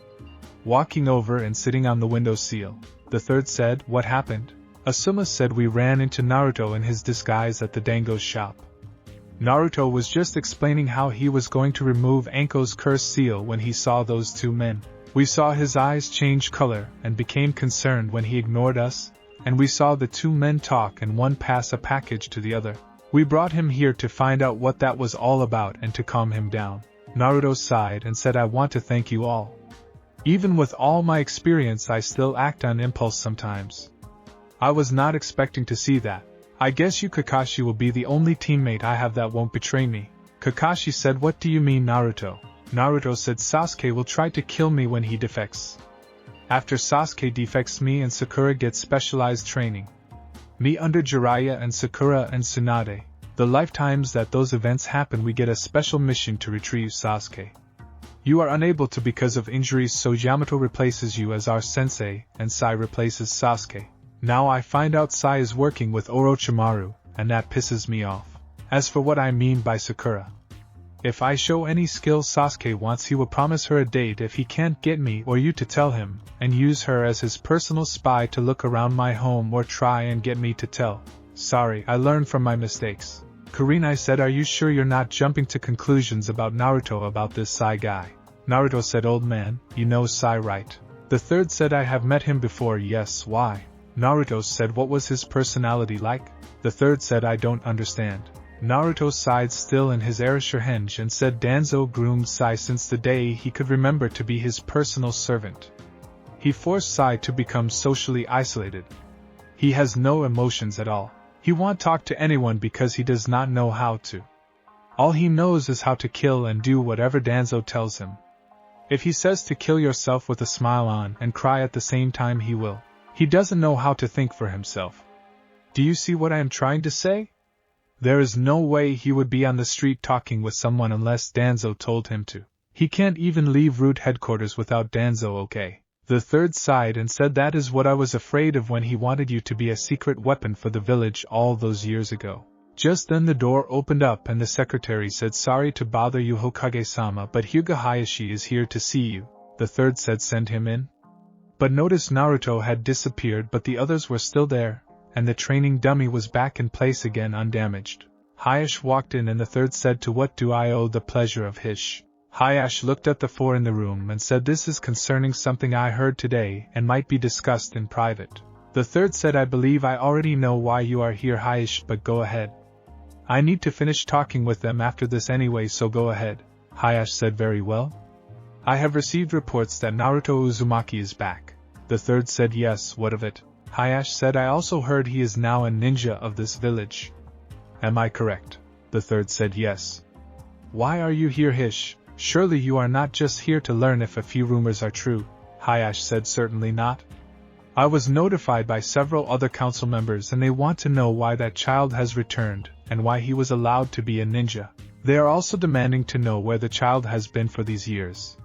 Walking over and sitting on the windowsill, the third said, "What happened?" Asuma said, "We ran into Naruto in his disguise at the Dango's shop. Naruto was just explaining how he was going to remove Anko's curse seal when he saw those two men. We saw his eyes change color and became concerned when he ignored us, and we saw the two men talk and one pass a package to the other. We brought him here to find out what that was all about and to calm him down." Naruto sighed and said, "I want to thank you all. Even with all my experience, I still act on impulse sometimes. I was not expecting to see that. I guess you, Kakashi, will be the only teammate I have that won't betray me." Kakashi said, "What do you mean, Naruto?" Naruto said, "Sasuke will try to kill me when he defects. After Sasuke defects, me and Sakura get specialized training. Me under Jiraiya and Sakura and Tsunade. The lifetimes that those events happen, we get a special mission to retrieve Sasuke. You are unable to because of injuries, so Yamato replaces you as our sensei and Sai replaces Sasuke. Now I find out Sai is working with Orochimaru, and that pisses me off. As for what I mean by Sakura, if I show any skill Sasuke wants, he will promise her a date if he can't get me or you to tell him, and use her as his personal spy to look around my home or try and get me to tell. Sorry, I learned from my mistakes." Kurenai said, "Are you sure you're not jumping to conclusions about Naruto about this Sai guy?" Naruto said, "Old man, you know Sai, right?" The third said, "I have met him before." "Yes, why?" Naruto said, "What was his personality like?" The third said, "I don't understand." Naruto sighed still in his Arisher henge and said, "Danzo groomed Sai since the day he could remember to be his personal servant. He forced Sai to become socially isolated. He has no emotions at all. He won't talk to anyone because he does not know how to. All he knows is how to kill and do whatever Danzo tells him. If he says to kill yourself with a smile on and cry at the same time, he will. He doesn't know how to think for himself. Do you see what I am trying to say? There is no way he would be on the street talking with someone unless Danzo told him to. He can't even leave Root headquarters without Danzo, okay?" The third sighed and said, "That is what I was afraid of when he wanted you to be a secret weapon for the village all those years ago." Just then the door opened up and the secretary said, "Sorry to bother you, Hokage-sama, but Hyuga Hayashi is here to see you." The third said, "Send him in." But notice Naruto had disappeared, but the others were still there, and the training dummy was back in place again undamaged. Hayashi walked in and the third said, "To what do I owe the pleasure of Hish?" Hayashi looked at the four in the room and said, "This is concerning something I heard today and might be discussed in private." The third said, "I believe I already know why you are here, Hayashi, but go ahead. I need to finish talking with them after this anyway, so go ahead." Hayashi said, "Very well. I have received reports that Naruto Uzumaki is back." The third said, "Yes, what of it?" Hayashi said, "I also heard he is now a ninja of this village. Am I correct?" The third said, "Yes." "Why are you here, Hish? Surely you are not just here to learn if a few rumors are true." Hayashi said, "Certainly not. I was notified by several other council members and they want to know why that child has returned, and why he was allowed to be a ninja. They are also demanding to know where the child has been for these years.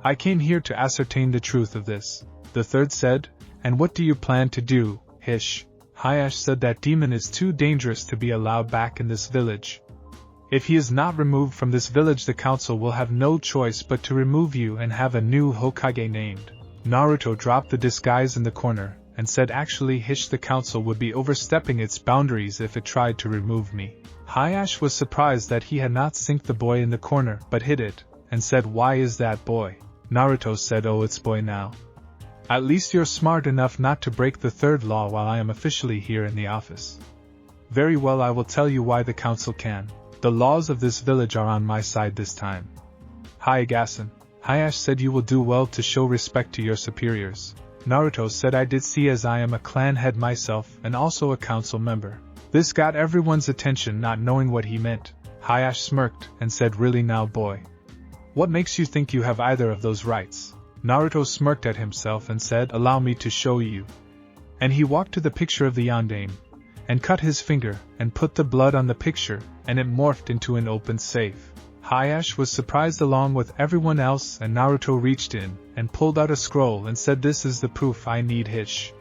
I came here to ascertain the truth of this, the third said. And what do you plan to do, Hish? Hayash said that demon is too dangerous to be allowed back in this village. If he is not removed from this village, the council will have no choice but to remove you and have a new Hokage named. Naruto dropped the disguise in the corner, and said actually Hish, the council would be overstepping its boundaries if it tried to remove me. Hayash was surprised that he had not synced the boy in the corner but hid it, and said, why is that boy? Naruto said, oh, it's boy now. At least you're smart enough not to break the third law while I am officially here in the office. Very well, I will tell you why the council can. The laws of this village are on my side this time. Hayagasan. Hayash said you will do well to show respect to your superiors. Naruto said I did see, as I am a clan head myself and also a council member. This got everyone's attention, not knowing what he meant. Hayash smirked and said, really now, boy? What makes you think you have either of those rights? Naruto smirked at himself and said, allow me to show you. And he walked to the picture of the yondaime, and cut his finger, and put the blood on the picture, and it morphed into an open safe. Hayash was surprised along with everyone else, and Naruto reached in, and pulled out a scroll and said, this is the proof I need, Hish.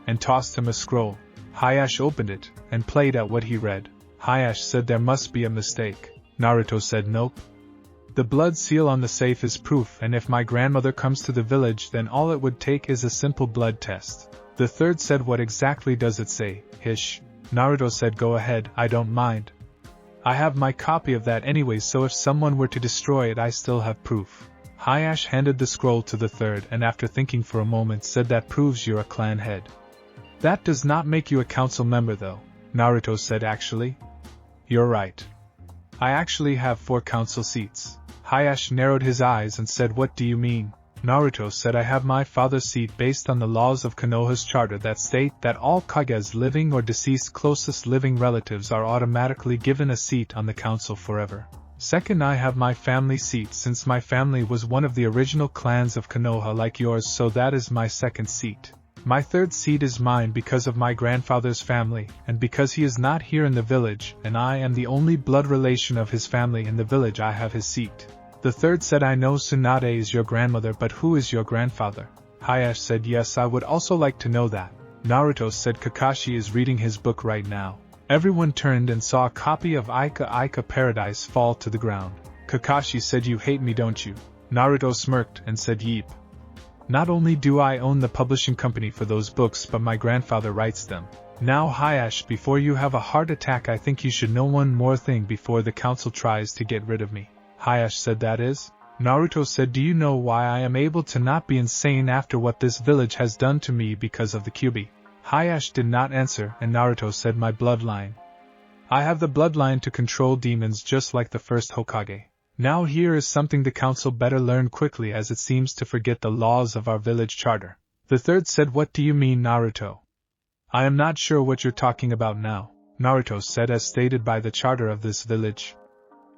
And tossed him a scroll. Hayash opened it, and played at what he read. Hayash said there must be a mistake. Naruto said nope. The blood seal on the safe is proof, and if my grandmother comes to the village, then all it would take is a simple blood test. The third said, what exactly does it say, Hish? Naruto said, go ahead, I don't mind. I have my copy of that anyway, so if someone were to destroy it I still have proof. Hayash handed the scroll to the third and after thinking for a moment said, that proves you're a clan head. That does not make you a council member though, Naruto said. Actually, you're right. I actually have 4 council seats. Hayash narrowed his eyes and said, what do you mean? Naruto said, I have my father's seat based on the laws of Konoha's charter that state that all Kage's living or deceased closest living relatives are automatically given a seat on the council forever. Second, I have my family seat since my family was one of the original clans of Konoha like yours, so that is my second seat. My third seat is mine because of my grandfather's family, and because he is not here in the village, and I am the only blood relation of his family in the village, I have his seat. The third said, I know Tsunade is your grandmother, but who is your grandfather? Hayash said, yes, I would also like to know that. Naruto said, Kakashi is reading his book right now. Everyone turned and saw a copy of Ika Paradise fall to the ground. Kakashi said, you hate me, don't you? Naruto smirked and said, yeep. Not only do I own the publishing company for those books, but my grandfather writes them. Now Hayash, before you have a heart attack, I think you should know one more thing before the council tries to get rid of me. Hayash said, that is? Naruto said, do you know why I am able to not be insane after what this village has done to me because of the Kyuubi? Hayash did not answer, and Naruto said, my bloodline. I have the bloodline to control demons just like the first Hokage. Now here is something the council better learn quickly, as it seems to forget the laws of our village charter. The third said, what do you mean, Naruto? I am not sure what you're talking about now, Naruto said, as stated by the charter of this village.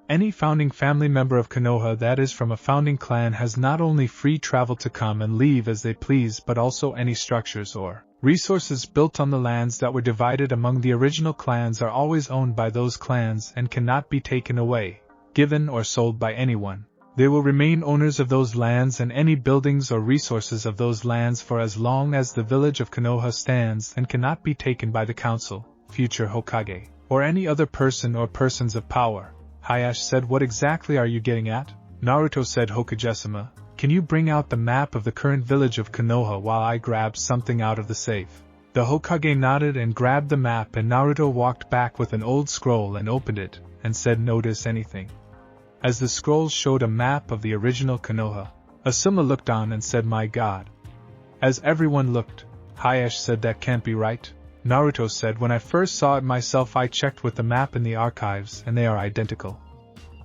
Any founding family member of Konoha that is from a founding clan has not only free travel to come and leave as they please, but also any structures or resources built on the lands that were divided among the original clans are always owned by those clans and cannot be taken away, given or sold by anyone. They will remain owners of those lands and any buildings or resources of those lands for as long as the village of Konoha stands, and cannot be taken by the council, future Hokage, or any other person or persons of power. Hayash said, what exactly are you getting at? Naruto said, Hokage-sama, can you bring out the map of the current village of Konoha while I grab something out of the safe? The Hokage nodded and grabbed the map, and Naruto walked back with an old scroll and opened it, and said, notice anything? As the scroll showed a map of the original Konoha, Asuma looked on and said, my god. As everyone looked, Hayash said, that can't be right. Naruto said, when I first saw it myself I checked with the map in the archives and they are identical.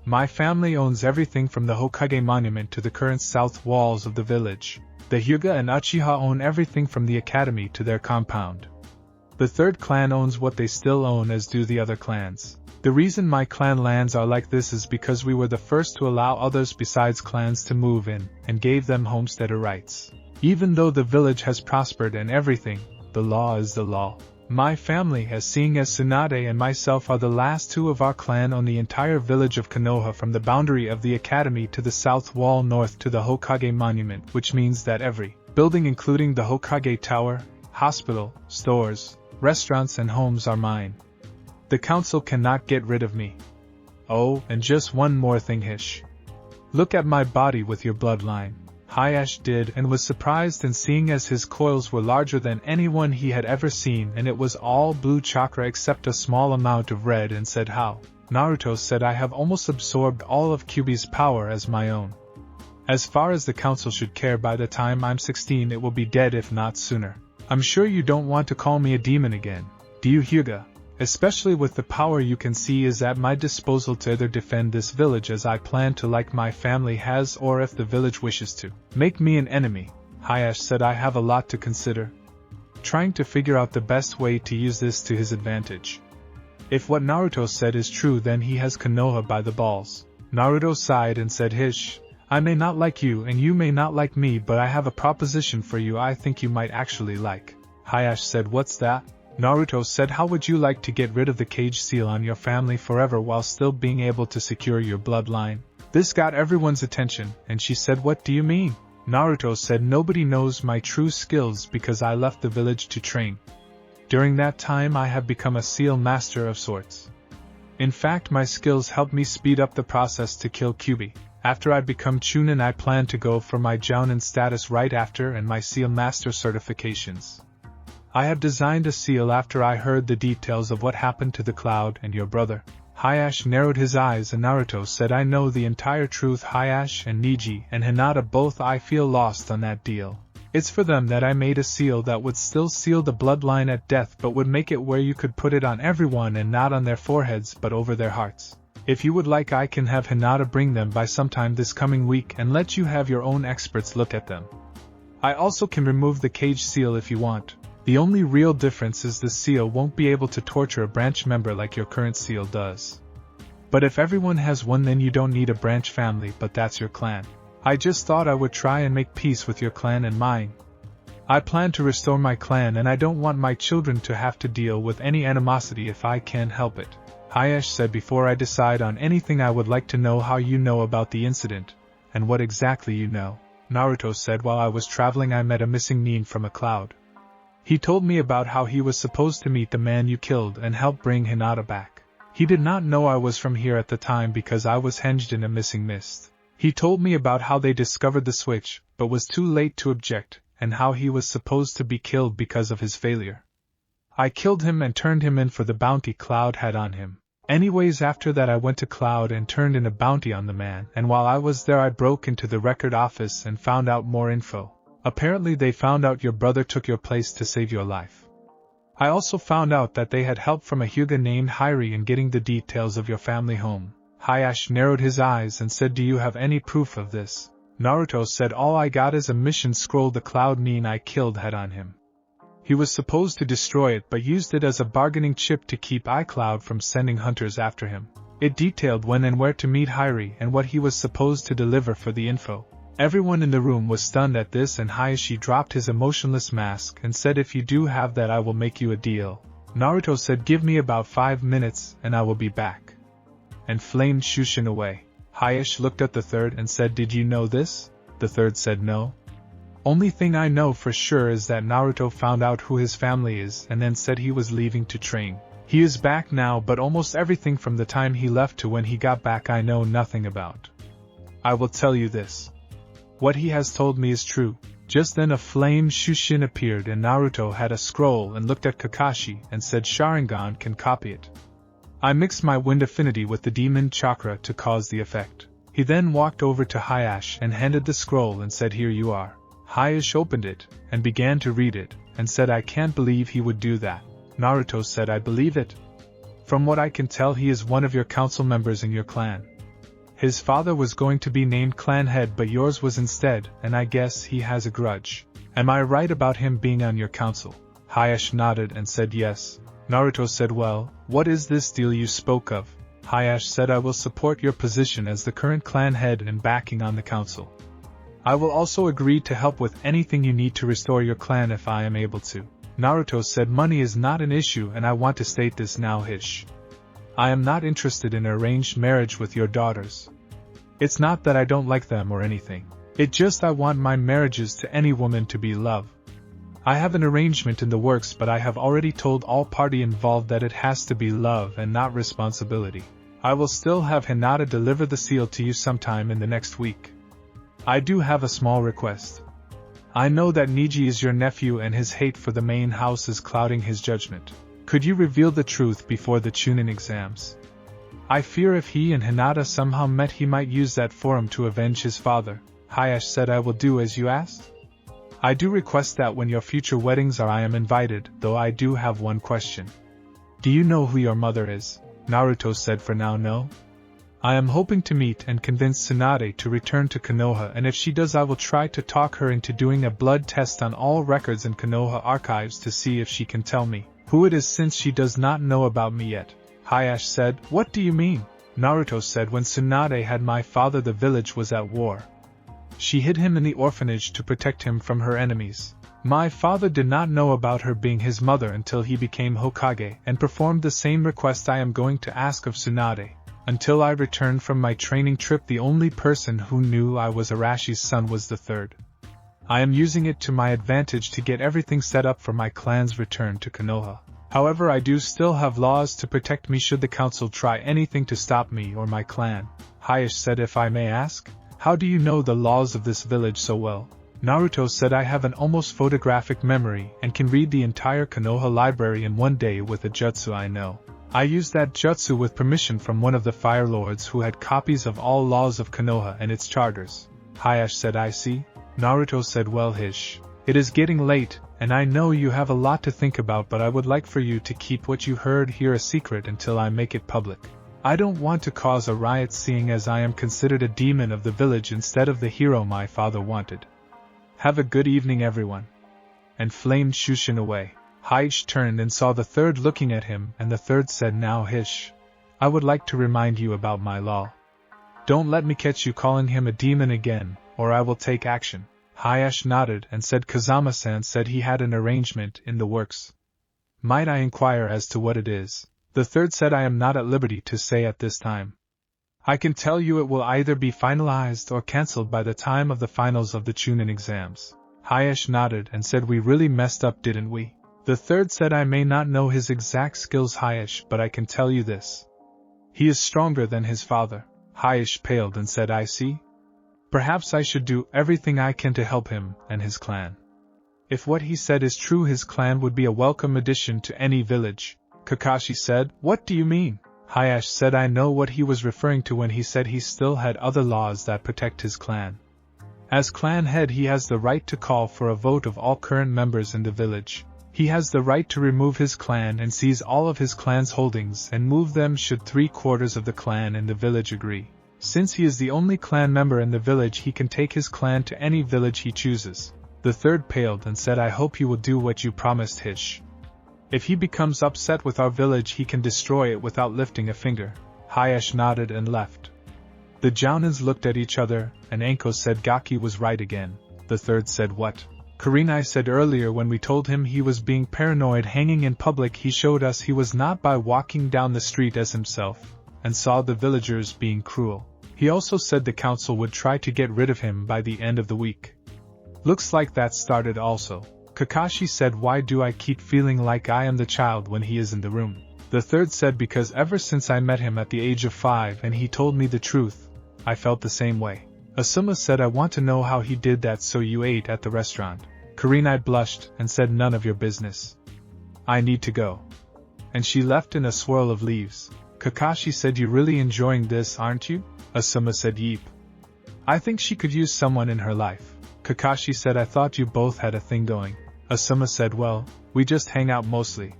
My family owns everything from the Hokage monument to the current south walls of the village. The Hyuga and Uchiha own everything from the academy to their compound. The third clan owns what they still own, as do the other clans. The reason my clan lands are like this is because we were the first to allow others besides clans to move in, and gave them homesteader rights. Even though the village has prospered and everything, the law is the law. My family, as seeing as Tsunade and myself are the last two of our clan on the entire village of Konoha, from the boundary of the academy to the south wall north to the Hokage monument, which means that every building including the Hokage Tower, hospital, stores, restaurants and homes are mine. The council cannot get rid of me. Oh, and just one more thing, Hish. Look at my body with your bloodline. Hayash did and was surprised in seeing as his coils were larger than anyone he had ever seen, and it was all blue chakra except a small amount of red, and said how. Naruto said I have almost absorbed all of Kyuubi's power as my own. As far as the council should care, by the time I'm 16 it will be dead if not sooner. I'm sure you don't want to call me a demon again, do you, Hyuga? Especially with the power you can see is at my disposal to either defend this village as I plan to like my family has, or if the village wishes to make me an enemy. Hayash said I have a lot to consider, trying to figure out the best way to use this to his advantage. If what Naruto said is true, then he has Konoha by the balls. Naruto sighed and said, Hish, I may not like you and you may not like me, but I have a proposition for you I think you might actually like. Hayash said, what's that? Naruto said, how would you like to get rid of the cage seal on your family forever while still being able to secure your bloodline? This got everyone's attention, and she said, what do you mean? Naruto said, nobody knows my true skills because I left the village to train. During that time I have become a seal master of sorts. In fact, my skills helped me speed up the process to kill Kyuubi. After I become Chunin, I plan to go for my Jounin status right after and my seal master certifications. I have designed a seal after I heard the details of what happened to the Cloud and your brother. Hayash narrowed his eyes and Naruto said, I know the entire truth. Hayash and Neji and Hinata both I feel lost on that deal. It's for them that I made a seal that would still seal the bloodline at death, but would make it where you could put it on everyone and not on their foreheads but over their hearts. If you would like, I can have Hinata bring them by sometime this coming week and let you have your own experts look at them. I also can remove the cage seal if you want. The only real difference is the seal won't be able to torture a branch member like your current seal does. But if everyone has one, then you don't need a branch family, but that's your clan. I just thought I would try and make peace with your clan and mine. I plan to restore my clan and I don't want my children to have to deal with any animosity if I can help it. Hayash said, before I decide on anything I would like to know how you know about the incident, and what exactly you know. Naruto said, while I was traveling I met a missing nin from a cloud. He told me about how he was supposed to meet the man you killed and help bring Hinata back. He did not know I was from here at the time because I was hinged in a missing mist. He told me about how they discovered the switch, but was too late to object, and how he was supposed to be killed because of his failure. I killed him and turned him in for the bounty Cloud had on him. Anyways, after that I went to Cloud and turned in a bounty on the man, and while I was there I broke into the record office and found out more info. Apparently they found out your brother took your place to save your life. I also found out that they had help from a Hyuga named Hairi in getting the details of your family home. Hayash narrowed his eyes and said, do you have any proof of this? Naruto said, all I got is a mission scroll the Cloud nin I killed had on him. He was supposed to destroy it but used it as a bargaining chip to keep iCloud from sending hunters after him. It detailed when and where to meet Hairi and what he was supposed to deliver for the info. Everyone in the room was stunned at this, and Hayashi dropped his emotionless mask and said, if you do have that I will make you a deal. Naruto said, give me about 5 minutes and I will be back. And flamed Shushin away. Hayashi looked at the third and said, did you know this? The third said, no. Only thing I know for sure is that Naruto found out who his family is and then said he was leaving to train. He is back now, but almost everything from the time he left to when he got back I know nothing about. I will tell you this. What he has told me is true. Just then a flame Shushin appeared and Naruto had a scroll and looked at Kakashi and said Sharingan can copy it. I mixed my wind affinity with the demon chakra to cause the effect. He then walked over to Hayashi and handed the scroll and said, here you are. Hayashi opened it and began to read it and said, I can't believe he would do that. Naruto said, I believe it. From what I can tell, he is one of your council members in your clan. His father was going to be named clan head, but yours was instead, and I guess he has a grudge. Am I right about him being on your council? Hayashi nodded and said yes. Naruto said, well, what is this deal you spoke of? Hayashi said, I will support your position as the current clan head and backing on the council. I will also agree to help with anything you need to restore your clan if I am able to. Naruto said money is not an issue and I want to state this now Hish. I am not interested in arranged marriage with your daughters. It's not that I don't like them or anything. It just I want my marriages to any woman to be love. I have an arrangement in the works but I have already told all party involved that it has to be love and not responsibility. I will still have Hinata deliver the seal to you sometime in the next week. I do have a small request. I know that Niji is your nephew and his hate for the main house is clouding his judgment. Could you reveal the truth before the Chunin exams? I fear if he and Hinata somehow met he might use that forum to avenge his father. Hayash said I will do as you asked. I do request that when your future weddings are I am invited, though I do have one question. Do you know who your mother is? Naruto said for now no. I am hoping to meet and convince Tsunade to return to Konoha and if she does I will try to talk her into doing a blood test on all records in Konoha archives to see if she can tell me who it is since she does not know about me yet. Hayash said, what do you mean? Naruto said when Tsunade had my father the village was at war. She hid him in the orphanage to protect him from her enemies. My father did not know about her being his mother until he became Hokage and performed the same request I am going to ask of Tsunade. Until I returned from my training trip the only person who knew I was Arashi's son was the third. I am using it to my advantage to get everything set up for my clan's return to Konoha. However I do still have laws to protect me should the council try anything to stop me or my clan. Hayash said if I may ask, how do you know the laws of this village so well? Naruto said I have an almost photographic memory and can read the entire Konoha library in one day with a jutsu I know. I used that jutsu with permission from one of the Fire Lords who had copies of all laws of Konoha and its charters. Hayash said I see. Naruto said well Hish. It is getting late, and I know you have a lot to think about but I would like for you to keep what you heard here a secret until I make it public. I don't want to cause a riot seeing as I am considered a demon of the village instead of the hero my father wanted. Have a good evening everyone. And flamed Shushin away. Hayash turned and saw the third looking at him and the third said now Hish. I would like to remind you about my law. Don't let me catch you calling him a demon again, or I will take action. Hayash nodded and said Kazama-san said he had an arrangement in the works. Might I inquire as to what it is? The third said I am not at liberty to say at this time. I can tell you it will either be finalized or cancelled by the time of the finals of the Chunin exams. Hayash nodded and said we really messed up didn't we? The third said I may not know his exact skills Hayash but I can tell you this. He is stronger than his father. Hayash paled and said I see. Perhaps I should do everything I can to help him and his clan. If what he said is true his clan would be a welcome addition to any village. Kakashi said, what do you mean? Hayash said I know what he was referring to when he said he still had other laws that protect his clan. As clan head he has the right to call for a vote of all current members in the village. He has the right to remove his clan and seize all of his clan's holdings and move them should 3/4 of the clan in the village agree. Since he is the only clan member in the village he can take his clan to any village he chooses. The third paled and said I hope you will do what you promised Hish. If he becomes upset with our village he can destroy it without lifting a finger. Hayash nodded and left. The Jounins looked at each other, and Anko said Gaki was right again. The third said what? Kurenai said earlier when we told him he was being paranoid hanging in public he showed us he was not by walking down the street as himself, and saw the villagers being cruel. He also said the council would try to get rid of him by the end of the week. Looks like that started also. Kakashi said why do I keep feeling like I am the child when he is in the room? The third said because ever since I met him at the age of 5 and he told me the truth, I felt the same way. Asuma said I want to know how he did that so you ate at the restaurant. Kurenai blushed and said none of your business. I need to go. And she left in a swirl of leaves. Kakashi said you really enjoying this aren't you? Asuma said yeep. I think she could use someone in her life. Kakashi said I thought you both had a thing going. Asuma said well, we just hang out mostly.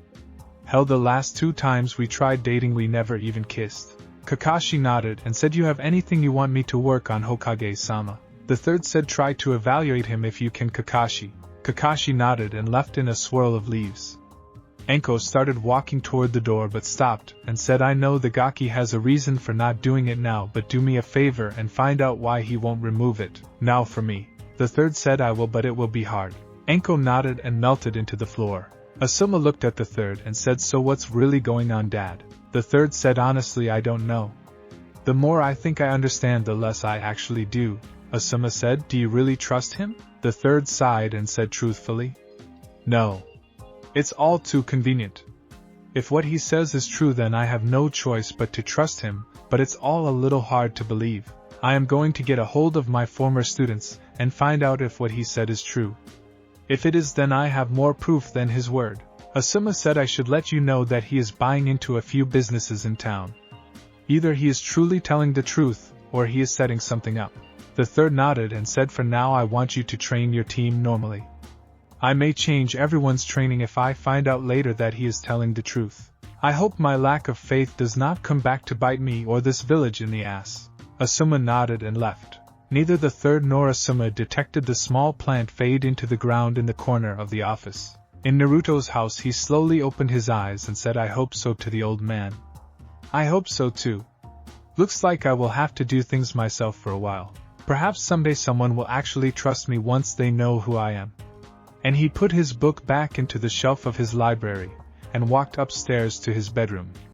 Hell the last 2 times we tried dating we never even kissed. Kakashi nodded and said you have anything you want me to work on Hokage-sama. The third said try to evaluate him if you can Kakashi. Kakashi nodded and left in a swirl of leaves. Anko started walking toward the door but stopped and said I know the Gaki has a reason for not doing it now but do me a favor and find out why he won't remove it, now for me. The third said I will, but it will be hard. Anko nodded and melted into the floor. Asuma looked at the third and said, so what's really going on, Dad? The third said, honestly I don't know. The more I think I understand, the less I actually do. Asuma said, do you really trust him? The third sighed and said truthfully, no. It's all too convenient. If what he says is true, then I have no choice but to trust him, but it's all a little hard to believe. I am going to get a hold of my former students and find out if what he said is true. If it is, then I have more proof than his word. Asuma said, I should let you know that he is buying into a few businesses in town. Either he is truly telling the truth, or he is setting something up. The third nodded and said, for now I want you to train your team normally. I may change everyone's training if I find out later that he is telling the truth. I hope my lack of faith does not come back to bite me or this village in the ass. Asuma nodded and left. Neither the third nor Asuma detected the small plant fade into the ground in the corner of the office. In Naruto's house, he slowly opened his eyes and said, I hope so, to the old man. I hope so too. Looks like I will have to do things myself for a while. Perhaps someday someone will actually trust me once they know who I am. And he put his book back into the shelf of his library and walked upstairs to his bedroom.